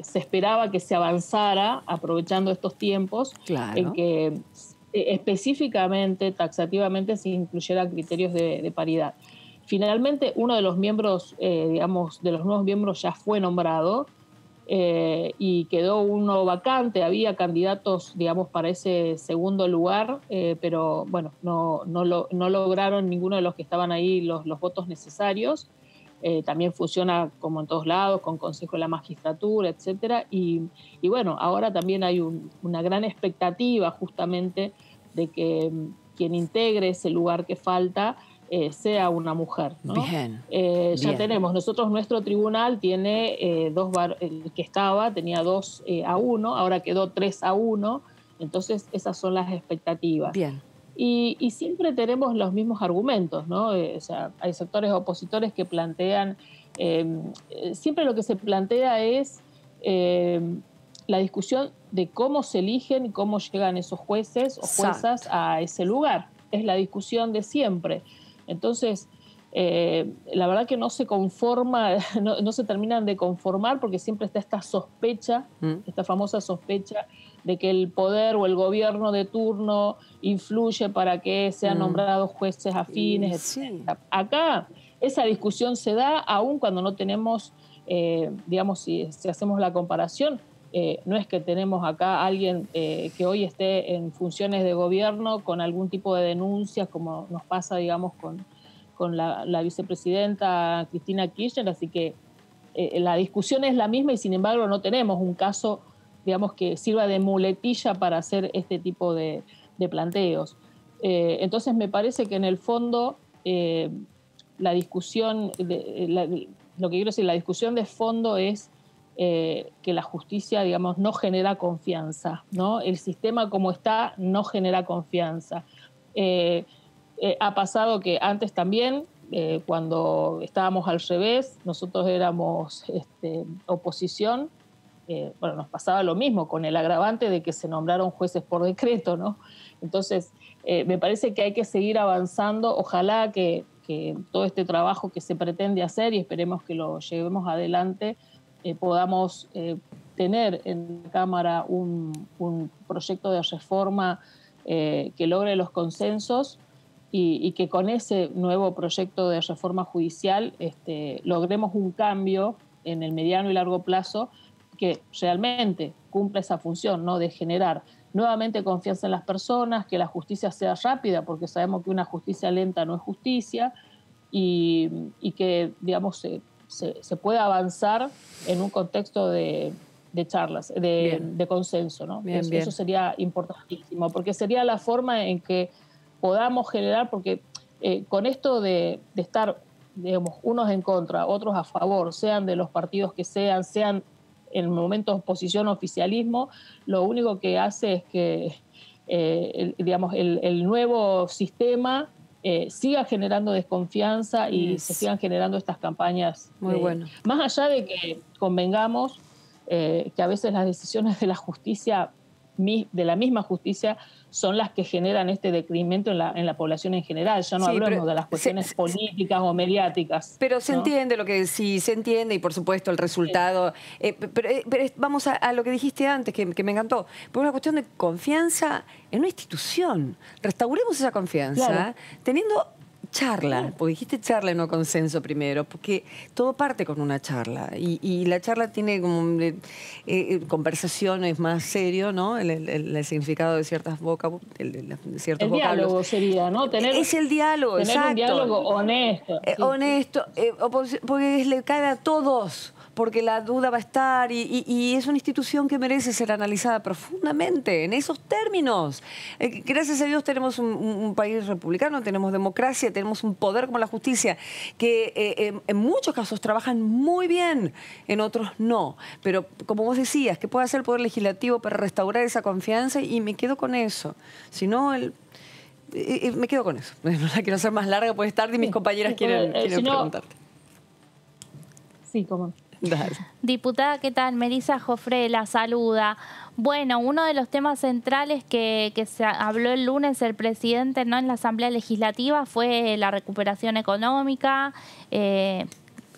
P: se esperaba que se avanzara, aprovechando estos tiempos, claro, en que específicamente, taxativamente, se incluyeran criterios de paridad. Finalmente, uno de los miembros, digamos, de los nuevos miembros ya fue nombrado y quedó uno vacante. Había candidatos, digamos, para ese segundo lugar, pero bueno, no lograron ninguno de los que estaban ahí los votos necesarios. También funciona como en todos lados, con Consejo de la Magistratura, etcétera. Y bueno, ahora también hay una gran expectativa justamente de que quien integre ese lugar que falta sea una mujer, ¿no?
A: Bien.
P: Ya tenemos, nuestro tribunal tiene el que tenía 2 a 1, ahora quedó 3 a 1, entonces esas son las expectativas.
A: Bien.
P: Y siempre tenemos los mismos argumentos, ¿no? O sea, hay sectores opositores que plantean, siempre lo que se plantea es la discusión de cómo se eligen y cómo llegan esos jueces o juezas a ese lugar. Es la discusión de siempre. Entonces, la verdad que no se conforma, no se terminan de conformar porque siempre está esta sospecha, esta famosa sospecha de que el poder o el gobierno de turno influye para que sean nombrados jueces afines,
A: sí.
P: Acá esa discusión se da aún cuando no tenemos, digamos, si hacemos la comparación, No es que tenemos acá a alguien que hoy esté en funciones de gobierno con algún tipo de denuncias, como nos pasa, digamos, con la vicepresidenta Cristina Kirchner, así que la discusión es la misma y sin embargo no tenemos un caso, digamos, que sirva de muletilla para hacer este tipo de planteos. Entonces me parece que en el fondo la discusión, lo que quiero decir, la discusión de fondo es que la justicia, digamos, no genera confianza, ¿no? El sistema como está no genera confianza. Ha pasado que antes también, cuando estábamos al revés, nosotros éramos oposición, bueno, nos pasaba lo mismo, con el agravante de que se nombraron jueces por decreto, ¿no? Entonces, me parece que hay que seguir avanzando. Ojalá que todo este trabajo que se pretende hacer, y esperemos que lo llevemos adelante, podamos tener en la Cámara un proyecto de reforma que logre los consensos y que con ese nuevo proyecto de reforma judicial logremos un cambio en el mediano y largo plazo que realmente cumpla esa función, ¿no? De generar nuevamente confianza en las personas, que la justicia sea rápida, porque sabemos que una justicia lenta no es justicia, y que, digamos, se pueda avanzar en un contexto de charlas, de consenso, ¿no? Eso sería importantísimo, porque sería la forma en que podamos generar, porque con esto de estar, digamos, unos en contra, otros a favor, sean de los partidos que sean en momentos oposición o oficialismo, lo único que hace es que digamos, el nuevo sistema siga generando desconfianza y se sigan generando estas campañas.
A: Muy bueno.
P: Más allá de que convengamos que a veces las decisiones de la justicia, de la misma justicia, son las que generan este decremento en la población en general. Ya no hablamos de las cuestiones políticas o mediáticas.
A: Pero se
P: ¿no?
A: entiende lo que sí, se entiende, y por supuesto el resultado. Pero vamos a lo que dijiste antes, que me encantó. Por una cuestión de confianza en una institución. Restauremos esa confianza teniendo charla, porque dijiste charla y no consenso primero, porque todo parte con una charla y la charla tiene como conversaciones más serio, ¿no? El significado de ciertas ciertos
P: el
A: vocablos.
P: Diálogo sería, ¿no?
A: Es el diálogo,
P: tener
A: exacto.
P: Un diálogo honesto.
A: Honesto, porque le cae a todos, porque la duda va a estar y es una institución que merece ser analizada profundamente en esos términos. Gracias a Dios tenemos un país republicano, tenemos democracia, tenemos un poder como la justicia, que en muchos casos trabajan muy bien, en otros no. Pero como vos decías, ¿qué puede hacer el Poder Legislativo para restaurar esa confianza? Y me quedo con eso. Si no, me quedo con eso. No la quiero hacer más larga, porque es tarde y mis compañeras quieren preguntarte.
P: Sí, cómo.
A: Dale.
B: Diputada, ¿qué tal? Melissa Jofré la saluda. Bueno, uno de los temas centrales que se habló el lunes el presidente, ¿no?, en la Asamblea Legislativa fue la recuperación económica,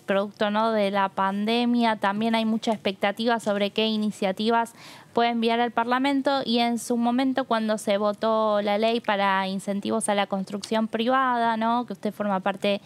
B: producto, ¿no?, de la pandemia. También hay mucha expectativa sobre qué iniciativas puede enviar al Parlamento, y en su momento, cuando se votó la ley para incentivos a la construcción privada, ¿no?, que usted forma parte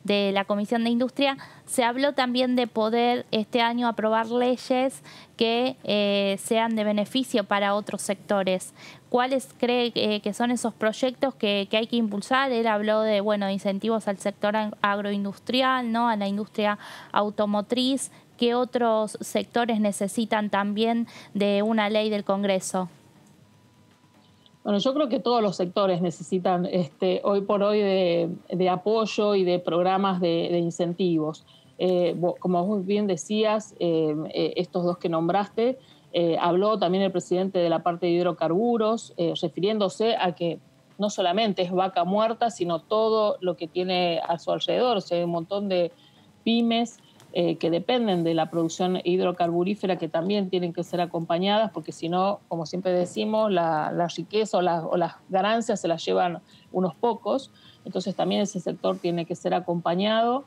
B: de la Comisión de Industria, se habló también de poder este año aprobar leyes que sean de beneficio para otros sectores. ¿Cuáles cree que son esos proyectos que hay que impulsar? Él habló de, bueno, incentivos al sector agroindustrial, ¿no?, a la industria automotriz. ¿Qué otros sectores necesitan también de una ley del Congreso?
P: Bueno, yo creo que todos los sectores necesitan hoy por hoy de apoyo y de programas de incentivos. Como vos bien decías, estos dos que nombraste, habló también el presidente de la parte de hidrocarburos, refiriéndose a que no solamente es vaca muerta, sino todo lo que tiene a su alrededor. O sea, hay un montón de pymes que dependen de la producción hidrocarburífera, que también tienen que ser acompañadas, porque si no, como siempre decimos, la riqueza o las ganancias se las llevan unos pocos. Entonces también ese sector tiene que ser acompañado.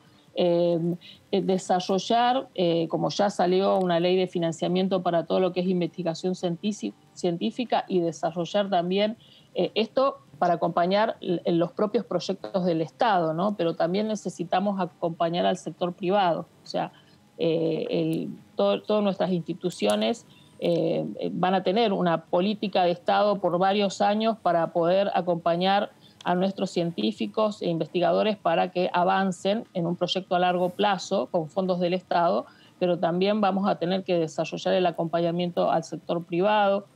P: Desarrollar, como ya salió una ley de financiamiento para todo lo que es investigación científica, y desarrollar también esto para acompañar los propios proyectos del Estado, ¿no? Pero también necesitamos acompañar al sector privado. O sea, todas nuestras instituciones van a tener una política de Estado por varios años para poder acompañar a nuestros científicos e investigadores para que avancen en un proyecto a largo plazo con fondos del Estado, pero también vamos a tener que desarrollar el acompañamiento al sector privado.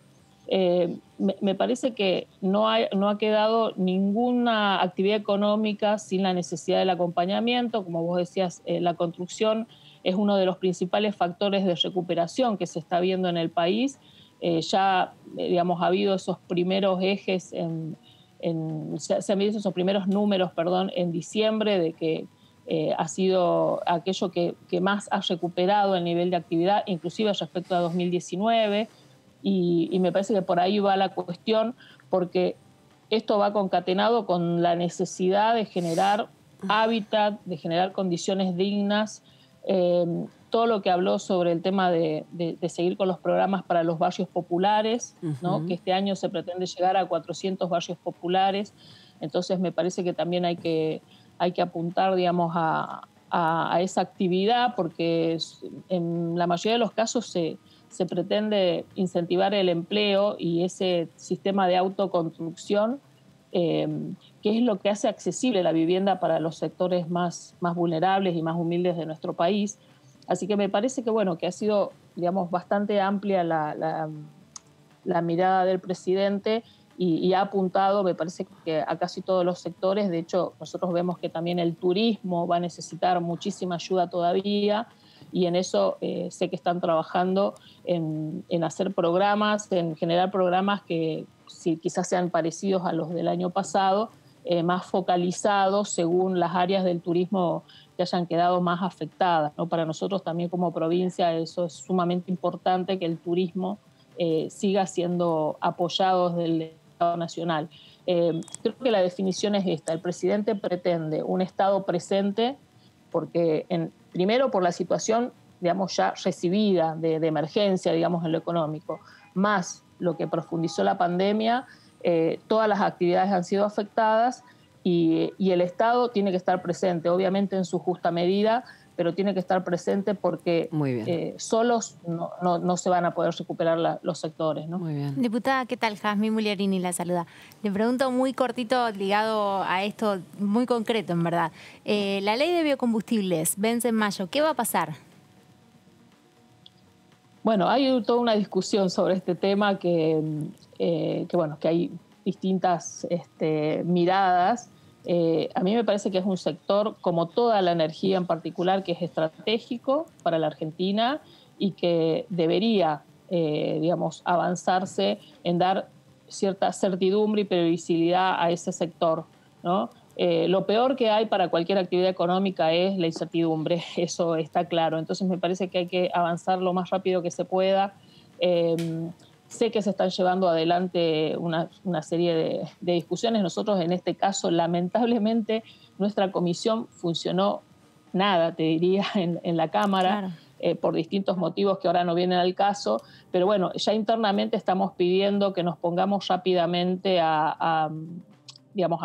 P: Me parece que no ha quedado ninguna actividad económica sin la necesidad del acompañamiento. Como vos decías, la construcción es uno de los principales factores de recuperación que se está viendo en el país. Digamos, ha habido esos primeros ejes, se han visto esos primeros números, en diciembre, de que ha sido aquello que más ha recuperado el nivel de actividad, inclusive respecto a 2019, y me parece que por ahí va la cuestión, porque esto va concatenado con la necesidad de generar hábitat, de generar condiciones dignas. Todo lo que habló sobre el tema de seguir con los programas para los barrios populares, ¿no? Que este año se pretende llegar a 400 barrios populares. Entonces me parece que también hay que apuntar, digamos, a esa actividad, porque en la mayoría de los casos se pretende incentivar el empleo y ese sistema de autoconstrucción, que es lo que hace accesible la vivienda para los sectores más vulnerables y más humildes de nuestro país. Así que me parece que, que ha sido, digamos, bastante amplia la mirada del presidente y ha apuntado, me parece, que a casi todos los sectores. De hecho, nosotros vemos que también el turismo va a necesitar muchísima ayuda todavía, y en eso sé que están trabajando en hacer programas, en generar programas que quizás sean parecidos a los del año pasado, más focalizados según las áreas del turismo que hayan quedado más afectadas, ¿no? Para nosotros también como provincia eso es sumamente importante, que el turismo siga siendo apoyado desde el Estado Nacional. Creo que la definición es esta: el presidente pretende un Estado presente, porque primero por la situación, digamos, ya recibida de emergencia, digamos, en lo económico, más lo que profundizó la pandemia, todas las actividades han sido afectadas y el Estado tiene que estar presente, obviamente en su justa medida, pero tiene que estar presente porque solos no se van a poder recuperar los sectores, ¿no?
A: Muy bien.
C: Diputada, ¿qué tal? Jazmín Mugliarini la saluda. Le pregunto muy cortito, ligado a esto, muy concreto, en verdad. La ley de biocombustibles vence en mayo. ¿Qué va a pasar?
P: Bueno, hay toda una discusión sobre este tema que hay distintas miradas. A mí me parece que es un sector, como toda la energía en particular, que es estratégico para la Argentina y que debería, avanzarse en dar cierta certidumbre y previsibilidad a ese sector, ¿no? Lo peor que hay para cualquier actividad económica es la incertidumbre, eso está claro. Entonces me parece que hay que avanzar lo más rápido que se pueda. Sé que se están llevando adelante una serie de discusiones. Nosotros, en este caso, lamentablemente, nuestra comisión funcionó nada, te diría, en la Cámara, por distintos motivos que ahora no vienen al caso. Pero bueno, ya internamente estamos pidiendo que nos pongamos rápidamente a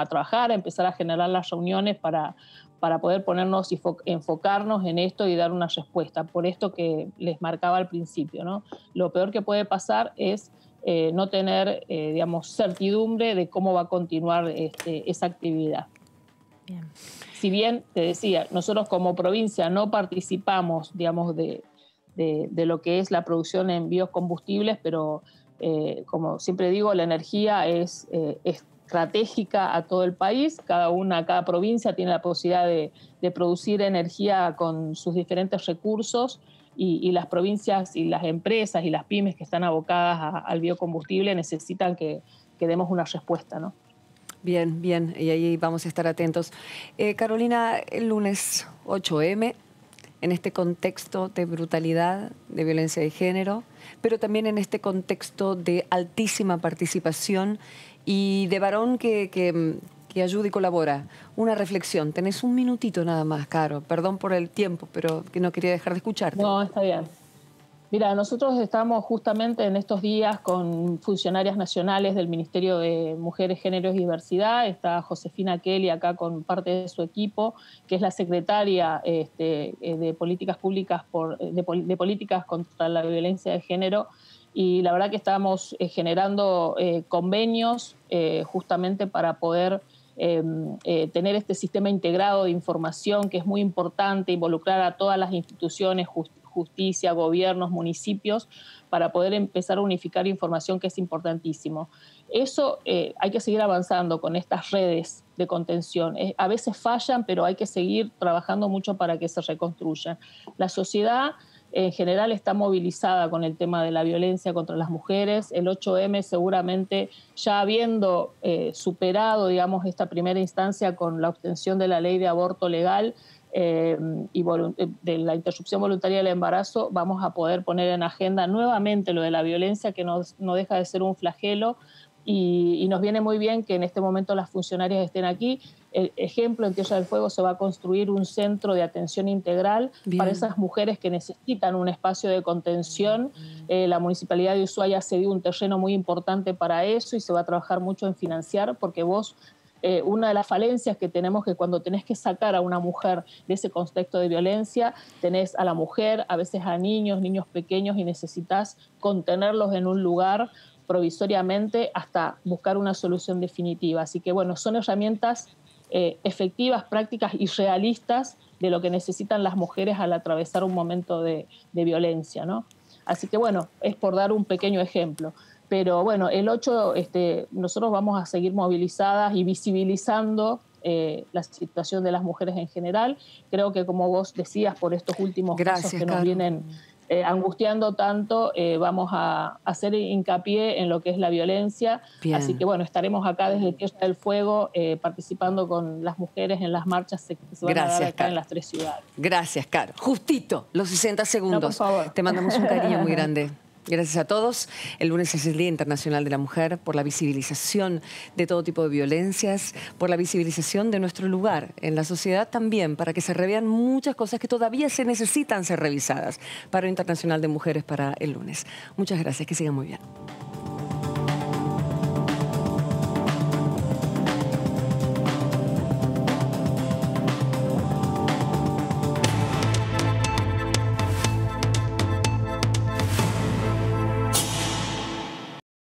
P: trabajar, a empezar a generar las reuniones para poder ponernos y enfocarnos en esto y dar una respuesta. Por esto que les marcaba al principio, ¿no? Lo peor que puede pasar es no tener, certidumbre de cómo va a continuar esa actividad.
C: Bien.
P: Si bien, te decía, nosotros como provincia no participamos, de lo que es la producción en biocombustibles, pero como siempre digo, la energía es estratégica a todo el país. Cada provincia tiene la posibilidad de producir energía con sus diferentes recursos, y las provincias y las empresas y las pymes que están abocadas al biocombustible necesitan que demos una respuesta, ¿no?
A: Bien, bien, y ahí vamos a estar atentos. Carolina, el lunes 8M, en este contexto de brutalidad, de violencia de género, pero también en este contexto de altísima participación y de varón que ayuda y colabora. Una reflexión. Tenés un minutito nada más, Caro. Perdón por el tiempo, pero que no quería dejar de escucharte.
P: No, está bien. Mira, nosotros estamos justamente en estos días con funcionarias nacionales del Ministerio de Mujeres, Géneros y Diversidad. Está Josefina Kelly acá con parte de su equipo, que es la secretaria de Políticas Públicas de Políticas contra la Violencia de Género. y la verdad que estamos generando convenios justamente para poder tener este sistema integrado de información que es muy importante, involucrar a todas las instituciones, justicia, gobiernos, municipios, para poder empezar a unificar información que es importantísimo. Eso hay que seguir avanzando con estas redes de contención. A veces fallan, pero hay que seguir trabajando mucho para que se reconstruyan. La sociedad en general está movilizada con el tema de la violencia contra las mujeres. El 8M seguramente, ya habiendo superado, digamos, esta primera instancia con la obtención de la ley de aborto legal y de la interrupción voluntaria del embarazo, vamos a poder poner en agenda nuevamente lo de la violencia, que no deja de ser un flagelo, y nos viene muy bien que en este momento las funcionarias estén aquí. El ejemplo, en Tierra del Fuego se va a construir un centro de atención integral para esas mujeres que necesitan un espacio de contención. La Municipalidad de Ushuaia cedió un terreno muy importante para eso y se va a trabajar mucho en financiar, porque una de las falencias que tenemos es que cuando tenés que sacar a una mujer de ese contexto de violencia, tenés a la mujer, a veces a niños pequeños, y necesitas contenerlos en un lugar provisoriamente hasta buscar una solución definitiva. Así que bueno, son herramientas efectivas, prácticas y realistas de lo que necesitan las mujeres al atravesar un momento de violencia, ¿no? Así que bueno, es por dar un pequeño ejemplo. Pero bueno, el 8, nosotros vamos a seguir movilizadas y visibilizando la situación de las mujeres en general. Creo que, como vos decías, por estos últimos casos que nos vienen angustiando tanto, vamos a hacer hincapié en lo que es la violencia. Bien. Así que bueno, estaremos acá desde Tierra del Fuego participando con las mujeres en las marchas que se van a dar acá en las 3 ciudades.
A: Gracias, Caro. Justito, los 60 segundos.
P: No, por favor.
A: Te mandamos un cariño muy grande. Gracias a todos. El lunes es el Día Internacional de la Mujer, por la visibilización de todo tipo de violencias, por la visibilización de nuestro lugar en la sociedad también, para que se revean muchas cosas que todavía se necesitan ser revisadas. Paro Internacional de Mujeres para el lunes. Muchas gracias, que sigan muy bien.